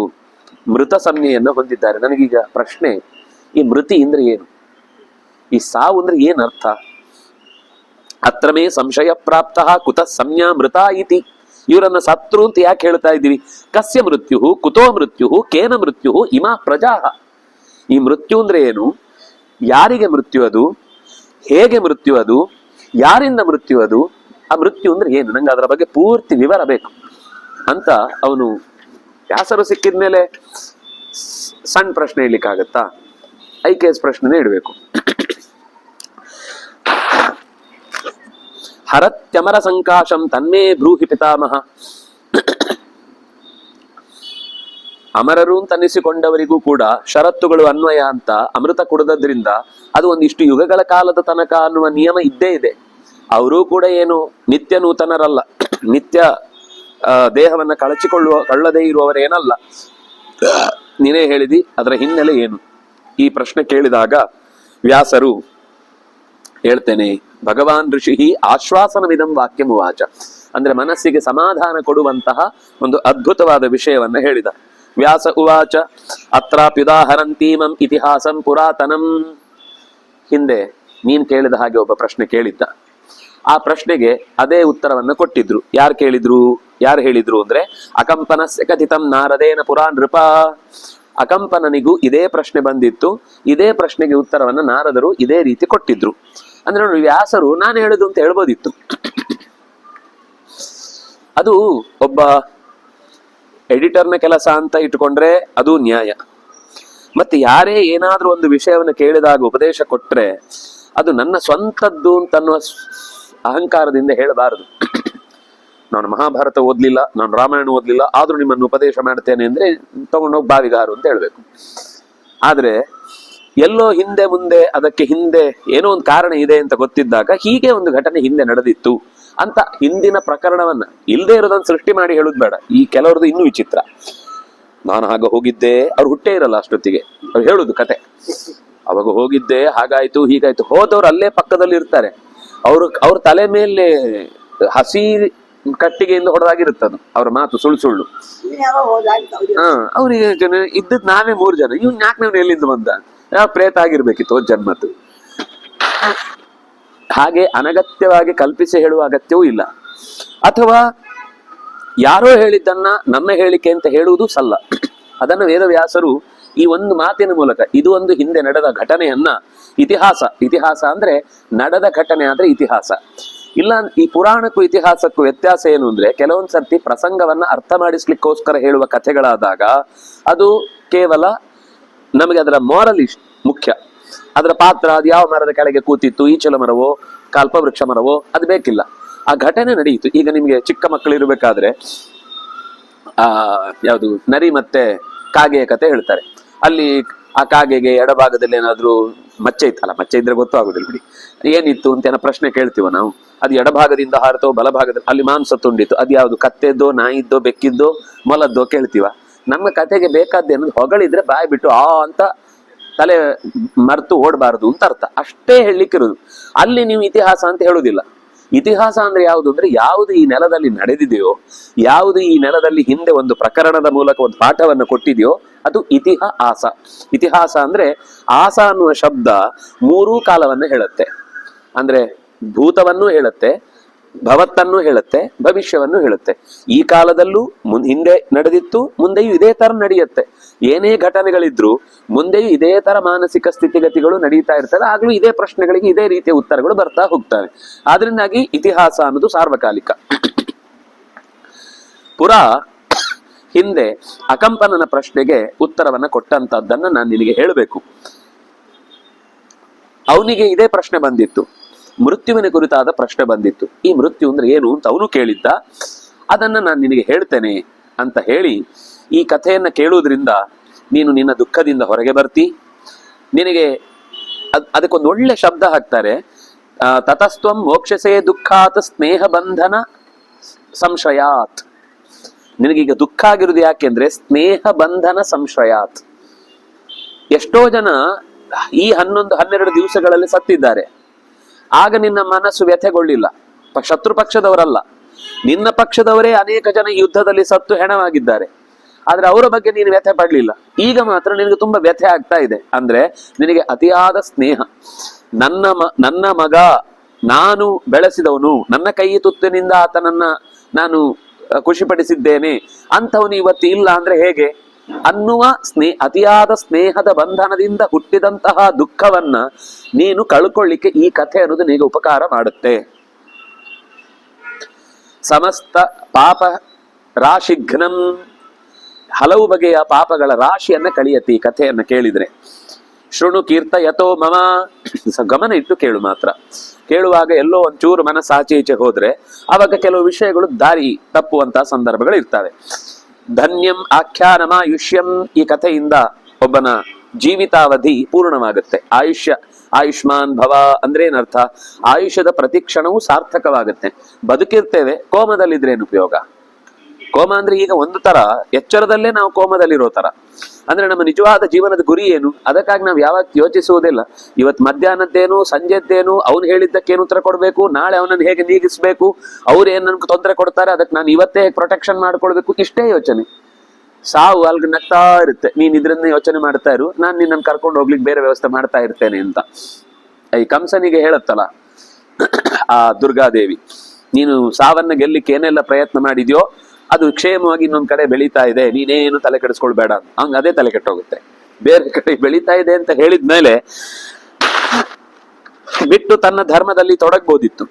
ಮೃತ ಸಂಜ್ಞೆಯನ್ನು ಹೊಂದಿದ್ದಾರೆ. ನನಗೀಗ ಪ್ರಶ್ನೆ, ಈ ಮೃತಿ ಅಂದ್ರೆ ಏನು? ಈ ಸಾವು ಅಂದ್ರೆ ಏನ್ ಅರ್ಥ? ಅತ್ರ ಮೇ ಸಂಶಯ ಪ್ರಾಪ್ತ ಕುತ ಸಂಜ್ಞಾ ಮೃತ ಇತಿ. ಇವರನ್ನ ಸತ್ರು ಅಂತ ಯಾಕೆ ಹೇಳ್ತಾ ಇದ್ದೀವಿ? ಕಸ್ಯ ಮೃತ್ಯು, ಕುತೋ ಮೃತ್ಯು, ಕೇನ ಮೃತ್ಯು, ಇಮಾ ಪ್ರಜಾ. ಈ ಮೃತ್ಯು ಅಂದ್ರೆ ಏನು? ಯಾರಿಗೆ ಮೃತ್ಯು ಅದು? ಹೇಗೆ ಮೃತ್ಯು ಅದು? ಯಾರಿಂದ ಮೃತ್ಯು ಅದು? ಆ ಮೃತ್ಯು ಅಂದ್ರೆ ಏನು? ನಂಗೆ ಅದರ ಬಗ್ಗೆ ಪೂರ್ತಿ ವಿವರ ಬೇಕು ಅಂತ ಅವನು ವ್ಯಾಸರು ಸಿಕ್ಕಿದ್ಮೇಲೆ ಸಣ್ಣ ಪ್ರಶ್ನೆ ಇಡ್ಲಿಕ್ಕಾಗತ್ತಾ? ಐಕೆಎಸ್ ಪ್ರಶ್ನೆ ಇಡಬೇಕು. ಹರತ್ಯಮರ ಸಂಕಾಶಂ ತನ್ಮೇ ಬ್ರೂಹಿ ಪಿತಾಮಹ. ಅಮರರು ಅಂತ ಅನ್ನಿಸಿಕೊಂಡವರಿಗೂ ಕೂಡ ಷರತ್ತುಗಳು ಅನ್ವಯ ಅಂತ ಅಮೃತ ಕುಡಿದ್ರಿಂದ ಅದು ಒಂದಿಷ್ಟು ಯುಗಗಳ ಕಾಲದ ತನಕ ಅನ್ನುವ ನಿಯಮ ಇದ್ದೇ ಇದೆ. ಅವರೂ ಕೂಡ ಏನು ನಿತ್ಯ ನೂತನರಲ್ಲ, ನಿತ್ಯ ದೇಹವನ್ನ ಕಳ್ಳದೇ ಇರುವವರೇನಲ್ಲ. ನೀನೇ ಹೇಳಿದಿ, ಅದರ ಹಿನ್ನೆಲೆ ಏನು? ಈ ಪ್ರಶ್ನೆ ಕೇಳಿದಾಗ ವ್ಯಾಸರು ಹೇಳ್ತೇನೆ, ಭಗವಾನ್ ಋಷಿ ಆಶ್ವಾಸನವಿದಂ ವಾಕ್ಯಂ ಉವಾಚ. ಅಂದ್ರೆ ಮನಸ್ಸಿಗೆ ಸಮಾಧಾನ ಕೊಡುವಂತಹ ಒಂದು ಅದ್ಭುತವಾದ ವಿಷಯವನ್ನ ಹೇಳಿದ. ವ್ಯಾಸ ಉವಾಚ ಅತ್ರಾಪ್ಯುದಾಹರಂತೀಮಂ ಇತಿಹಾಸಂ ಪುರಾತನಂ. ಹಿಂದೆ ನೀನ್ ಕೇಳಿದ ಹಾಗೆ ಒಬ್ಬ ಪ್ರಶ್ನೆ ಕೇಳಿದ್ದ. ಆ ಪ್ರಶ್ನೆಗೆ ಅದೇ ಉತ್ತರವನ್ನ ಕೊಟ್ಟಿದ್ರು. ಯಾರು ಹೇಳಿದ್ರು ಅಂದ್ರೆ ಅಕಂಪನಸ್ಯ ಕಥಿತಂ ನಾರದೇನ ಪುರಾ ನೃಪ. ಅಕಂಪನನಿಗೂ ಇದೇ ಪ್ರಶ್ನೆ ಬಂದಿತ್ತು. ಇದೇ ಪ್ರಶ್ನೆಗೆ ಉತ್ತರವನ್ನ ನಾರದರು ಇದೇ ರೀತಿ ಕೊಟ್ಟಿದ್ರು. ಅಂದ್ರೆ ನೋಡಿ, ವ್ಯಾಸರು ನಾನು ಹೇಳುದು ಅಂತ ಹೇಳ್ಬೋದಿತ್ತು. ಅದು ಒಬ್ಬ ಎಡಿಟರ್ನ ಕೆಲಸ ಅಂತ ಇಟ್ಟುಕೊಂಡ್ರೆ ಅದು ನ್ಯಾಯ. ಮತ್ತೆ ಯಾರೇ ಏನಾದ್ರೂ ಒಂದು ವಿಷಯವನ್ನು ಕೇಳಿದಾಗ ಉಪದೇಶ ಕೊಟ್ರೆ ಅದು ನನ್ನ ಸ್ವಂತದ್ದು ಅಂತನ್ನುವ ಅಹಂಕಾರದಿಂದ ಹೇಳಬಾರದು. ನಾನು ಮಹಾಭಾರತ ಓದ್ಲಿಲ್ಲ, ನಾನು ರಾಮಾಯಣ ಓದ್ಲಿಲ್ಲ, ಆದ್ರೂ ನಿಮ್ಮನ್ನು ಉಪದೇಶ ಮಾಡ್ತೇನೆ ಅಂದ್ರೆ ತಗೊಂಡೋಗಿ ಬಾವಿಗಾರು ಅಂತ ಹೇಳ್ಬೇಕು. ಆದ್ರೆ ಎಲ್ಲೋ ಹಿಂದೆ ಮುಂದೆ ಅದಕ್ಕೆ ಹಿಂದೆ ಏನೋ ಒಂದು ಕಾರಣ ಇದೆ ಅಂತ ಗೊತ್ತಿದ್ದಾಗ ಹೀಗೆ ಒಂದು ಘಟನೆ ಹಿಂದೆ ನಡೆದಿತ್ತು ಅಂತ ಹಿಂದಿನ ಪ್ರಕರಣವನ್ನ ಇಲ್ಲದೆ ಇರೋದನ್ನ ಸೃಷ್ಟಿ ಮಾಡಿ ಹೇಳುದು ಬೇಡ. ಈ ಕೆಲವರದು ಇನ್ನೂ ವಿಚಿತ್ರ. ನಾನು ಆಗ ಹೋಗಿದ್ದೆ, ಅವ್ರು ಹುಟ್ಟೇ ಇರಲ್ಲ ಅಷ್ಟೊತ್ತಿಗೆ, ಅವ್ರು ಹೇಳುದು ಕತೆ. ಅವಾಗ ಹೋಗಿದ್ದೆ, ಹಾಗಾಯ್ತು ಹೀಗಾಯ್ತು. ಹೋದವ್ರು ಅಲ್ಲೇ ಪಕ್ಕದಲ್ಲಿ ಇರ್ತಾರೆ. ಅವ್ರ ತಲೆ ಮೇಲೆ ಹಸಿ ಕಟ್ಟಿಗೆಯಿಂದ ಹೊಡೆದಾಗಿರುತ್ತದು ಅವ್ರ ಮಾತು ಸುಳ್ಳು. ಅವ್ರಿಗೆ ಇದ್ದದ್ ನಾವೇ 3 ಜನ, ಇವ್ನು 4ನೇವ್ನು ಎಲ್ಲಿಂದ ಬಂದ? ಯಾವ ಪ್ರೇತ ಆಗಿರ್ಬೇಕಿತ್ತು ಜನ್ಮದ್ದು. ಹಾಗೆ ಅನಗತ್ಯವಾಗಿ ಕಲ್ಪಿಸಿ ಹೇಳುವ ಅಗತ್ಯವೂ ಇಲ್ಲ. ಅಥವಾ ಯಾರೋ ಹೇಳಿದ್ದನ್ನ ನನ್ನ ಹೇಳಿಕೆ ಅಂತ ಹೇಳುವುದು ಸಲ್ಲ. ಅದನ್ನು ವೇದವ್ಯಾಸರು ಈ ಒಂದು ಮಾತಿನ ಮೂಲಕ, ಇದು ಒಂದು ಹಿಂದೆ ನಡೆದ ಘಟನೆಯನ್ನ ಇತಿಹಾಸ ಅಂದ್ರೆ ನಡೆದ ಘಟನೆ ಆದ್ರೆ ಇತಿಹಾಸ ಇಲ್ಲ. ಈ ಪುರಾಣಕ್ಕೂ ಇತಿಹಾಸಕ್ಕೂ ವ್ಯತ್ಯಾಸ ಏನು ಅಂದ್ರೆ, ಕೆಲವೊಂದ್ ಸರ್ತಿ ಪ್ರಸಂಗವನ್ನ ಅರ್ಥ ಮಾಡಿಸ್ಲಿಕ್ಕೋಸ್ಕರ ಹೇಳುವ ಕಥೆಗಳಾದಾಗ ಅದು ಕೇವಲ ನಮಗೆ ಅದರ ಮಾರಲ್ ಮುಖ್ಯ. ಅದರ ಪಾತ್ರ ಅದು ಯಾವ ಮರದ ಕೆಳಗೆ ಕೂತಿತ್ತು, ಈಚಲ ಮರವೋ ಕಲ್ಪವೃಕ್ಷ ಮರವೋ ಅದು ಬೇಕಿಲ್ಲ. ಆ ಘಟನೆ ನಡೆಯಿತು. ಈಗ ನಿಮಗೆ ಚಿಕ್ಕ ಮಕ್ಕಳು ಇರಬೇಕಾದ್ರೆ ಯಾವುದು ನರಿ ಮತ್ತೆ ಕಾಗೆಯ ಕತೆ ಹೇಳ್ತಾರೆ. ಅಲ್ಲಿ ಆ ಕಾಗೆಗೆ ಎಡಭಾಗದಲ್ಲಿ ಏನಾದ್ರು ಮಚ್ಚೆ ಇತ್ತಲ್ಲ, ಮಚ್ಚೆ ಇದ್ರೆ ಗೊತ್ತೂ ಆಗುದಿಲ್ಲ ಬಿಡಿ, ಏನಿತ್ತು ಅಂತ ಏನೋ ಪ್ರಶ್ನೆ ಕೇಳ್ತೀವ ನಾವು. ಅದು ಎಡಭಾಗದಿಂದ ಹಾರ್ತೋ ಬಲಭಾಗದಲ್ಲಿ ಅಲ್ಲಿ ಮಾಂಸ ತುಂಡಿತ್ತು, ಅದು ಯಾವುದು ಕತ್ತೆದ್ದೋ ನಾಯಿದ್ದೋ ಬೆಕ್ಕಿದ್ದೋ ಮೊಲದ್ದೋ ಕೇಳ್ತೀವ. ನಮ್ಮ ಕತೆಗೆ ಬೇಕಾದ್ದೇನದು ಹೊಗಳಿದ್ರೆ ಬಾಯಿ ಬಿಟ್ಟು ಆ ಅಂತ ತಲೆ ಮರೆತು ಓಡಬಾರದು ಅಂತ ಅರ್ಥ. ಅಷ್ಟೇ ಹೇಳಲಿಕ್ಕಿರೋದು. ಅಲ್ಲಿ ನೀವು ಇತಿಹಾಸ ಅಂತ ಹೇಳುದಿಲ್ಲ. ಇತಿಹಾಸ ಅಂದ್ರೆ ಯಾವುದು ಅಂದ್ರೆ ಯಾವುದು ಈ ನೆಲದಲ್ಲಿ ನಡೆದಿದೆಯೋ, ಯಾವುದು ಈ ನೆಲದಲ್ಲಿ ಹಿಂದೆ ಒಂದು ಪ್ರಕರಣದ ಮೂಲಕ ಒಂದು ಪಾಠವನ್ನು ಕೊಟ್ಟಿದೆಯೋ ಅದು ಇತಿಹಾಸ. ಇತಿಹಾಸ ಅಂದ್ರೆ ಆಸ ಅನ್ನುವ ಶಬ್ದ ಮೂರೂ ಕಾಲವನ್ನು ಹೇಳುತ್ತೆ. ಅಂದ್ರೆ ಭೂತವನ್ನು ಹೇಳುತ್ತೆ, ಭವತ್ತನ್ನು ಹೇಳುತ್ತೆ, ಭವಿಷ್ಯವನ್ನು ಹೇಳುತ್ತೆ. ಈ ಕಾಲದಲ್ಲೂ ಹಿಂದೆ ನಡೆದಿತ್ತು, ಮುಂದೆಯೂ ಇದೇ ತರ ನಡೆಯುತ್ತೆ. ಏನೇ ಘಟನೆಗಳಿದ್ರು ಮುಂದೆಯೂ ಇದೇ ತರ ಮಾನಸಿಕ ಸ್ಥಿತಿಗತಿಗಳು ನಡೀತಾ ಇರ್ತದೆ. ಆಗ್ಲೂ ಇದೇ ಪ್ರಶ್ನೆಗಳಿಗೆ ಇದೇ ರೀತಿಯ ಉತ್ತರಗಳು ಬರ್ತಾ ಹೋಗ್ತವೆ. ಆದ್ರಿಂದಾಗಿ ಇತಿಹಾಸ ಅನ್ನೋದು ಸಾರ್ವಕಾಲಿಕ. ಪುರಾ ಹಿಂದೆ ಅಕಂಪನನ ಪ್ರಶ್ನೆಗೆ ಉತ್ತರವನ್ನ ಕೊಟ್ಟಂತದ್ದನ್ನ ನಾನು ನಿನಗೆ ಹೇಳಬೇಕು. ಅವನಿಗೆ ಇದೇ ಪ್ರಶ್ನೆ ಬಂದಿತ್ತು, ಮೃತ್ಯುವಿನ ಕುರಿತಾದ ಪ್ರಶ್ನೆ ಬಂದಿತ್ತು. ಈ ಮೃತ್ಯು ಅಂದ್ರೆ ಏನು ಅಂತ ಅವನು ಕೇಳಿದ್ದ. ಅದನ್ನ ನಾನು ನಿನಗೆ ಹೇಳ್ತೇನೆ ಅಂತ ಹೇಳಿ, ಈ ಕಥೆಯನ್ನ ಕೇಳುವುದರಿಂದ ನೀನು ನಿನ್ನ ದುಃಖದಿಂದ ಹೊರಗೆ ಬರ್ತಿ. ನಿನಗೆ ಅದಕ್ಕೊಂದು ಒಳ್ಳೆ ಶಬ್ದ ಹಾಕ್ತಾರೆ, ತತಸ್ತ್ವಂ ಮೋಕ್ಷಸೇ ದುಃಖಾತ್ ಸ್ನೇಹ ಬಂಧನ ಸಂಶಯಾತ್. ನಿನಗೀಗ ದುಃಖ ಆಗಿರುವುದು ಯಾಕೆಂದ್ರೆ ಸ್ನೇಹ ಬಂಧನ ಸಂಶಯಾತ್. ಎಷ್ಟೋ ಜನ ಈ 11-12 ದಿವಸಗಳಲ್ಲಿ ಸತ್ತಿದ್ದಾರೆ. ಆಗ ನಿನ್ನ ಮನಸ್ಸು ವ್ಯಥೆಗೊಳ್ಳಿಲ್ಲ. ಶತ್ರು ಪಕ್ಷದವರಲ್ಲ, ನಿನ್ನ ಪಕ್ಷದವರೇ ಅನೇಕ ಜನ ಯುದ್ಧದಲ್ಲಿ ಸತ್ತು ಹೆಣವಾಗಿದ್ದಾರೆ. ಆದ್ರೆ ಅವರ ಬಗ್ಗೆ ನೀನು ವ್ಯಥೆ ಪಡ್ಲಿಲ್ಲ. ಈಗ ಮಾತ್ರ ನಿನಗೆ ತುಂಬಾ ವ್ಯಥೆ ಆಗ್ತಾ ಇದೆ. ಅಂದ್ರೆ ನಿನಗೆ ಅತಿಯಾದ ಸ್ನೇಹ. ನನ್ನ ಮಗ, ನಾನು ಬೆಳೆಸಿದವನು, ನನ್ನ ಕೈ ತುತ್ತಿನಿಂದ ಆತನನ್ನ ನಾನು ಖುಷಿಪಡಿಸಿದ್ದೇನೆ ಅಂಥವನು ಇವತ್ತು ಇಲ್ಲ ಅಂದ್ರೆ ಹೇಗೆ ಅನ್ನುವ ಅತಿಯಾದ ಸ್ನೇಹದ ಬಂಧನದಿಂದ ಹುಟ್ಟಿದಂತಹ ದುಃಖವನ್ನ ನೀನು ಕಳ್ಕೊಳ್ಳಿಕ್ಕೆ ಈ ಕಥೆ ಅನ್ನೋದು ನಿನಗೆ ಉಪಕಾರ ಮಾಡುತ್ತೆ. ಸಮಸ್ತ ಪಾಪ ರಾಶಿಘ್ನಂ, ಹಲವು ಬಗೆಯ ಪಾಪಗಳ ರಾಶಿಯನ್ನ ಕಳಿಯತ್ತೆ ಈ ಕಥೆಯನ್ನ ಕೇಳಿದ್ರೆ. ಶೃಣು ಕೀರ್ತ ಯಥೋ ಮಮ, ಗಮನ ಇಟ್ಟು ಕೇಳು ಮಾತ್ರ. ಕೇಳುವಾಗ ಎಲ್ಲೋ ಒಂಚೂರು ಮನಸ್ಸು ಆಚೆ ಈಚೆ ಹೋದ್ರೆ ಆವಾಗ ಕೆಲವು ವಿಷಯಗಳು ದಾರಿ ತಪ್ಪುವಂತಹ ಸಂದರ್ಭಗಳು ಇರ್ತವೆ. ಧನ್ಯಂ ಆಖ್ಯಾನಮಾಯುಷ್ಯಂ, ಈ ಕಥೆಯಿಂದ ಒಬ್ಬನ ಜೀವಿತಾವಧಿ ಪೂರ್ಣವಾಗುತ್ತೆ. ಆಯುಷ್ಮಾನ್ ಭವ ಅಂದ್ರೆ ಏನರ್ಥ? ಆಯುಷ್ಯದ ಪ್ರತಿಕ್ಷಣವೂ ಸಾರ್ಥಕವಾಗುತ್ತೆ. ಬದುಕಿರ್ತೇವೆ, ಕೋಮದಲ್ಲಿದ್ರೇನು ಉಪಯೋಗ? ಕೋಮ ಅಂದ್ರೆ ಈಗ ಒಂದು ತರ ಎಚ್ಚರದಲ್ಲೇ ನಾವು ಕೋಮದಲ್ಲಿರೋ ತರ. ಅಂದ್ರೆ ನಮ್ಮ ನಿಜವಾದ ಜೀವನದ ಗುರಿ ಏನು? ಅದಕ್ಕಾಗಿ ನಾವು ಯಾವಾಗ ಯೋಚಿಸುವುದಿಲ್ಲ. ಇವತ್ತು ಮಧ್ಯಾಹ್ನದ್ದೇನು, ಸಂಜೆದ್ದೇನು, ಅವ್ನು ಹೇಳಿದ್ದಕ್ಕೇನು ಉತ್ತರ ಕೊಡ್ಬೇಕು, ನಾಳೆ ಅವನನ್ನು ಹೇಗೆ ನೀಗಿಸ್ಬೇಕು, ಅವ್ರು ಏನ್ ನನ್ಗೆ ತೊಂದರೆ ಕೊಡ್ತಾರೆ, ಅದಕ್ಕೆ ನಾನು ಇವತ್ತೇ ಹೇಗೆ ಪ್ರೊಟೆಕ್ಷನ್ ಮಾಡ್ಕೊಳ್ಬೇಕು, ಇಷ್ಟೇ ಯೋಚನೆ. ಸಾವು ಅಲ್ಗ ನಗ್ತಾ ಇರುತ್ತೆ. ನೀನ್ ಇದ್ರನ್ನ ಯೋಚನೆ ಮಾಡ್ತಾ ಇರು, ನಾನು ನಿನ್ನನ್ನು ಕರ್ಕೊಂಡು ಹೋಗ್ಲಿಕ್ಕೆ ಬೇರೆ ವ್ಯವಸ್ಥೆ ಮಾಡ್ತಾ ಇರ್ತೇನೆ ಅಂತ. ಈ ಕಂಸನಿಗೆ ಹೇಳತ್ತಲ್ಲ ಆ ದುರ್ಗಾದೇವಿ, ನೀನು ಸಾವನ್ನ ಗೆಲ್ಲಿಕ್ಕೆ ಏನೆಲ್ಲ ಪ್ರಯತ್ನ ಮಾಡಿದ್ಯೋ ಅದು ಕ್ಷೇಮವಾಗಿ ಇನ್ನೊಂದ್ ಕಡೆ ಬೆಳೀತಾ ಇದೆ, ನೀನೇನು ತಲೆ ಕೆಡಿಸ್ಕೊಳ್ಬೇಡ. ಹಂಗ ಅದೇ ತಲೆ ಕೆಟ್ಟೋಗುತ್ತೆ. ಬೇರೆ ಕಡೆ ಬೆಳೀತಾ ಇದೆ ಅಂತ ಹೇಳಿದ್ಮೇಲೆ ಬಿಟ್ಟು ತನ್ನ ಧರ್ಮದಲ್ಲಿ ತೊಡಗ್ಬೋದಿತ್ತು,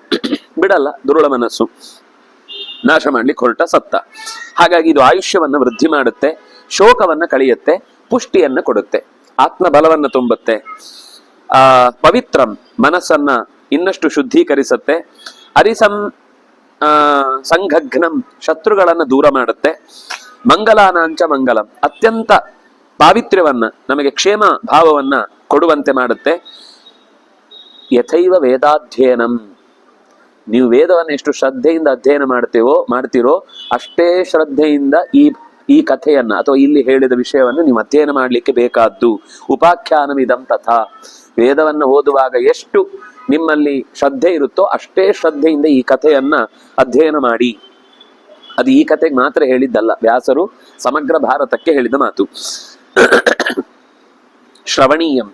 ಬಿಡಲ್ಲ. ದುರುಳ ಮನಸ್ಸು ನಾಶ ಮಾಡ್ಲಿಕ್ಕೆ ಹೊರಟ ಸತ್ತ. ಹಾಗಾಗಿ ಇದು ಆಯುಷ್ಯವನ್ನ ವೃದ್ಧಿ ಮಾಡುತ್ತೆ, ಶೋಕವನ್ನ ಕಳೆಯುತ್ತೆ, ಪುಷ್ಟಿಯನ್ನ ಕೊಡುತ್ತೆ, ಆತ್ಮಬಲವನ್ನ ತುಂಬುತ್ತೆ. ಪವಿತ್ರಂ, ಮನಸ್ಸನ್ನ ಇನ್ನಷ್ಟು ಶುದ್ಧೀಕರಿಸುತ್ತೆ. ಅರಿಸಂ ಸಂಘಘ್ನಂ, ಶತ್ರುಗಳನ್ನ ದೂರ ಮಾಡುತ್ತೆ. ಮಂಗಲಾನಾಂಚ ಮಂಗಲಂ, ಅತ್ಯಂತ ಪಾವಿತ್ರ್ಯವನ್ನ, ನಮಗೆ ಕ್ಷೇಮ ಭಾವವನ್ನ ಕೊಡುವಂತೆ ಮಾಡುತ್ತೆ. ಯಥೈವ ವೇದಾಧ್ಯಯನಂ, ನೀವು ವೇದವನ್ನು ಎಷ್ಟು ಶ್ರದ್ಧೆಯಿಂದ ಅಧ್ಯಯನ ಮಾಡ್ತೀರೋ ಅಷ್ಟೇ ಶ್ರದ್ಧೆಯಿಂದ ಈ ಕಥೆಯನ್ನ ಅಥವಾ ಇಲ್ಲಿ ಹೇಳಿದ ವಿಷಯವನ್ನು ನೀವು ಅಧ್ಯಯನ ಮಾಡ್ಲಿಕ್ಕೆ ಬೇಕಾದ್ದು. ಉಪಾಖ್ಯಾನಮಿದಂ ತಥಾ, ವೇದವನ್ನು ಓದುವಾಗ ಎಷ್ಟು ನಿಮ್ಮಲ್ಲಿ ಶ್ರದ್ಧೆ ಇರುತ್ತೋ ಅಷ್ಟೇ ಶ್ರದ್ಧೆಯಿಂದ ಈ ಕಥೆಯನ್ನ ಅಧ್ಯಯನ ಮಾಡಿ. ಅದು ಈ ಕಥೆಗೆ ಮಾತ್ರ ಹೇಳಿದ್ದಲ್ಲ, ವ್ಯಾಸರು ಸಮಗ್ರ ಭಾರತಕ್ಕೆ ಹೇಳಿದ ಮಾತು. ಶ್ರವಣೀಯಂ,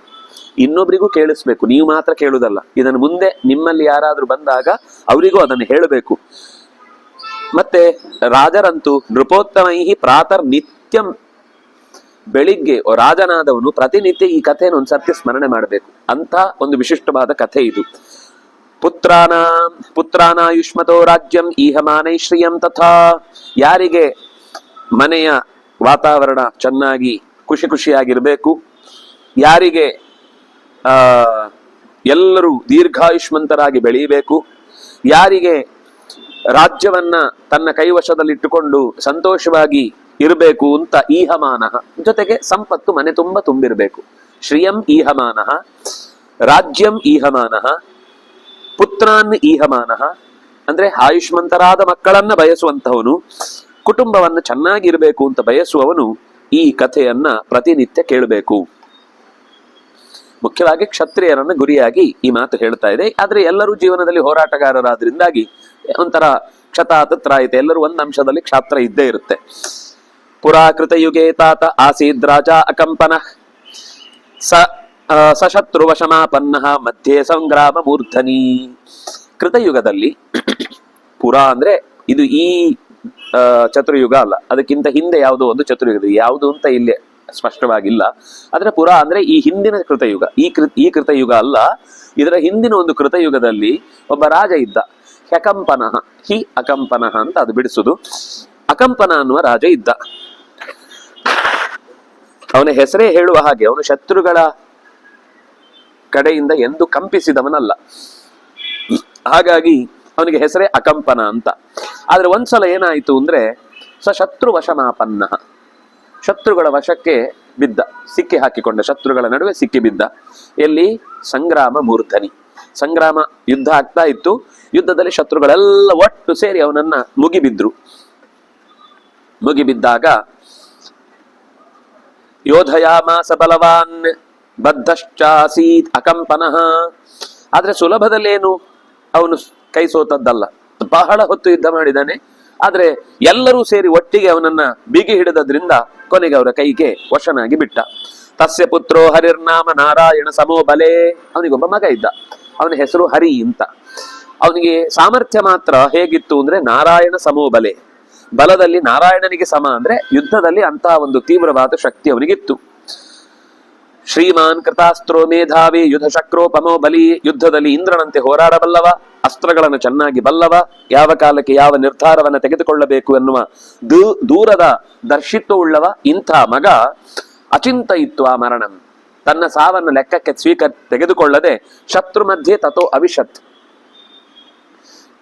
ಇನ್ನೊಬ್ರಿಗೂ ಕೇಳಿಸ್ಬೇಕು, ನೀವು ಮಾತ್ರ ಕೇಳುವುದಲ್ಲ. ಇದನ್ನು ಮುಂದೆ ನಿಮ್ಮಲ್ಲಿ ಯಾರಾದ್ರೂ ಬಂದಾಗ ಅವರಿಗೂ ಅದನ್ನು ಹೇಳಬೇಕು. ಮತ್ತೆ ರಾಜರಂತೂ ನೃಪೋತ್ತಮೈಹಿ ಪ್ರಾತರ್ ನಿತ್ಯಂ, ಬೆಳಿಗ್ಗೆ ರಾಜನಾದವನು ಪ್ರತಿನಿತ್ಯ ಈ ಕಥೆಯನ್ನು ಒಂದ್ಸರ್ತಿ ಸ್ಮರಣೆ ಮಾಡಬೇಕು. ಅಂತ ಒಂದು ವಿಶಿಷ್ಟವಾದ ಕಥೆ ಇದು. ಪುತ್ರಾನಾಯುಷ್ಮತೋ ರಾಜ್ಯಂ ಈಹಮಾನೈ ಶ್ರಿಯಂ ತಥಾ, ಯಾರಿಗೆ ಮನೆಯ ವಾತಾವರಣ ಚೆನ್ನಾಗಿ ಖುಷಿಯಾಗಿರ್ಬೇಕು, ಯಾರಿಗೆ ಎಲ್ಲರೂ ದೀರ್ಘಾಯುಷ್ಮಂತರಾಗಿ ಬೆಳೆಯಬೇಕು. ಯಾರಿಗೆ ರಾಜ್ಯವನ್ನ ತನ್ನ ಕೈವಶದಲ್ಲಿಟ್ಟುಕೊಂಡು ಸಂತೋಷವಾಗಿ ಇರಬೇಕು ಅಂತ ಈಹಮಾನಃ, ಜೊತೆಗೆ ಸಂಪತ್ತು ಮನೆ ತುಂಬ ತುಂಬಿರಬೇಕು. ಶ್ರಿಯಂ ಈಹಮಾನಃ, ರಾಜ್ಯಂ ಈಹಮಾನಃ, ಪುತ್ರಾನ್ ಈಹಮಾನಃ, ಅಂದ್ರೆ ಆಯುಷ್ಮಂತರಾದ ಮಕ್ಕಳನ್ನ ಬಯಸುವಂತವನು, ಕುಟುಂಬವನ್ನು ಚೆನ್ನಾಗಿರ್ಬೇಕು ಅಂತ ಬಯಸುವವನು ಈ ಕಥೆಯನ್ನ ಪ್ರತಿನಿತ್ಯ ಕೇಳಬೇಕು. ಮುಖ್ಯವಾಗಿ ಕ್ಷತ್ರಿಯರನ್ನ ಗುರಿಯಾಗಿ ಈ ಮಾತು ಹೇಳ್ತಾ ಇದೆ. ಆದ್ರೆ ಎಲ್ಲರೂ ಜೀವನದಲ್ಲಿ ಹೋರಾಟಗಾರರಾದ್ರಿಂದಾಗಿ ಒಂಥರ ಕ್ಷತಾತತ್ರಾಯಿತೆ, ಎಲ್ಲರೂ ಒಂದು ಅಂಶದಲ್ಲಿ ಕ್ಷಾತ್ರ ಇದ್ದೇ ಇರುತ್ತೆ. ಪುರಾಕೃತ ಯುಗೇ ತಾತ ಆಸೀದ್ ರಾಜ ಅಕಂಪನ ಸಶತ್ರುವಶಮಾಪನ್ನ ಮಧ್ಯೆ ಸಂಗ್ರಾಮ ಮೂರ್ಧನಿ. ಕೃತಯುಗದಲ್ಲಿ, ಪುರಾ ಅಂದ್ರೆ ಇದು ಈ ಚತುರ್ಯುಗ ಅಲ್ಲ, ಅದಕ್ಕಿಂತ ಹಿಂದೆ ಯಾವುದೋ ಒಂದು ಚತುರ್ಯುಗ, ಯಾವುದು ಅಂತ ಇಲ್ಲಿ ಸ್ಪಷ್ಟವಾಗಿಲ್ಲ. ಆದ್ರೆ ಪುರಾ ಅಂದ್ರೆ ಈ ಹಿಂದಿನ ಕೃತಯುಗ, ಈ ಕೃತಯುಗ ಅಲ್ಲ, ಇದರ ಹಿಂದಿನ ಒಂದು ಕೃತಯುಗದಲ್ಲಿ ಒಬ್ಬ ರಾಜ ಇದ್ದ, ಹ್ಯಕಂಪನಃ, ಹಿ ಅಕಂಪನಃ ಅಂತ ಅದು ಬಿಡಿಸುದು. ಅಕಂಪನ ಅನ್ನುವ ರಾಜ ಇದ್ದ. ಅವನ ಹೆಸರೇ ಹೇಳುವ ಹಾಗೆ ಅವನು ಶತ್ರುಗಳ ಕಡೆಯಿಂದ ಎಂದು ಕಂಪಿಸಿದವನಲ್ಲ, ಹಾಗಾಗಿ ಅವನಿಗೆ ಹೆಸರೇ ಅಕಂಪನ ಅಂತ. ಆದ್ರೆ ಒಂದ್ಸಲ ಏನಾಯಿತು ಅಂದ್ರೆ ಶತ್ರು ವಶಮಾಪನ್ನ, ಶತ್ರುಗಳ ವಶಕ್ಕೆ ಬಿದ್ದ, ಸಿಕ್ಕಿ ಹಾಕಿಕೊಂಡ, ಶತ್ರುಗಳ ನಡುವೆ ಸಿಕ್ಕಿ ಬಿದ್ದ. ಎಲ್ಲಿ? ಸಂಗ್ರಾಮ ಮೂರ್ಧನಿ, ಸಂಗ್ರಾಮ, ಯುದ್ಧ ಆಗ್ತಾ ಇತ್ತು. ಯುದ್ಧದಲ್ಲಿ ಶತ್ರುಗಳೆಲ್ಲ ಒಟ್ಟು ಸೇರಿ ಅವನನ್ನ ಮುಗಿಬಿದ್ರು. ಮುಗಿಬಿದ್ದಾಗ ಯೋಧಯಾಮಾಸ ಬಲವಾನ್ ಬದ್ಧಶ್ಚಾಸೀತ್ ಅಕಂಪನಃ. ಆದ್ರೆ ಸುಲಭದಲ್ಲೇನು ಅವನು ಕೈ ಸೋತದ್ದಲ್ಲ, ಬಹಳ ಹೊತ್ತು ಯುದ್ಧ ಮಾಡಿದ್ದಾನೆ. ಆದ್ರೆ ಎಲ್ಲರೂ ಸೇರಿ ಒಟ್ಟಿಗೆ ಅವನನ್ನ ಬಿಗಿ ಹಿಡಿದ್ರಿಂದ ಕೊನೆಗೆ ಅವರ ಕೈಗೆ ವಶನಾಗಿ ಬಿಟ್ಟ. ತಸ್ಯ ಪುತ್ರೋ ಹರಿರ್ನಾಮ ನಾರಾಯಣ ಸಮೋ ಬಲೆ. ಅವನಿಗೊಬ್ಬ ಮಗ ಇದ್ದ, ಅವನ ಹೆಸರು ಹರಿ ಅಂತ. ಅವನಿಗೆ ಸಾಮರ್ಥ್ಯ ಮಾತ್ರ ಹೇಗಿತ್ತು ಅಂದ್ರೆ ನಾರಾಯಣ ಸಮೋ ಬಲೆ, ಬಲದಲ್ಲಿ ನಾರಾಯಣನಿಗೆ ಸಮ, ಅಂದ್ರೆ ಯುದ್ಧದಲ್ಲಿ ಅಂತಹ ಒಂದು ತೀವ್ರವಾದ ಶಕ್ತಿ ಅವನಿಗಿತ್ತು. ಶ್ರೀಮಾನ್ ಕೃತಾಸ್ತ್ರೋ ಮೇಧಾವಿ ಯುಧ ಶಕ್ರೋಪಮೋ ಬಲಿ, ಯುದ್ಧದಲ್ಲಿ ಇಂದ್ರನಂತೆ ಹೋರಾಡಬಲ್ಲವ, ಅಸ್ತ್ರಗಳನ್ನು ಚೆನ್ನಾಗಿ ಬಲ್ಲವ, ಯಾವ ಕಾಲಕ್ಕೆ ಯಾವ ನಿರ್ಧಾರವನ್ನ ತೆಗೆದುಕೊಳ್ಳಬೇಕು ಎನ್ನುವ ದೂರದ ದರ್ಶಿತ್ವ ಉಳ್ಳವ. ಇಂಥ ಮಗ ಅಚಿಂತಯಿತ್ವ ಮರಣಂ, ತನ್ನ ಸಾವನ್ನು ಲೆಕ್ಕಕ್ಕೆ ತೆಗೆದುಕೊಳ್ಳದೆ ಶತ್ರು ಮಧ್ಯೆ ತಥೋ ಅವಿಶತ್,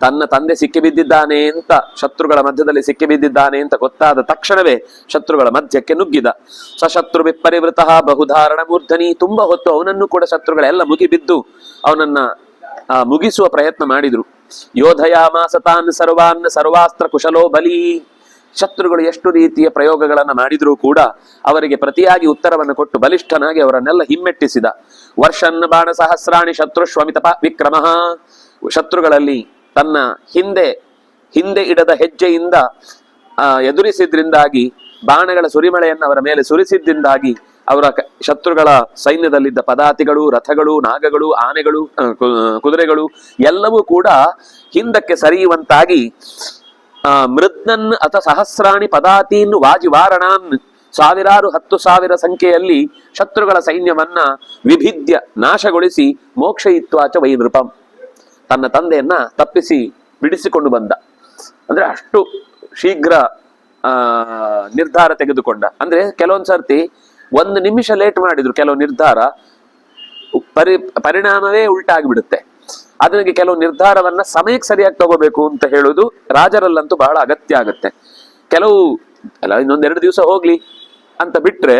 ತನ್ನ ತಂದೆ ಸಿಕ್ಕಿಬಿದ್ದಿದ್ದಾನೆ ಅಂತ, ಶತ್ರುಗಳ ಮಧ್ಯದಲ್ಲಿ ಸಿಕ್ಕಿಬಿದ್ದಿದ್ದಾನೆ ಅಂತ ಗೊತ್ತಾದ ತಕ್ಷಣವೇ ಶತ್ರುಗಳ ಮಧ್ಯಕ್ಕೆ ನುಗ್ಗಿದ. ಸಶತ್ರು ವಿಪರಿವೃತ ಬಹುಧಾರಣ ಮೂರ್ಧನಿ, ತುಂಬಾ ಹೊತ್ತು ಅವನನ್ನು ಕೂಡ ಶತ್ರುಗಳೆಲ್ಲ ಮುಗಿಬಿದ್ದು ಅವನನ್ನ ಮುಗಿಸುವ ಪ್ರಯತ್ನ ಮಾಡಿದ್ರು. ಯೋಧಯಾಮಾಸ ತಾನ್ ಸರ್ವಾನ್ ಸರ್ವಾಸ್ತ್ರ ಕುಶಲೋ ಬಲಿ, ಶತ್ರುಗಳು ಎಷ್ಟು ರೀತಿಯ ಪ್ರಯೋಗಗಳನ್ನ ಮಾಡಿದ್ರೂ ಕೂಡ ಅವರಿಗೆ ಪ್ರತಿಯಾಗಿ ಉತ್ತರವನ್ನು ಕೊಟ್ಟು ಬಲಿಷ್ಠನಾಗಿ ಅವರನ್ನೆಲ್ಲ ಹಿಮ್ಮೆಟ್ಟಿಸಿದ. ವರ್ಷನ್ನ ಬಾಣ ಸಹಸ್ರಾಣಿ ಶತ್ರುಶ್ವಮಿತ ವಿಕ್ರಮಃ, ಶತ್ರುಗಳಲ್ಲಿ ತನ್ನ ಹಿಂದೆ ಇಡದ ಹೆಜ್ಜೆಯಿಂದ ಎದುರಿಸಿದ್ರಿಂದಾಗಿ, ಬಾಣಗಳ ಸುರಿಮಳೆಯನ್ನು ಅವರ ಮೇಲೆ ಸುರಿಸಿದ್ರಿಂದಾಗಿ ಅವರ ಶತ್ರುಗಳ ಸೈನ್ಯದಲ್ಲಿದ್ದ ಪದಾತಿಗಳು, ರಥಗಳು, ನಾಗಗಳು, ಆನೆಗಳು, ಕುದುರೆಗಳು ಎಲ್ಲವೂ ಕೂಡ ಹಿಂದಕ್ಕೆ ಸರಿಯುವಂತಾಗಿ ಮೃದ್ನನ್ ಅಥ ಸಹಸ್ರಾಣಿ ಪದಾತೀನ್ ವಾಜಿವಾರಣಾನ್, ಸಾವಿರಾರು 10,000 ಸಂಖ್ಯೆಯಲ್ಲಿ ಶತ್ರುಗಳ ಸೈನ್ಯವನ್ನ ವಿಭಿದ್ಯ ನಾಶಗೊಳಿಸಿ ಮೋಕ್ಷಯಿತ್ವಾಚ ವೈ ನೃಪಂ, ತನ್ನ ತಂದೆಯನ್ನ ತಪ್ಪಿಸಿ ಬಿಡಿಸಿಕೊಂಡು ಬಂದ. ಅಂದ್ರೆ ಅಷ್ಟು ಶೀಘ್ರ ನಿರ್ಧಾರ ತೆಗೆದುಕೊಂಡ. ಅಂದ್ರೆ ಕೆಲವೊಂದ್ ಸರ್ತಿ 1 ನಿಮಿಷ ಲೇಟ್ ಮಾಡಿದ್ರು ಕೆಲವು ನಿರ್ಧಾರ, ಪರಿಣಾಮವೇ ಉಲ್ಟಾಗಿಬಿಡುತ್ತೆ. ಅದಕ್ಕೆ ಕೆಲವು ನಿರ್ಧಾರವನ್ನ ಸಮಯಕ್ಕೆ ಸರಿಯಾಗಿ ತಗೋಬೇಕು ಅಂತ ಹೇಳುದು ರಾಜರಲ್ಲಂತೂ ಬಹಳ ಅಗತ್ಯ ಆಗುತ್ತೆ. ಕೆಲವು ಅಲ್ಲ, ಇನ್ನೊಂದೆರಡು ದಿವಸ ಹೋಗ್ಲಿ ಅಂತ ಬಿಟ್ರೆ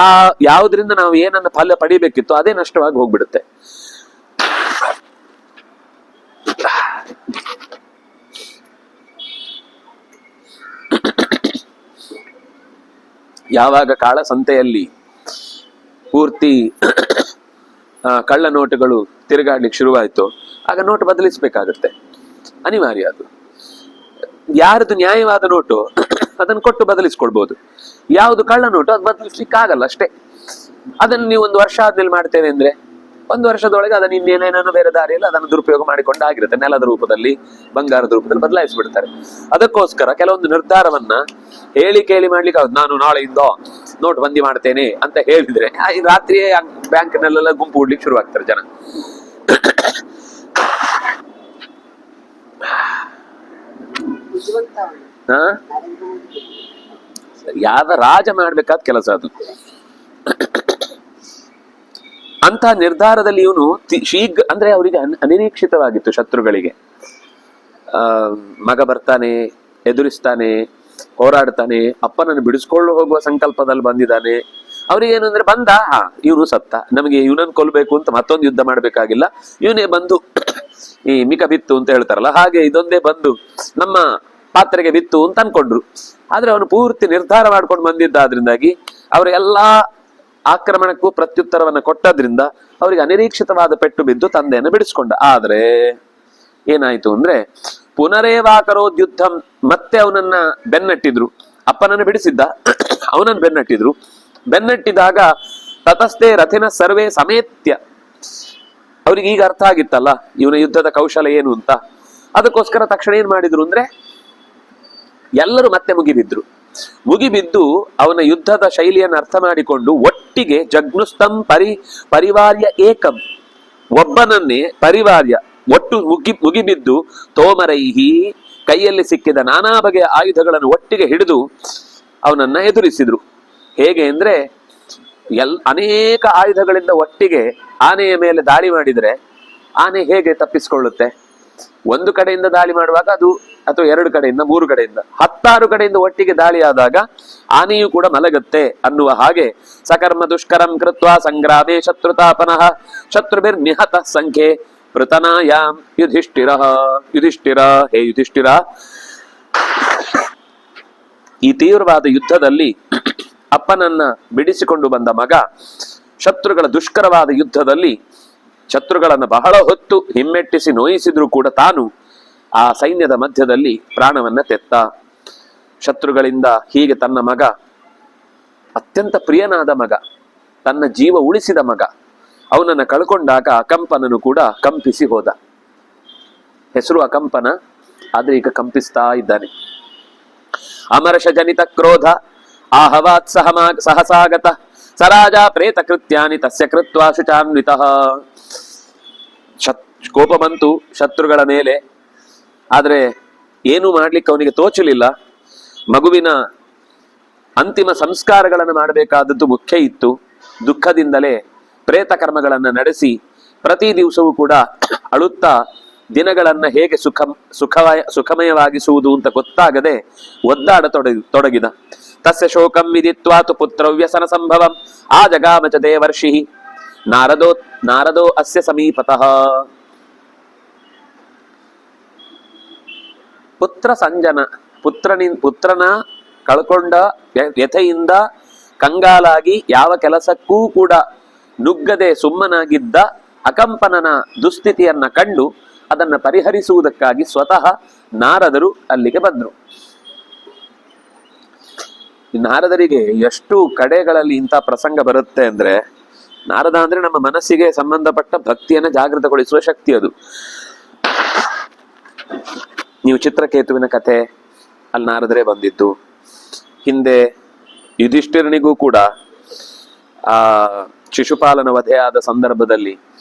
ಆ ಯಾವುದರಿಂದ ನಾವು ಏನನ್ನ ಫಲ ಪಡಿಬೇಕಿತ್ತು ಅದೇ ನಷ್ಟವಾಗಿ ಹೋಗ್ಬಿಡುತ್ತೆ. ಯಾವಾಗ ಕಾಳ ಸಂತೆಯಲ್ಲಿ ಪೂರ್ತಿ ಕಳ್ಳ ನೋಟುಗಳು ತಿರುಗಾಡ್ಲಿಕ್ಕೆ ಶುರುವಾಯ್ತು, ಆಗ ನೋಟು ಬದಲಿಸ್ಬೇಕಾಗತ್ತೆ, ಅನಿವಾರ್ಯ. ಅದು ಯಾರದು ನ್ಯಾಯವಾದ ನೋಟು ಅದನ್ನು ಕೊಟ್ಟು ಬದಲಿಸ್ಕೊಳ್ಬಹುದು, ಯಾವುದು ಕಳ್ಳ ನೋಟು ಅದು ಬದಲಿಸ್ಲಿಕ್ಕೆ ಆಗಲ್ಲ ಅಷ್ಟೇ. ಅದನ್ನು ನೀವು 1 ವರ್ಷ ಆದ್ಮೇಲೆ ಮಾಡ್ತೇವೆ ಅಂದ್ರೆ 1 ವರ್ಷದೊಳಗೆ ಅದನ್ನ ಇನ್ನೇನೇನೋ ಬೇರೆ ದಾರಿಯಲ್ಲಿ ಅದನ್ನು ದುರುಪಯೋಗ ಮಾಡಿಕೊಂಡಾಗಿರುತ್ತೆ, ನೆಲದ ರೂಪದಲ್ಲಿ, ಬಂಗಾರದ ರೂಪದಲ್ಲಿ ಬದಲಾಯಿಸ್ಬಿಡ್ತಾರೆ. ಅದಕ್ಕೋಸ್ಕರ ಕೆಲವೊಂದು ನಿರ್ಧಾರವನ್ನ ಹೇಳಿ ಕೇಳಿ ಮಾಡ್ಲಿಕ್ಕೆ ಆಗುತ್ತೆ. ನಾನು ನಾಳೆಯಿಂದ ನೋಟ್ ಬಂದಿ ಮಾಡ್ತೇನೆ ಅಂತ ಹೇಳಿದ್ರೆ ರಾತ್ರಿಯೇ ಬ್ಯಾಂಕ್ನಲ್ಲೆಲ್ಲ ಗುಂಪು ಹೂಡ್ಲಿಕ್ಕೆ ಶುರು ಆಗ್ತಾರೆ ಜನ. ಯಾವ ರಾಜ ಮಾಡ್ಬೇಕಾದ ಕೆಲಸ ಅದು. ಅಂತ ನಿರ್ಧಾರದಲ್ಲಿ ಇವನು ಶೀಘ್ರ ಅಂದ್ರೆ ಅವರಿಗೆ ಅನಿರೀಕ್ಷಿತವಾಗಿತ್ತು ಶತ್ರುಗಳಿಗೆ. ಮಗ ಬರ್ತಾನೆ, ಎದುರಿಸ್ತಾನೆ, ಹೋರಾಡ್ತಾನೆ, ಅಪ್ಪನನ್ನು ಬಿಡಿಸ್ಕೊಂಡು ಹೋಗುವ ಸಂಕಲ್ಪದಲ್ಲಿ ಬಂದಿದ್ದಾನೆ. ಅವ್ರಿಗೇನು ಅಂದ್ರೆ ಬಂದ, ಇವನು ಸತ್ತ, ನಮಗೆ ಇವನನ್ನು ಕೊಲ್ಬೇಕು ಅಂತ ಮತ್ತೊಂದು ಯುದ್ಧ ಮಾಡ್ಬೇಕಾಗಿಲ್ಲ, ಇವನೇ ಬಂದು ಈ ಮಿಕ ಬಿತ್ತು ಅಂತ ಹೇಳ್ತಾರಲ್ಲ ಹಾಗೆ ಇದೊಂದೇ ಬಂದು ನಮ್ಮ ಪಾತ್ರೆಗೆ ಬಿತ್ತು ಅಂತ ಅನ್ಕೊಂಡ್ರು. ಆದ್ರೆ ಅವನು ಪೂರ್ತಿ ನಿರ್ಧಾರ ಮಾಡ್ಕೊಂಡು ಬಂದಿದ್ದಾದ್ರಿಂದಾಗಿ ಅವರೆಲ್ಲಾ ಆಕ್ರಮಣಕ್ಕೂ ಪ್ರತ್ಯುತ್ತರವನ್ನ ಕೊಟ್ಟದ್ರಿಂದ ಅವರಿಗೆ ಅನಿರೀಕ್ಷಿತವಾದ ಪೆಟ್ಟು ಬಿದ್ದು ತಂದೆಯನ್ನು ಬಿಡಿಸ್ಕೊಂಡ. ಆದ್ರೆ ಏನಾಯ್ತು ಅಂದ್ರೆ ಪುನರೇವಾಕರೋದ್ಯುದ್ಧಂ, ಮತ್ತೆ ಅವನನ್ನ ಬೆನ್ನಟ್ಟಿದ್ರು. ಅಪ್ಪನನ್ನು ಬಿಡಿಸಿದ್ದ, ಅವನನ್ನು ಬೆನ್ನಟ್ಟಿದ್ರು. ಬೆನ್ನಟ್ಟಿದಾಗ ತತಸ್ಥೆ ರಥಿನ ಸರ್ವೇ ಸಮೇತ್ಯ, ಅವ್ರಿಗೆ ಈಗ ಅರ್ಥ ಆಗಿತ್ತಲ್ಲ ಇವನ ಯುದ್ಧದ ಕೌಶಲ ಏನು ಅಂತ. ಅದಕ್ಕೋಸ್ಕರ ತಕ್ಷಣ ಏನ್ ಮಾಡಿದ್ರು ಅಂದ್ರೆ ಎಲ್ಲರೂ ಮತ್ತೆ ಮುಗಿಬಿದ್ರು. ಮುಗಿಬಿದ್ದು ಅವನ ಯುದ್ಧದ ಶೈಲಿಯನ್ನು ಅರ್ಥ ಮಾಡಿಕೊಂಡು ಒಟ್ಟಿಗೆ ಜಗ್ನುಸ್ತಂ ಪರಿವಾರ್ಯ ಏಕಂ, ಒಬ್ಬನನ್ನೇ ಪರಿವಾರ್ಯ ಒಟ್ಟು ಮುಗಿಬಿದ್ದು ತೋಮರೈಹಿ, ಕೈಯಲ್ಲಿ ಸಿಕ್ಕಿದ ನಾನಾ ಬಗೆಯ ಆಯುಧಗಳನ್ನು ಒಟ್ಟಿಗೆ ಹಿಡಿದು ಅವನನ್ನ ಎದುರಿಸಿದ್ರು. ಹೇಗೆ ಅಂದ್ರೆ ಅನೇಕ ಆಯುಧಗಳಿಂದ ಒಟ್ಟಿಗೆ ಆನೆಯ ಮೇಲೆ ದಾಳಿ ಮಾಡಿದ್ರೆ ಆನೆ ಹೇಗೆ ತಪ್ಪಿಸಿಕೊಳ್ಳುತ್ತೆ? ಒಂದು ಕಡೆಯಿಂದ ದಾಳಿ ಮಾಡುವಾಗ ಅದು, ಅಥವಾ 2 ಕಡೆಯಿಂದ 3 ಕಡೆಯಿಂದ 16 ಕಡೆಯಿಂದ ಒಟ್ಟಿಗೆ ದಾಳಿ ಆದಾಗ ಆನೆಯು ಕೂಡ ಮಲಗುತ್ತೆ ಅನ್ನುವ ಹಾಗೆ ಸಕರ್ಮ ದುಷ್ಕರಂ ಕೃತ್ವ ಸಂಗ್ರಾಮೇ ಶತ್ರುತಾಪನಃ ಶತ್ರುಭಿರ್ ನಿಹತ ಸಂಖ್ಯೆ ಪೃತನಾಯಾಂ ಯುಧಿಷ್ಠಿರ. ಹೇ ಯುಧಿಷ್ಠಿರ, ಈ ತೀವ್ರವಾದ ಯುದ್ಧದಲ್ಲಿ ಅಪ್ಪನನ್ನ ಬಿಡಿಸಿಕೊಂಡು ಬಂದ ಮಗ ಶತ್ರುಗಳ ದುಷ್ಕರವಾದ ಯುದ್ಧದಲ್ಲಿ ಶತ್ರುಗಳನ್ನು ಬಹಳ ಹೊತ್ತು ಹಿಮ್ಮೆಟ್ಟಿಸಿ ನೋಯಿಸಿದ್ರು ಕೂಡ ತಾನು ಆ ಸೈನ್ಯದ ಮಧ್ಯದಲ್ಲಿ ಪ್ರಾಣವನ್ನ ತೆತ್ತ. ಶತ್ರುಗಳಿಂದ ಹೀಗೆ ತನ್ನ ಮಗ, ಅತ್ಯಂತ ಪ್ರಿಯನಾದ ಮಗ, ತನ್ನ ಜೀವ ಉಳಿಸಿದ ಮಗ, ಅವನನ್ನ ಕಳ್ಕೊಂಡಾಗ ಅಕಂಪನನು ಕೂಡ ಕಂಪಿಸಿ ಹೋದ. ಹೆಸರು ಅಕಂಪನ, ಆದ್ರೆ ಈಗ ಕಂಪಿಸ್ತಾ ಇದ್ದಾನೆ. ಅಮರ್ಷ ಜನಿತ ಕ್ರೋಧ ಆಹವಾತ್ ಸಹಸಾಗತ ಸರಾಜ ಪ್ರೇತ ಕೃತ್ಯಾನಿ ತಸ್ಯ ಕೃತ್ವ ಶುಚಾನ್ವಿತಃ. ಕೋಪ ಬಂತು ಶತ್ರುಗಳ ಮೇಲೆ, ಆದ್ರೆ ಏನು ಮಾಡ್ಲಿಕ್ಕೆ ಅವನಿಗೆ ತೋಚಲಿಲ್ಲ. ಮಗುವಿನ ಅಂತಿಮ ಸಂಸ್ಕಾರಗಳನ್ನು ಮಾಡಬೇಕಾದದ್ದು ಮುಖ್ಯ ಇತ್ತು. ದುಃಖದಿಂದಲೇ ಪ್ರೇತ ಕರ್ಮಗಳನ್ನು ನಡೆಸಿ ಪ್ರತಿ ದಿವಸವೂ ಕೂಡ ಅಳುತ್ತಾ ದಿನಗಳನ್ನ ಹೇಗೆ ಸುಖಮಯವಾಗಿಸುವುದು ಅಂತ ಗೊತ್ತಾಗದೆ ಒದ್ದಾಡತೊಡಗಿದ. ತಸ್ಯ ಶೋಕಂ ವಿದಿತ್ವಾತು ಪುತ್ರವ್ಯಸನ ಸಂಭವಂ ಆ ಜಗಾಮಚ ದೇವರ್ಷಿ ನಾರದೋ ಅಸ್ಯ ಸಮೀಪತಃ. ಪುತ್ರ ಸಂಜನ, ಪುತ್ರನ ಕಳ್ಕೊಂಡ ವ್ಯಥೆಯಿಂದ ಕಂಗಾಲಾಗಿ ಯಾವ ಕೆಲಸಕ್ಕೂ ಕೂಡ ನುಗ್ಗದೆ ಸುಮ್ಮನಾಗಿದ್ದ ಅಕಂಪನನ ದುಸ್ಥಿತಿಯನ್ನ ಕಂಡು ಅದನ್ನ ಪರಿಹರಿಸುವುದಕ್ಕಾಗಿ ಸ್ವತಃ ನಾರದರು ಅಲ್ಲಿಗೆ ಬಂದ್ರು. ನಾರದರಿಗೆ ಎಷ್ಟು ಕಡೆಗಳಲ್ಲಿ ಇಂಥ ಪ್ರಸಂಗ ಬರುತ್ತೆ ಅಂದ್ರೆ, ನಾರದ ಅಂದ್ರೆ ನಮ್ಮ ಮನಸ್ಸಿಗೆ ಸಂಬಂಧಪಟ್ಟ ಭಕ್ತಿಯನ್ನ ಜಾಗೃತಗೊಳಿಸುವ ಶಕ್ತಿ ಅದು. ನೀವು ಚಿತ್ರಕೇತುವಿನ ಕಥೆ, ಅಲ್ಲಿ ನಾರದರೇ ಬಂದಿದ್ದು. ಹಿಂದೆ ಯುಧಿಷ್ಠಿರನಿಗೂ ಕೂಡ ಆ ಶಿಶುಪಾಲನ ವಧೆಯಾದ ಸಂದರ್ಭದಲ್ಲಿ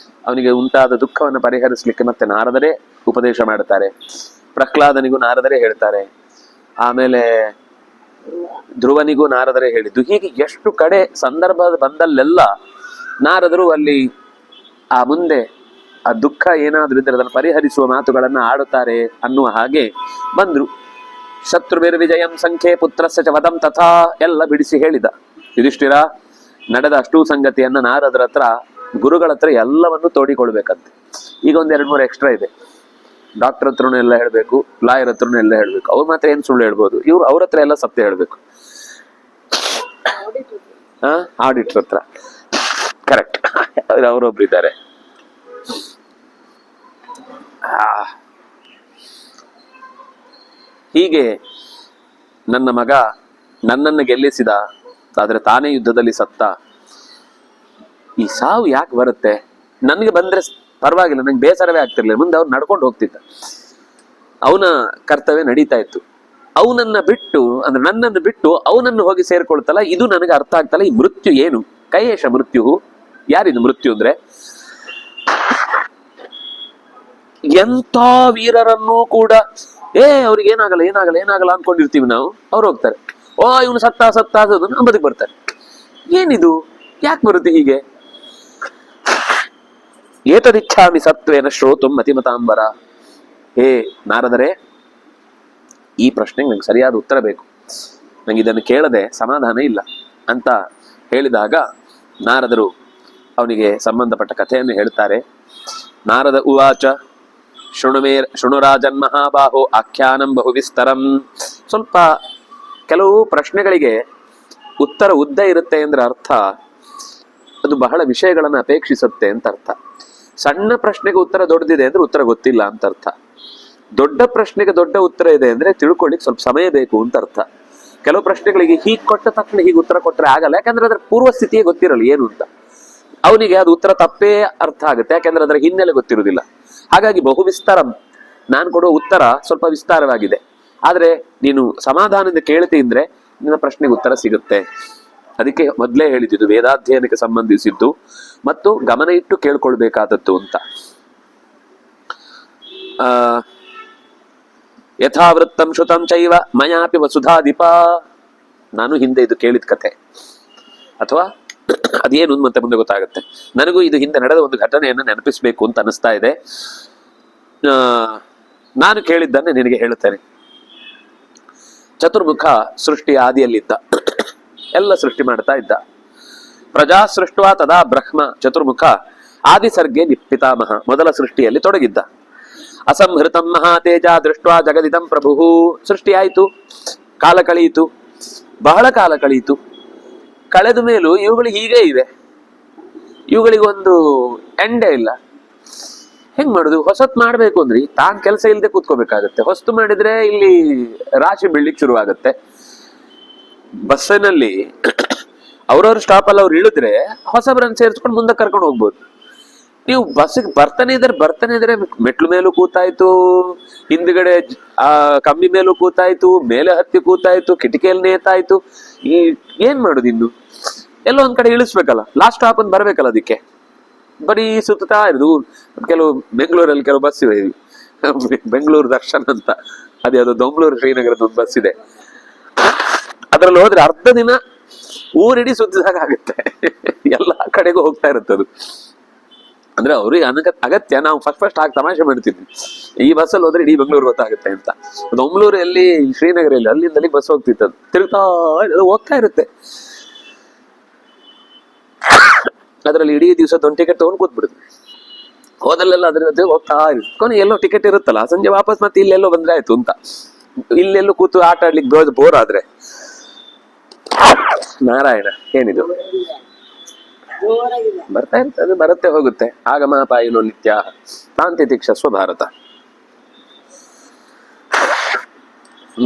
ಅವನಿಗೆ ಉಂಟಾದ ದುಃಖವನ್ನು ಪರಿಹರಿಸಲಿಕ್ಕೆ ಮತ್ತೆ ನಾರದರೇ ಉಪದೇಶ ಮಾಡ್ತಾರೆ. ಪ್ರಹ್ಲಾದನಿಗೂ ನಾರದರೇ ಹೇಳ್ತಾರೆ. ಆಮೇಲೆ ಧ್ರುವನಿಗೂ ನಾರದರೇ ಹೇಳಿದ್ದು. ಹೀಗೆ ಎಷ್ಟು ಕಡೆ ಸಂದರ್ಭ ಬಂದಲ್ಲೆಲ್ಲ ನಾರದರು ಅಲ್ಲಿ ಆ ಮುಂದೆ ಆ ದುಃಖ ಏನಾದ್ರೂ ಇದ್ರೆ ಅದನ್ನು ಪರಿಹರಿಸುವ ಮಾತುಗಳನ್ನ ಆಡುತ್ತಾರೆ ಅನ್ನುವ ಹಾಗೆ ಬಂದ್ರು. ಶತ್ರುವಿರ್ ವಿಜಯಂ ಸಂಖ್ಯೆ ಪುತ್ರಸ್ಯ ಚ ವದಂ ತಥಾ ಎಲ್ಲ ಬಿಡಿಸಿ ಹೇಳಿದ. ಯುಧಿಷ್ಠಿರ, ನಡೆದ ಅಷ್ಟೂ ಸಂಗತಿಯನ್ನ ನಾರದರ ಹತ್ರ, ಗುರುಗಳ ಹತ್ರ ಎಲ್ಲವನ್ನು ತೋಡಿಕೊಳ್ಬೇಕಂತೆ. ಈಗ 1-2-3 ಎಕ್ಸ್ಟ್ರಾ ಇದೆ. ಡಾಕ್ಟರ್ ಹತ್ರನೂ ಎಲ್ಲ ಹೇಳ್ಬೇಕು, ಲಾಯರ್ ಹತ್ರನೂ ಎಲ್ಲ ಹೇಳ್ಬೇಕು. ಅವ್ರು ಮಾತ್ರ ಏನ್ ಸುಳ್ಳು ಹೇಳ್ಬೋದು, ಇವ್ರು ಅವ್ರ ಹತ್ರ ಎಲ್ಲ ಸತ್ಯ ಹೇಳ್ಬೇಕು. ಆಡಿಟರ್ ಹತ್ರ ಕರೆಕ್ಟ್, ಅವರೊಬ್ರು ಇದ್ದಾರೆ. ಹೀಗೆ ನನ್ನ ಮಗ ನನ್ನನ್ನು ಗೆಲ್ಲಿಸಿದ, ಆದ್ರೆ ತಾನೇ ಯುದ್ಧದಲ್ಲಿ ಸತ್ತ. ಈ ಸಾವು ಯಾಕೆ ಬರುತ್ತೆ? ನನಗೆ ಬಂದ್ರೆ ಪರವಾಗಿಲ್ಲ, ನಂಗೆ ಬೇಸರವೇ ಆಗ್ತಿರ್ಲಿಲ್ಲ. ಮುಂದೆ ಅವ್ನು ನಡ್ಕೊಂಡು ಹೋಗ್ತಿದ್ದ, ಅವನ ಕರ್ತವ್ಯ ನಡೀತಾ ಇತ್ತು. ಅವನನ್ನ ಬಿಟ್ಟು, ಅಂದ್ರೆ ನನ್ನನ್ನು ಬಿಟ್ಟು ಅವನನ್ನು ಹೋಗಿ ಸೇರ್ಕೊಳ್ತಲ್ಲ, ಇದು ನನಗೆ ಅರ್ಥ ಆಗ್ತಲ್ಲ. ಈ ಮೃತ್ಯು ಏನು? ಕೈಯೇಶ ಮೃತ್ಯು? ಯಾರಿದು ಮೃತ್ಯು ಅಂದ್ರೆ? ಎಂಥ ವೀರರನ್ನೂ ಕೂಡ ಅವ್ರಿಗೆ ಏನಾಗಲ್ಲ ಏನಾಗಲ್ಲ ಏನಾಗಲ್ಲ ಅನ್ಕೊಂಡಿರ್ತೀವಿ ನಾವು. ಅವ್ರು ಹೋಗ್ತಾರೆ, ಇವನು ಸತ್ತ ನಾವು ಬದುಕ್ ಬರ್ತಾರೆ. ಏನಿದು? ಯಾಕೆ ಬರುತ್ತೆ ಹೀಗೆ? ಏತದಿಚ್ಛಾಮಿ ಸತ್ವೇನ ಶ್ರೋತುಂ ಮತಿಮತಾಂಬರ. ಹೇ ನಾರದರೆ, ಈ ಪ್ರಶ್ನೆಗೆ ನಂಗೆ ಸರಿಯಾದ ಉತ್ತರ ಬೇಕು, ನಂಗೆ ಇದನ್ನು ಕೇಳದೆ ಸಮಾಧಾನ ಇಲ್ಲ ಅಂತ ಹೇಳಿದಾಗ ನಾರದರು ಅವನಿಗೆ ಸಂಬಂಧಪಟ್ಟ ಕಥೆಯನ್ನು ಹೇಳ್ತಾರೆ. ನಾರದ ಉವಾಚ ಶೃಣುರಾಜನ್ ಮಹಾಬಾಹೋ ಆಖ್ಯಾನಂ ಬಹುವಿಸ್ತರಂ. ಸ್ವಲ್ಪ ಕೆಲವು ಪ್ರಶ್ನೆಗಳಿಗೆ ಉತ್ತರ ಉದ್ದ ಇರುತ್ತೆ ಅಂದ್ರೆ ಅರ್ಥ ಅದು ಬಹಳ ವಿಷಯಗಳನ್ನು ಅಪೇಕ್ಷಿಸುತ್ತೆ ಅಂತ ಅರ್ಥ. ಸಣ್ಣ ಪ್ರಶ್ನೆಗೆ ಉತ್ತರ ದೊಡ್ಡದಿದೆ ಅಂದ್ರೆ ಉತ್ತರ ಗೊತ್ತಿಲ್ಲ ಅಂತ ಅರ್ಥ. ದೊಡ್ಡ ಪ್ರಶ್ನೆಗೆ ದೊಡ್ಡ ಉತ್ತರ ಇದೆ ಅಂದ್ರೆ ತಿಳ್ಕೊಳ್ಳಿಕ್ಕೆ ಸ್ವಲ್ಪ ಸಮಯ ಬೇಕು ಅಂತ ಅರ್ಥ. ಕೆಲವು ಪ್ರಶ್ನೆಗಳಿಗೆ ಹೀಗೆ ಕೊಟ್ಟ ತಕ್ಷಣ ಹೀಗೆ ಉತ್ತರ ಕೊಟ್ಟರೆ ಆಗಲ್ಲ, ಯಾಕಂದ್ರೆ ಅದರ ಪೂರ್ವ ಸ್ಥಿತಿಯೇ ಗೊತ್ತಿರಲ್ಲ ಏನು ಅಂತ. ಅವನಿಗೆ ಅದು ಉತ್ತರ ತಪ್ಪೇ ಅರ್ಥ ಆಗುತ್ತೆ, ಯಾಕಂದ್ರೆ ಅದರ ಹಿನ್ನೆಲೆ ಗೊತ್ತಿರುವುದಿಲ್ಲ. ಹಾಗಾಗಿ ಬಹು ವಿಸ್ತಾರಂ, ನಾನು ಕೊಡುವ ಉತ್ತರ ಸ್ವಲ್ಪ ವಿಸ್ತಾರವಾಗಿದೆ. ಆದ್ರೆ ನೀನು ಸಮಾಧಾನದಿಂದ ಕೇಳ್ತಿದ್ರೆ ನಿನ್ನ ಪ್ರಶ್ನೆಗೆ ಉತ್ತರ ಸಿಗುತ್ತೆ. ಅದಕ್ಕೆ ಮೊದಲೇ ಹೇಳಿದ್ದು ವೇದಾಧ್ಯಯನಕ್ಕೆ ಸಂಬಂಧಿಸಿದ್ದು ಮತ್ತು ಗಮನ ಇಟ್ಟು ಕೇಳ್ಕೊಳ್ಬೇಕಾದದ್ದು ಅಂತ. ಯಥಾವೃತ್ತಂ ಶ್ರುತಂ ಚೈವ ಮಯಾಪಿ ವಸುಧಾಧಿಪ. ನಾನು ಹಿಂದೆ ಇದು ಕೇಳಿದ ಕಥೆ, ಅಥವಾ ಅದೇನು ಮತ್ತೆ ಮುಂದೆ ಗೊತ್ತಾಗುತ್ತೆ. ನನಗೂ ಇದು ಹಿಂದೆ ನಡೆದ ಒಂದು ಘಟನೆಯನ್ನು ನೆನಪಿಸಬೇಕು ಅಂತ ಅನಿಸ್ತಾ ಇದೆ. ನಾನು ಕೇಳಿದ್ದನ್ನೇ ನಿನಗೆ ಹೇಳುತ್ತೇನೆ. ಚತುರ್ಮುಖ ಸೃಷ್ಟಿ ಆದಿಯಲ್ಲಿದ್ದ, ಎಲ್ಲ ಸೃಷ್ಟಿ ಮಾಡ್ತಾ ಇದ್ದ. ಪ್ರಜಾ ಸೃಷ್ಟುವ ತದಾ ಬ್ರಹ್ಮ ಚತುರ್ಮುಖ ಆದಿಸರ್ಗೆ ಪಿತಾಮಹ, ಮೊದಲ ಸೃಷ್ಟಿಯಲ್ಲಿ ತೊಡಗಿದ್ದ. ಅಸಂಹೃತಂ ಮಹಾತೇಜ ದೃಷ್ಟ್ವಾ ಜಗದಿದಂ ಪ್ರಭು. ಸೃಷ್ಟಿ ಆಯಿತು, ಕಾಲ ಕಳೆಯಿತು, ಬಹಳ ಕಾಲ ಕಳೆಯಿತು. ಕಳೆದ ಮೇಲೂ ಇವುಗಳು ಹೀಗೆ ಇವೆ, ಇವುಗಳಿಗೊಂದು ಎಂಡೇ ಇಲ್ಲ. ಹೆಂಗ್ ಮಾಡುದು? ಹೊಸತ್ ಮಾಡ್ಬೇಕು ಅಂದ್ರಿ ತಾನ್ ಕೆಲಸ ಇಲ್ಲದೆ ಕೂತ್ಕೋಬೇಕಾಗತ್ತೆ. ಹೊಸ್ತು ಮಾಡಿದ್ರೆ ಇಲ್ಲಿ ರಾಶಿ ಬೀಳ್ಲಿಕ್ಕೆ ಶುರುವಾಗತ್ತೆ. ಬಸ್ಸಿನಲ್ಲಿ ಅವ್ರವ್ರ ಸ್ಟಾಪ್ ಅಲ್ಲಿ ಅವ್ರು ಇಳಿದ್ರೆ ಹೊಸಬ್ರನ್ನ ಸೇರಿಸ್ಕೊಂಡು ಮುಂದೆ ಕರ್ಕೊಂಡು ಹೋಗ್ಬೋದು. ನೀವು ಬಸ್ಸಿಗೆ ಬರ್ತಾನೆ ಇದ್ರೆ ಮೆಟ್ಲು ಮೇಲೂ ಕೂತಾಯ್ತು, ಹಿಂದ್ಗಡೆ ಕಂಬಿ ಮೇಲೂ ಕೂತಾಯ್ತು, ಮೇಲೆ ಹತ್ತಿ ಕೂತಾಯ್ತು, ಕಿಟಕಿಯಲ್ಲಿ ನೇತಾಯ್ತು. ಈ ಏನ್ ಮಾಡುದು? ಇನ್ನು ಎಲ್ಲೋ ಒಂದ್ ಕಡೆ ಇಳಿಸ್ಬೇಕಲ್ಲ, ಲಾಸ್ಟ್ ಸ್ಟಾಪ್ ಅಂತ ಬರ್ಬೇಕಲ್ಲ. ಅದಕ್ಕೆ ಬರೀ ಸುತ್ತಾ ಇರುದು. ಕೆಲವು ಬೆಂಗಳೂರಲ್ಲಿ ಕೆಲವು ಬಸ್ ಇವೆ, ಬೆಂಗಳೂರು ದರ್ಶನ್ ಅಂತ, ಅದೇ ಅದು ದೊಂಗಳೂರು ಶ್ರೀನಗರದ ಒಂದು ಬಸ್ ಇದೆ. ಅದ್ರಲ್ಲಿ ಹೋದ್ರೆ ಅರ್ಧ ದಿನ ಊರಿಡೀ ಸುತ್ತಿದಾಗ ಆಗುತ್ತೆ. ಎಲ್ಲಾ ಕಡೆಗೂ ಹೋಗ್ತಾ ಇರುತ್ತೆ ಅದು. ಅಂದ್ರೆ ಅವ್ರಿಗೆ ಅಗತ್ಯ. ನಾವು ಫಸ್ಟ್ ಆಗಿ ತಮಾಷೆ ಮಾಡ್ತಿದ್ವಿ, ಈ ಬಸ್ಸಲ್ಲಿ ಹೋದ್ರೆ ಇಡೀ ಬೆಂಗಳೂರು ಗೊತ್ತಾಗುತ್ತೆ ಅಂತ. ದೊಂಗಳೂರಲ್ಲಿ ಶ್ರೀನಗರಲ್ಲಿ ಅಲ್ಲಿಂದಲ್ಲಿ ಬಸ್ ಹೋಗ್ತಿತ್ತು, ಅದು ತಿರುಗ್ತಾ ಹೋಗ್ತಾ ಇರುತ್ತೆ. ಅದ್ರಲ್ಲಿ ಇಡೀ ದಿವಸ ಒಂದು ಟಿಕೆಟ್ ತಗೊಂಡು ಕೂತ್ಬಿಡುದು. ಹೋದಲ್ಲೆಲ್ಲ ಅದ್ರ ಜೊತೆ ಹೋಗ್ತಾ ಇರುತ್ತೆ. ಕೊನೆ ಎಲ್ಲೋ ಟಿಕೆಟ್ ಇರುತ್ತಲ್ಲ, ಸಂಜೆ ವಾಪಸ್ ಮತ್ತೆ ಇಲ್ಲೆಲ್ಲೋ ಬಂದ್ರೆ ಆಯ್ತು ಅಂತ. ಇಲ್ಲೆಲ್ಲೋ ಕೂತು ಆಟ ಆಡ್ಲಿಕ್ಕೆ ಬೋರ್ ಆದ್ರೆ ನಾರಾಯಣ ಏನಿದು ಬರ್ತಾ ಇರುತ್ತೆ, ಅದು ಬರುತ್ತೆ ಹೋಗುತ್ತೆ. ಆಗಮಾಪಾಯಿನೋ ನಿತ್ಯ ತಾಂತಿ ತಿಕ್ಷಸ್ವ ಭಾರತ.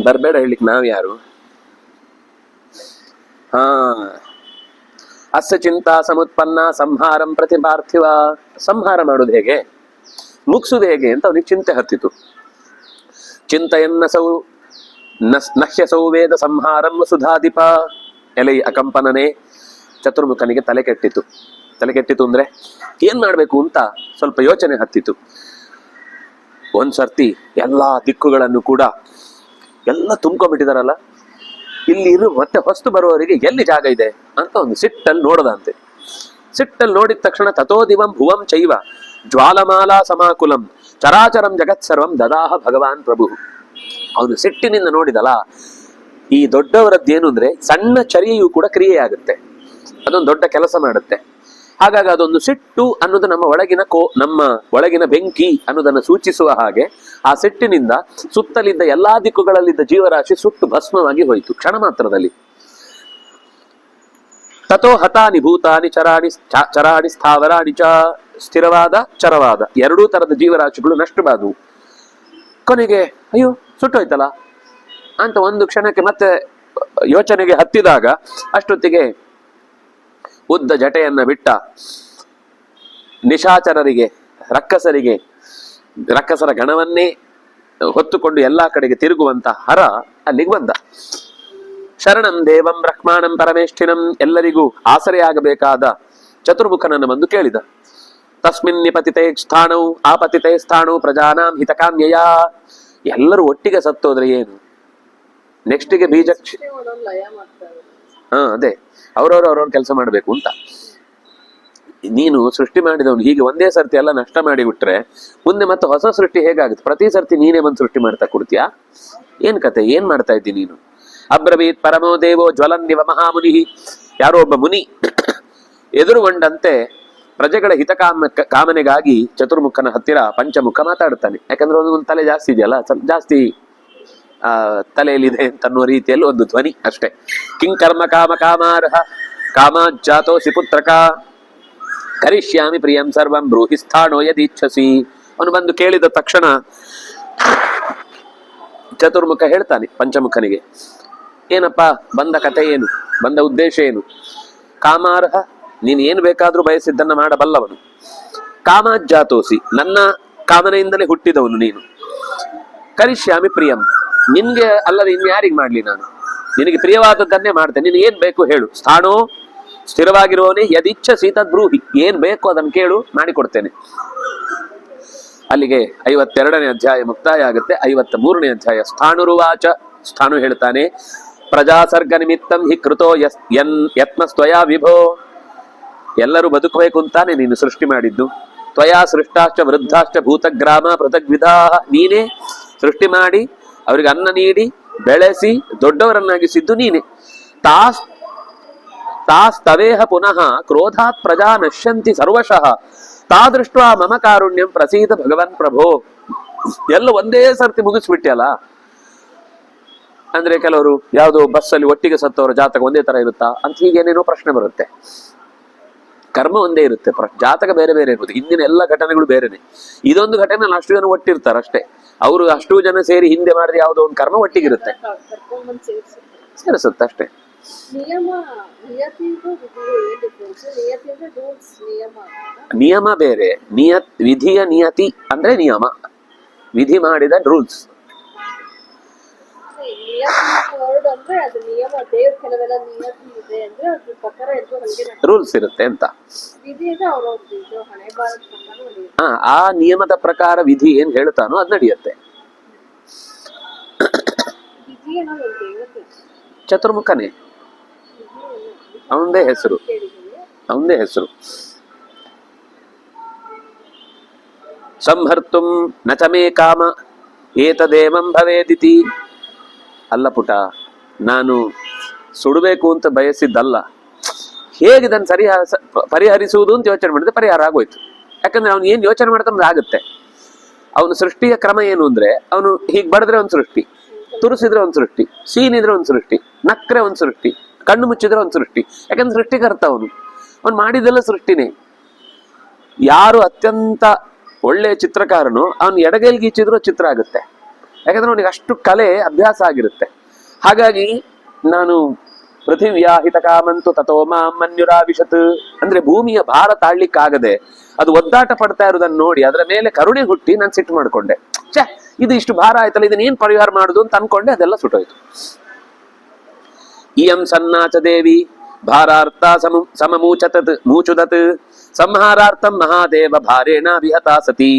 ಬರ್ಬೇಡ ಹೇಳಿಕ್ ನಾವ್ ಯಾರು? ಅಸ್ಯ ಚಿಂತಾ ಸಮುತ್ಪನ್ನ ಸಂಹಾರಂ ಪ್ರತಿಪಾರ್ಥಿವ. ಸಂಹಾರ ಮಾಡೋದು ಹೇಗೆ, ಮುಗಿಸುದು ಹೇಗೆ ಅಂತ ಅವನಿಗೆ ಚಿಂತೆ ಹತ್ತಿತು. ಚಿಂತೆಯನ್ನಸೌ ನಹ್ಯಸೌ ವೇದ ಸಂಹಾರಂ ಸುಧಾಧಿಪ. ಎಲೈ ಅಕಂಪನನೇ, ಚತುರ್ಮುಖನಿಗೆ ತಲೆ ಕೆಟ್ಟಿತು ಅಂದ್ರೆ ಏನ್ ಮಾಡ್ಬೇಕು ಅಂತ ಸ್ವಲ್ಪ ಯೋಚನೆ ಹತ್ತಿತು. ಒಂದ್ಸರ್ತಿ ಎಲ್ಲಾ ದಿಕ್ಕುಗಳನ್ನು ಕೂಡ ಎಲ್ಲ ತುಂಬ್ಕೊಂಡ್ಬಿಟ್ಟಿದಾರಲ್ಲ, ಇಲ್ಲಿ ಮತ್ತೆ ಹೊಸ್ತು ಬರುವವರಿಗೆ ಎಲ್ಲಿ ಜಾಗ ಇದೆ ಅಂತ ಒಂದು ಸಿಟ್ಟಲ್ಲಿ ನೋಡದಂತೆ. ಸಿಟ್ಟಲ್ಲಿ ನೋಡಿದ ತಕ್ಷಣ ತಥೋದಿವಂ ಭುವಂ ಚೈವ ಜ್ವಾಲಮಾಲಾ ಸಮಾಕುಲಂ ಚರಾಚರಂ ಜಗತ್ ಸರ್ವಂ ದದಾಹ ಭಗವಾನ್ ಪ್ರಭು. ಅವನು ಸಿಟ್ಟಿನಿಂದ ನೋಡಿದಲ್ಲ, ಈ ದೊಡ್ಡವರದ್ದೇನು ಅಂದ್ರೆ ಸಣ್ಣ ಚರ್ಯೆಯೂ ಕೂಡ ಕ್ರಿಯೆ ಆಗುತ್ತೆ, ಅದೊಂದು ದೊಡ್ಡ ಕೆಲಸ ಮಾಡುತ್ತೆ. ಹಾಗಾಗಿ ಅದೊಂದು ಸಿಟ್ಟು ಅನ್ನೋದು ನಮ್ಮ ಒಳಗಿನ ಬೆಂಕಿ ಅನ್ನೋದನ್ನು ಸೂಚಿಸುವ ಹಾಗೆ ಆ ಸಿಟ್ಟಿನಿಂದ ಸುತ್ತಲಿದ್ದ ಎಲ್ಲಾ ದಿಕ್ಕುಗಳಲ್ಲಿದ್ದ ಜೀವರಾಶಿ ಸುಟ್ಟು ಭಸ್ಮವಾಗಿ ಹೋಯಿತು ಕ್ಷಣ ಮಾತ್ರದಲ್ಲಿ. ತಥೋ ಹತಾನಿ ಭೂತಾನಿ ಚರಾಣಿ ಸ್ಥಾವರಾಣಿ ಚ. ಸ್ಥಿರವಾದ ಚರವಾದ ಎರಡೂ ತರದ ಜೀವರಾಶಿಗಳು ನಷ್ಟವಾದವು. ಕೊನೆಗೆ ಅಯ್ಯೋ ಸುಟ್ಟೋಯ್ತಲ್ಲ ಅಂತ ಒಂದು ಕ್ಷಣಕ್ಕೆ ಮತ್ತೆ ಯೋಚನೆಗೆ ಹತ್ತಿದಾಗ ಅಷ್ಟೊತ್ತಿಗೆ ಉದ್ದ ಜಟೆಯನ್ನ ಬಿಟ್ಟ ನಿಶಾಚರರಿಗೆ, ರಕ್ಕಸರ ಗಣವನ್ನೇ ಹೊತ್ತುಕೊಂಡು ಎಲ್ಲಾ ಕಡೆಗೆ ತಿರುಗುವಂತ ಹರ ಅಲ್ಲಿಗೆ ಬಂದ. ಶರಣಂ ದೇವಂ ಬ್ರಹ್ಮಾಣಂ ಪರಮೇಷ್ಠಿನಂ, ಎಲ್ಲರಿಗೂ ಆಸರೆಯಾಗಬೇಕಾದ ಚತುರ್ಮುಖನನ್ನು ಬಂದು ಕೇಳಿದ. ತಸ್ಮಿನ್ ನಿಪತಿತೇ ಸ್ಥಾಣೌ ಆಪತಿತೇ ಸ್ಥಾಣೌ ಪ್ರಜಾನಾಂ ಹಿತಕಾಮ್ಯಯ. ಎಲ್ಲರೂ ಒಟ್ಟಿಗೆ ಸತ್ತೋದ್ರೆ ಏನು, ನೆಕ್ಸ್ಟಿಗೆ ಬೀಜ ಅದೇ ಅವ್ರವ್ರ ಕೆಲಸ ಮಾಡ್ಬೇಕು ಅಂತ. ನೀನು ಸೃಷ್ಟಿ ಮಾಡಿದವನು ಹೀಗೆ ಒಂದೇ ಸರ್ತಿ ಎಲ್ಲ ನಷ್ಟ ಮಾಡಿಬಿಟ್ರೆ ಮುಂದೆ ಮತ್ತೆ ಹೊಸ ಸೃಷ್ಟಿ ಹೇಗಾಗುತ್ತೆ? ಪ್ರತಿ ಸರ್ತಿ ನೀನೇ ಬಂದು ಸೃಷ್ಟಿ ಮಾಡ್ತಾ ಕೊಡ್ತೀಯಾ? ಏನ್ ಕತೆ, ಏನ್ ಮಾಡ್ತಾ ಇದ್ದೀನಿ ನೀನು? ಅಬ್ರವೀತ್ ಪರಮೋ ದೇವೋ ಜ್ವಲನ್ನಿವ ಮಹಾಮುನಿ. ಯಾರೋ ಒಬ್ಬ ಮುನಿ ಎದುರುಗೊಂಡಂತೆ ಪ್ರಜೆಗಳ ಕಾಮನೆಗಾಗಿ ಚತುರ್ಮುಖನ ಹತ್ತಿರ ಪಂಚಮುಖ ಮಾತಾಡ್ತಾನೆ. ಯಾಕಂದ್ರೆ ಒಂದು ತಲೆ ಜಾಸ್ತಿ ಇದೆಯಲ್ಲ, ಸ್ವಲ್ಪ ಜಾಸ್ತಿ ತಲೆಯಲ್ಲಿದೆ ಅಂತನ್ನೋ ರೀತಿಯಲ್ಲಿ ಒಂದು ಧ್ವನಿ ಅಷ್ಟೇ. ಕಿಂಕರ್ಮ ಕಾಮ ಕಾಮಾರ್ಹ ಕಾಮಾಜ್ಜಾತೋಸಿ ಪುತ್ರಕ ಕರಿಷ್ಯಾಮಿ ಪ್ರಿಯಂ ಸರ್ವಂ ಬ್ರೂಹಿ ಸ್ಥಾಣೋ ಯದೀಚ್ಛಸಿ. ಅವನು ಬಂದು ಕೇಳಿದ ತಕ್ಷಣ ಚತುರ್ಮುಖ ಹೇಳ್ತಾನೆ ಪಂಚಮುಖನಿಗೆ, ಏನಪ್ಪ ಬಂದ ಕಥೆ ಏನು, ಬಂದ ಉದ್ದೇಶ ಏನು? ಕಾಮಾರ್ಹ, ನೀನು ಏನು ಬೇಕಾದ್ರೂ ಬಯಸಿದ್ದನ್ನ ಮಾಡಬಲ್ಲವನು. ಕಾಮಾಜ್ಜಾತೋಸಿ, ನನ್ನ ಕಾಮನೆಯಿಂದಲೇ ಹುಟ್ಟಿದವನು ನೀನು. ಕರಿಷ್ಯಾಮಿ ಪ್ರಿಯಂ, ನಿನ್ಗೆ ಅಲ್ಲದೆ ಇನ್ಯಾರಿಗೆ ಮಾಡ್ಲಿ ನಾನು? ನಿನಗೆ ಪ್ರಿಯವಾದದ್ದನ್ನೇ ಮಾಡ್ತೇನೆ. ನೀನು ಏನ್ ಬೇಕು ಹೇಳು. ಸ್ಥಾಣೋ, ಸ್ಥಿರವಾಗಿರುವವನೇ, ಯದಿಚ್ಛಸಿ ತದ್ಬ್ರೂಹಿ, ಏನ್ ಬೇಕು ಅದನ್ನು ಕೇಳು, ಮಾಡಿಕೊಡ್ತೇನೆ. ಅಲ್ಲಿಗೆ 52ನೇ ಅಧ್ಯಾಯ ಮುಕ್ತಾಯ ಆಗುತ್ತೆ. 53ನೇ ಅಧ್ಯಾಯ. ಸ್ಥಾಣುರುವಾಚ, ಸ್ಥಾಣು ಹೇಳ್ತಾನೆ, ಪ್ರಜಾಸರ್ಗ ನಿಮಿತ್ತಂ ಹಿ ಕೃತೋ ಯತ್ನಸ್ತ್ವಯಾ ವಿಭೋ. ಎಲ್ಲರೂ ಬದುಕಬೇಕು ಅಂತಾನೆ ನೀನು ಸೃಷ್ಟಿ ಮಾಡಿದ್ದು. ತ್ವಯಾ ಸೃಷ್ಟಾಶ್ಚ ವೃದ್ಧಾಶ್ಚ ಭೂತಗ್ರಾಮ ಪೃಥಗ್ವಿಧಾ. ನೀನೇ ಸೃಷ್ಟಿ ಮಾಡಿ ಅವರಿಗೆ ಅನ್ನ ನೀಡಿ ಬೆಳೆಸಿ ದೊಡ್ಡವರನ್ನಾಗಿಸಿದ್ದು ನೀನೆ. ತಾಸ್ತವೇಹ ಪುನಃ ಕ್ರೋಧಾತ್ ಪ್ರಜಾ ನಶ್ಯಂತಿ ಸರ್ವಶಃ ತಾದೃಷ್ಟ ಮಮ ಕಾರುಣ್ಯಂ ಪ್ರಸೀದ ಭಗವನ್ ಪ್ರಭೋ. ಎಲ್ಲ ಒಂದೇ ಸರ್ತಿ ಮುಗಿಸ್ಬಿಟ್ಟಿಯಲ್ಲ. ಅಂದ್ರೆ ಕೆಲವರು ಯಾವುದೋ ಬಸ್ಸಲ್ಲಿ ಒಟ್ಟಿಗೆ ಸತ್ತವರ ಜಾತಕ ಒಂದೇ ತರ ಇರುತ್ತಾ ಅಂತ ಹೀಗೇನೇನೋ ಪ್ರಶ್ನೆ ಬರುತ್ತೆ. ಕರ್ಮ ಒಂದೇ ಇರುತ್ತೆ, ಜಾತಕ ಬೇರೆ ಬೇರೆ ಇರುತ್ತೆ. ಹಿಂದಿನ ಎಲ್ಲ ಘಟನೆಗಳು ಬೇರೆನೆ. ಇದೊಂದು ಘಟನೆ ಅಷ್ಟು ಜನ ಒಟ್ಟಿರ್ತಾರೆ ಅಷ್ಟೇ. ಅವರು ಅಷ್ಟು ಜನ ಸೇರಿ ಹಿಂದೆ ಮಾಡಿದ ಯಾವುದೋ ಒಂದು ಕರ್ಮ ಒಟ್ಟಿಗಿರುತ್ತೆ, ಸೇರಿಸುತ್ತೆ ಅಷ್ಟೇ. ನಿಯಮ ಬೇರೆ, ವಿಧಿಯ ನಿಯತಿ ಅಂದ್ರೆ ನಿಯಮ, ವಿಧಿ ಮಾಡಿದ ರೂಲ್ಸ್. ರೂಲ್ಸ್ ಇರುತ್ತೆ ಅಂತ. ಆ ನಿಯಮದ ಪ್ರಕಾರ ವಿಧಿ ಏನ್ ಹೇಳ್ತಾನೋ ಅದ್ ನಡೆಯುತ್ತೆ. ಚತುರ್ಮುಖನೇ, ಅವನದೇ ಹೆಸರು, ಅವನದೇ ಹೆಸರು. ಸಂಹರ್ತುಂ ನಚಮೇ ಕಾಮ ಏತದೇವಂ ಭವೇದಿತಿ. ಅಲ್ಲ ಪುಟ, ನಾನು ಸುಡಬೇಕು ಅಂತ ಬಯಸಿದ್ದಲ್ಲ, ಹೇಗೆ ಇದನ್ನು ಪರಿಹರಿಸುವುದು ಅಂತ ಯೋಚನೆ ಮಾಡಿದ್ರೆ ಪರಿಹಾರ ಆಗೋಯ್ತು. ಯಾಕಂದ್ರೆ ಅವನು ಏನ್ ಯೋಚನೆ ಮಾಡ್ತಾನೆ ಆಗುತ್ತೆ. ಅವನು ಸೃಷ್ಟಿಯ ಕ್ರಮ ಏನು ಅಂದ್ರೆ, ಅವನು ಹೀಗೆ ಬಡಿದ್ರೆ ಒಂದು ಸೃಷ್ಟಿ, ತುರಿಸಿದ್ರೆ ಒಂದು ಸೃಷ್ಟಿ, ಸೀನಿದ್ರೆ ಒಂದು ಸೃಷ್ಟಿ, ನಕ್ರೆ ಒಂದು ಸೃಷ್ಟಿ, ಕಣ್ಣು ಮುಚ್ಚಿದ್ರೆ ಒಂದು ಸೃಷ್ಟಿ. ಯಾಕಂದ್ರೆ ಸೃಷ್ಟಿಕರ್ತ ಅವನು ಮಾಡಿದೆಲ್ಲ ಸೃಷ್ಟಿನೇ. ಯಾರು ಅತ್ಯಂತ ಒಳ್ಳೆ ಚಿತ್ರಕಾರನು ಅವನು ಎಡಗೈಲಿ ಗೀಚಿದ್ರು ಚಿತ್ರ ಆಗುತ್ತೆ. ಯಾಕಂದ್ರೆ ಅವನಿಗೆ ಅಷ್ಟು ಕಲೆ ಅಭ್ಯಾಸ ಆಗಿರುತ್ತೆ. ಹಾಗಾಗಿ ನಾನು ಪೃಥಿವ್ಯಾಹಿತ ಕಾಮಂತು ತಥೋ ಮಾಂ ಮನ್ಯುರಾವಿಶತ್ ಅಂದ್ರೆ ಭೂಮಿಯ ಭಾರ ತಾಳ್ಲಿಕ್ಕಾಗದೆ ಅದು ಒದ್ದಾಟ ಪಡ್ತಾ ಇರೋದನ್ನ ನೋಡಿ ಅದರ ಮೇಲೆ ಕರುಣೆ ಹುಟ್ಟಿ ನಾನು ಸಿಟ್ಟು ಮಾಡ್ಕೊಂಡೆ. ಇದು ಇಷ್ಟು ಭಾರ ಆಯ್ತಲ್ಲ, ಇದನ್ನ ಏನ್ ಪರಿಹಾರ ಮಾಡುದು ಅಂತ ಅನ್ಕೊಂಡೆ. ಅದೆಲ್ಲ ಸುಟ್ಟೋಯ್ತು. ಇಯಂ ಸನ್ನಾಚ ದೇವಿ ಭಾರಾರ್ಥ ಮೂಚುದತ್ ಸಂಹಾರಾರ್ಥಂ ಮಹಾದೇವ ಭಾರೇಣ ವಿಹತಾ ಸತಿ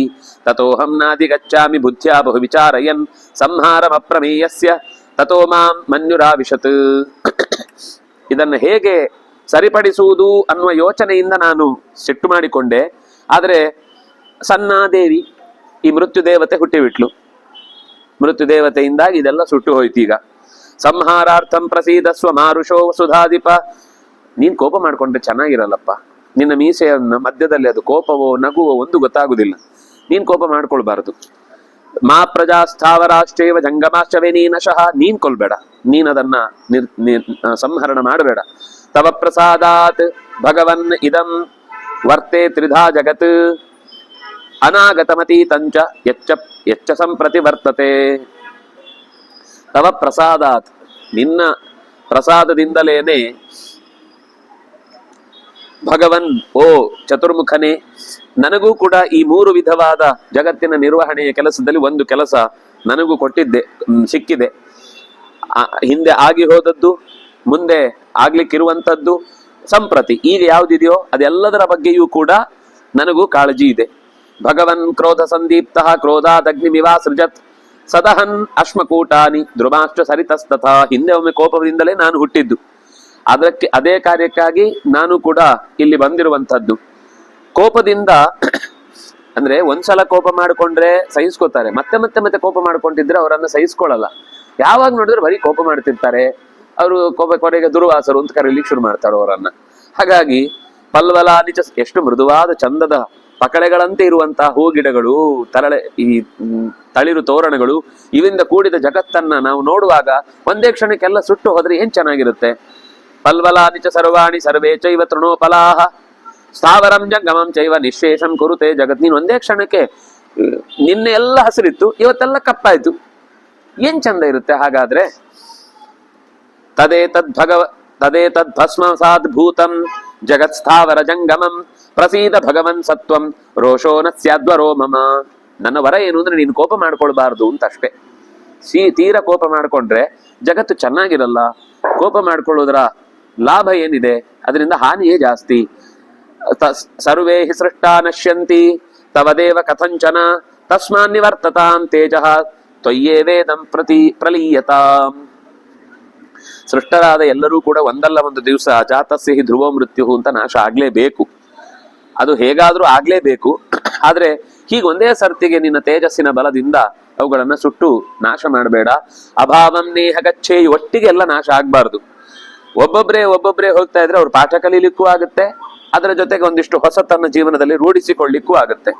ತತೋಹಂ ನಾದಿ ಗಚ್ಚಾಮಿ ಬುದ್ಧ್ಯಾ ಬಹು ವಿಚಾರಯನ್ ಸಂಹಾರಮಪ್ರಮೇಯಸ್ಯ ತತೋ ಮಾಂ ಮನ್ಯುರಾವಿಶತ್. ಇದನ್ನು ಹೇಗೆ ಸರಿಪಡಿಸುವುದು ಅನ್ನುವ ಯೋಚನೆಯಿಂದ ನಾನು ಸಿಟ್ಟು ಮಾಡಿಕೊಂಡೆ. ಆದರೆ ಸನ್ನಾದೇವಿ, ಈ ಮೃತ್ಯು ದೇವತೆ ಹುಟ್ಟಿಬಿಟ್ಲು. ಮೃತ್ಯು ದೇವತೆಯಿಂದಾಗಿ ಇದೆಲ್ಲ ಸುಟ್ಟು ಹೋಯ್ತು. ಈಗ ಸಂಹಾರಾರ್ಥಂ ಪ್ರಸೀದಸ್ವ ಮಾರುಷೋ ವಸುಧಾಧಿಪ. ನೀನ್ ಕೋಪ ಮಾಡ್ಕೊಂಡ್ರೆ ಚೆನ್ನಾಗಿರಲ್ಲಪ್ಪ. ನಿನ್ನ ಮೀಸೆಯನ್ನ ಮಧ್ಯದಲ್ಲಿ ಅದು ಕೋಪವೋ ನಗುವೋ ಒಂದು ಗೊತ್ತಾಗುದಿಲ್ಲ. ನೀನ್ ಕೋಪ ಮಾಡ್ಕೊಳ್ಬಾರದು. ಮಾ ಪ್ರಜಾ ಸ್ಥಾವರಾಶ್ಚೈವ ಜಂಗಮಾಶ್ಚವೇ ನೀನಶಃ. ನೀನ್ ಕೊಲ್ಬೇಡ, ನೀನ್ ಅದನ್ನ ಸಂಹರಣ ಮಾಡಬೇಡ. ತವ ಪ್ರಸಾದಾತ್ ಭಗವನ್ ಇದಂ ವರ್ತೆ ತ್ರಿಧಾ ಜಗತ್ ಅನಾಗತಮತೀತಂಚ ಯಚ್ಚ ಸಂಪ್ರತಿ ವರ್ತತೆ. ತವ ಪ್ರಸಾದಾತ್, ನಿನ್ನ ಪ್ರಸಾದದಿಂದಲೇನೆ ಭಗವನ್, ಓ ಚತುರ್ಮುಖನೇ, ನನಗೂ ಕೂಡ ಈ 3 ವಿಧವಾದ ಜಗತ್ತಿನ ನಿರ್ವಹಣೆಯ ಕೆಲಸದಲ್ಲಿ ಒಂದು ಕೆಲಸ ನನಗೂ ಸಿಕ್ಕಿದೆ. ಹಿಂದೆ ಆಗಿ ಹೋದದ್ದು, ಮುಂದೆ ಆಗ್ಲಿಕ್ಕಿರುವಂಥದ್ದು, ಸಂಪ್ರತಿ ಈಗ ಯಾವುದಿದೆಯೋ ಅದೆಲ್ಲದರ ಬಗ್ಗೆಯೂ ಕೂಡ ನನಗೂ ಕಾಳಜಿ ಇದೆ. ಭಗವನ್ ಕ್ರೋಧ ಸಂದೀಪ್ತ ಕ್ರೋಧಾದಗ್ನಿಮಿವಾ ಸೃಜತ್ ಸದಹನ್ ಅಶ್ಮಕೂಟಾನಿ ಧ್ರುಮಾಶ್ಚ ಸರಿತಸ್ತಥ. ಹಿಂದೆ ಒಮ್ಮೆ ಕೋಪದಿಂದಲೇ ನಾನು ಹುಟ್ಟಿದ್ದು. ಅದೇ ಕಾರ್ಯಕ್ಕಾಗಿ ನಾನು ಕೂಡ ಇಲ್ಲಿ ಬಂದಿರುವಂಥದ್ದು. ಕೋಪದಿಂದ ಅಂದ್ರೆ ಒಂದ್ಸಲ ಕೋಪ ಮಾಡ್ಕೊಂಡ್ರೆ ಸಹಿಸ್ಕೋತಾರೆ, ಮತ್ತೆ ಮತ್ತೆ ಮತ್ತೆ ಕೋಪ ಮಾಡ್ಕೊಂಡಿದ್ರೆ ಅವರನ್ನ ಸಹಿಸ್ಕೊಳ್ಳಲ್ಲ. ಯಾವಾಗ ನೋಡಿದ್ರೆ ಬರೀ ಕೋಪ ಮಾಡ್ತಿರ್ತಾರೆ ಅವರು. ಕೊನೆಗೆ ದುರ್ವಾಸರು ಅಂತ ಕರೀಲಿಕ್ಕೆ ಶುರು ಮಾಡ್ತಾರೆ ಅವರನ್ನ. ಹಾಗಾಗಿ ಪಲ್ವಲಾನಿಚ, ಎಷ್ಟು ಮೃದುವಾದ ಚಂದದ ಪಕಳೆಗಳಂತೆ ಇರುವಂತಹ ಹೂಗಿಡಗಳು, ಈ ತಳಿರು ತೋರಣಗಳು, ಇವಿಂದ ಕೂಡಿದ ಜಗತ್ತನ್ನ ನಾವು ನೋಡುವಾಗ ಒಂದೇ ಕ್ಷಣಕ್ಕೆಲ್ಲ ಸುಟ್ಟು ಹೋದ್ರೆ ಏನ್ ಚೆನ್ನಾಗಿರುತ್ತೆ. ಪಲ್ವಲಾನಿಚ ಸರ್ವಾಣಿ ಸರ್ವೇ ಚೈವ ತೃಣೋಪಲಾಹ ಸ್ಥಾವರಂ ಜಂಗಮಂ ಚೈವ ನಿಶೇಷಂ ಕುರುತೆ ಜಗತ್. ನೀನು ಒಂದೇ ಕ್ಷಣಕ್ಕೆ ನಿನ್ನೆ ಎಲ್ಲ ಹಸಿರಿತ್ತು, ಇವತ್ತೆಲ್ಲ ಕಪ್ಪಾಯ್ತು, ಏನ್ ಚಂದ ಇರುತ್ತೆ ಹಾಗಾದ್ರೆ. ತದೇತದ್ ಭಸ್ಮಸಾದ್ ಭೂತಂ ಜಗತ್ ಸ್ಥಾವರ ಜಂಗಮಂ ಪ್ರಸೀದ ಭಗವನ್ ಸತ್ವಂ ರೋಷೋ ನ ಸ್ಯಾದ್ವರೋ ಮಮ. ನನ್ನ ವರ ಏನು ಅಂದ್ರೆ ನೀನು ಕೋಪ ಮಾಡ್ಕೊಳ್ಬಾರ್ದು ಅಂತ ಅಷ್ಟೇ. ತೀರ ಕೋಪ ಮಾಡ್ಕೊಂಡ್ರೆ ಜಗತ್ತು ಚೆನ್ನಾಗಿರಲ್ಲ. ಕೋಪ ಮಾಡ್ಕೊಳ್ಳೋದ್ರ ಲಾಭ ಏನಿದೆ, ಅದರಿಂದ ಹಾನಿಯೇ ಜಾಸ್ತಿ. ಸರ್ವೇ ಹಿ ಸೃಷ್ಟಾ ನಶ್ಯಂತಿ ತವದೇವ ಕಥಂಚನ ತಸ್ಮಾನ್ ನಿವರ್ತತಾಂ ತೇಜಃ ತ್ವಯ್ಯೇ ವೇದಂ ಪ್ರಲೀಯತಾಂ. ಸೃಷ್ಟರಾದ ಎಲ್ಲರೂ ಕೂಡ ಒಂದಲ್ಲ ಒಂದು ದಿವಸ ಜಾತಸ್ಯ ಹಿ ಧ್ರುವ ಮೃತ್ಯು ಅಂತ ನಾಶ ಆಗ್ಲೇಬೇಕು. ಅದು ಹೇಗಾದ್ರೂ ಆಗ್ಲೇಬೇಕು. ಆದ್ರೆ ಹೀಗೆ ಒಂದೇ ಸರ್ತಿಗೆ ನಿನ್ನ ತೇಜಸ್ಸಿನ ಬಲದಿಂದ ಅವುಗಳನ್ನ ಸುಟ್ಟು ನಾಶ ಮಾಡಬೇಡ. ಅಭಾವಂ ನೇಹ ಗಚ್ಚೇಯು, ಒಟ್ಟಿಗೆ ಎಲ್ಲ ನಾಶ ಆಗ್ಬಾರ್ದು. ಒಬ್ಬೊಬ್ರೆ ಹೋಗ್ತಾ ಇದ್ರೆ ಅವ್ರು ಪಾಠ ಕಲೀಲಿಕ್ಕೂ ಆಗುತ್ತೆ, ಅದರ ಜೊತೆಗೆ ಒಂದಿಷ್ಟು ಹೊಸತನ್ನ ಜೀವನದಲ್ಲಿ ರೂಢಿಸಿಕೊಳ್ಳಿಕ್ಕೂ ಆಗುತ್ತೆ.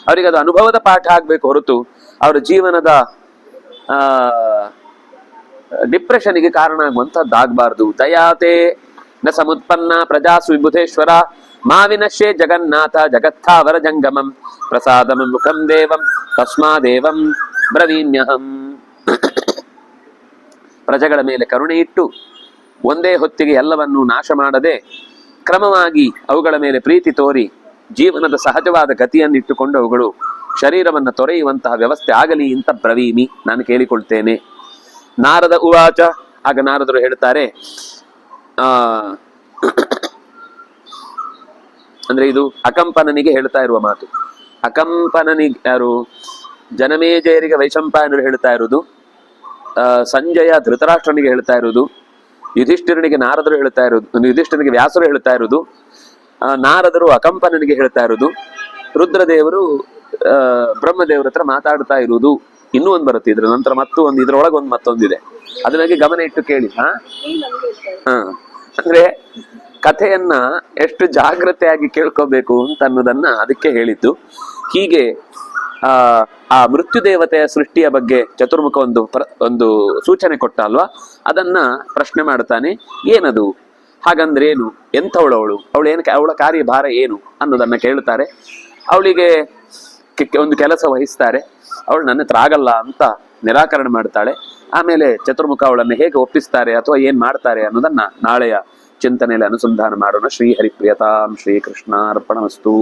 ಅವರಿಗೆ ಅದು ಅನುಭವದ ಪಾಠ ಆಗ್ಬೇಕು ಹೊರತು ಅವರ ಜೀವನದ ಡಿಪ್ರೆಷನ್ಗೆ ಕಾರಣ ಆಗುವಂತದ್ದಾಗಬಾರ್ದು. ದಯಾತೆ ನ ಸಮುತ್ಪನ್ನ ಪ್ರಜಾಸು ವಿಬುಧೇಶ್ವರ ಮಾವಿನಶ್ಯೇ ಜಗನ್ನಾಥ ಜಗತ್ಥಾವರ ಜಂಗಮಂ ಪ್ರಸಾದಂ ಮುಖಂ ದೇವಂ ತಸ್ಮಾದೇವಂ ಬ್ರವೀಣ್ಯಹಂ. ಪ್ರಜೆಗಳ ಮೇಲೆ ಕರುಣೆ ಇಟ್ಟು ಒಂದೇ ಹೊತ್ತಿಗೆ ಎಲ್ಲವನ್ನೂ ನಾಶ ಮಾಡದೆ ಕ್ರಮವಾಗಿ ಅವುಗಳ ಮೇಲೆ ಪ್ರೀತಿ ತೋರಿ ಜೀವನದ ಸಹಜವಾದ ಗತಿಯನ್ನಿಟ್ಟುಕೊಂಡು ಅವುಗಳು ಶರೀರವನ್ನು ತೊರೆಯುವಂತಹ ವ್ಯವಸ್ಥೆ ಆಗಲಿ ಅಂತ ಬ್ರವೀಮಿ, ನಾನು ಕೇಳಿಕೊಳ್ತೇನೆ. ನಾರದ ಉವಾಚ, ಆಗ ನಾರದರು ಹೇಳ್ತಾರೆ, ಅಂದ್ರೆ ಇದು ಅಕಂಪನನಿಗೆ ಹೇಳ್ತಾ ಇರುವ ಮಾತು. ಅಕಂಪನನಿಗೆ ಯಾರು? ಜನಮೇಜಯರಿಗೆ ವೈಶಂಪಾಯನರು ಹೇಳ್ತಾ ಇರುವುದು, ಸಂಜಯ ಧೃತರಾಷ್ಟ್ರನಿಗೆ ಹೇಳ್ತಾ ಇರುವುದು, ಯುಧಿಷ್ಠಿರನಿಗೆ ನಾರದರು ಹೇಳ್ತಾ ಇರುವುದು, ಯುಧಿಷ್ಠಿರನಿಗೆ ವ್ಯಾಸರು ಹೇಳ್ತಾ ಇರುವುದು, ನಾರದರು ಅಕಂಪನನಿಗೆ ಹೇಳ್ತಾ ಇರುವುದು, ರುದ್ರದೇವರು ಬ್ರಹ್ಮದೇವರ ಹತ್ರ ಮಾತಾಡ್ತಾ ಇರುವುದು. ಇನ್ನೂ ಒಂದು ಬರುತ್ತೆ ಇದ್ರ ನಂತರ, ಒಂದು ಇದ್ರೊಳಗೆ ಮತ್ತೊಂದಿದೆ, ಅದನ್ನಾಗಿ ಗಮನ ಇಟ್ಟು ಕೇಳಿ. ಅಂದ್ರೆ ಕಥೆಯನ್ನ ಎಷ್ಟು ಜಾಗ್ರತೆಯಾಗಿ ಕೇಳ್ಕೋಬೇಕು ಅಂತ ಅನ್ನೋದನ್ನ ಅದಕ್ಕೆ ಹೇಳಿದ್ದು. ಹೀಗೆ ಆ ಮೃತ್ಯು ದೇವತೆಯ ಸೃಷ್ಟಿಯ ಬಗ್ಗೆ ಚತುರ್ಮುಖ ಒಂದು ಸೂಚನೆ ಕೊಟ್ಟ ಅಲ್ವಾ, ಅದನ್ನ ಪ್ರಶ್ನೆ ಮಾಡ್ತಾನೆ. ಏನದು? ಹಾಗಂದ್ರೇನು? ಎಂಥವಳವಳು? ಅವಳ ಕಾರ್ಯಭಾರ ಏನು ಅನ್ನೋದನ್ನ ಕೇಳ್ತಾರೆ. ಅವಳಿಗೆ ಒಂದು ಕೆಲಸ ವಹಿಸ್ತಾರೆ. ಅವಳು ನನ್ನ ಹತ್ರ ಆಗಲ್ಲ ಅಂತ ನಿರಾಕರಣೆ ಮಾಡ್ತಾಳೆ. ಆಮೇಲೆ ಚತುರ್ಮುಖ ಅವಳನ್ನು ಹೇಗೆ ಒಪ್ಪಿಸ್ತಾರೆ ಅಥವಾ ಏನ್ ಮಾಡ್ತಾರೆ ಅನ್ನೋದನ್ನ ನಾಳೆಯ ಚಿಂತನೆಯಲ್ಲಿ ಅನುಸಂಧಾನ ಮಾಡೋಣ. ಶ್ರೀ ಹರಿಪ್ರಿಯತಾಂ ಶ್ರೀಕೃಷ್ಣ ಅರ್ಪಣಮಸ್ತು.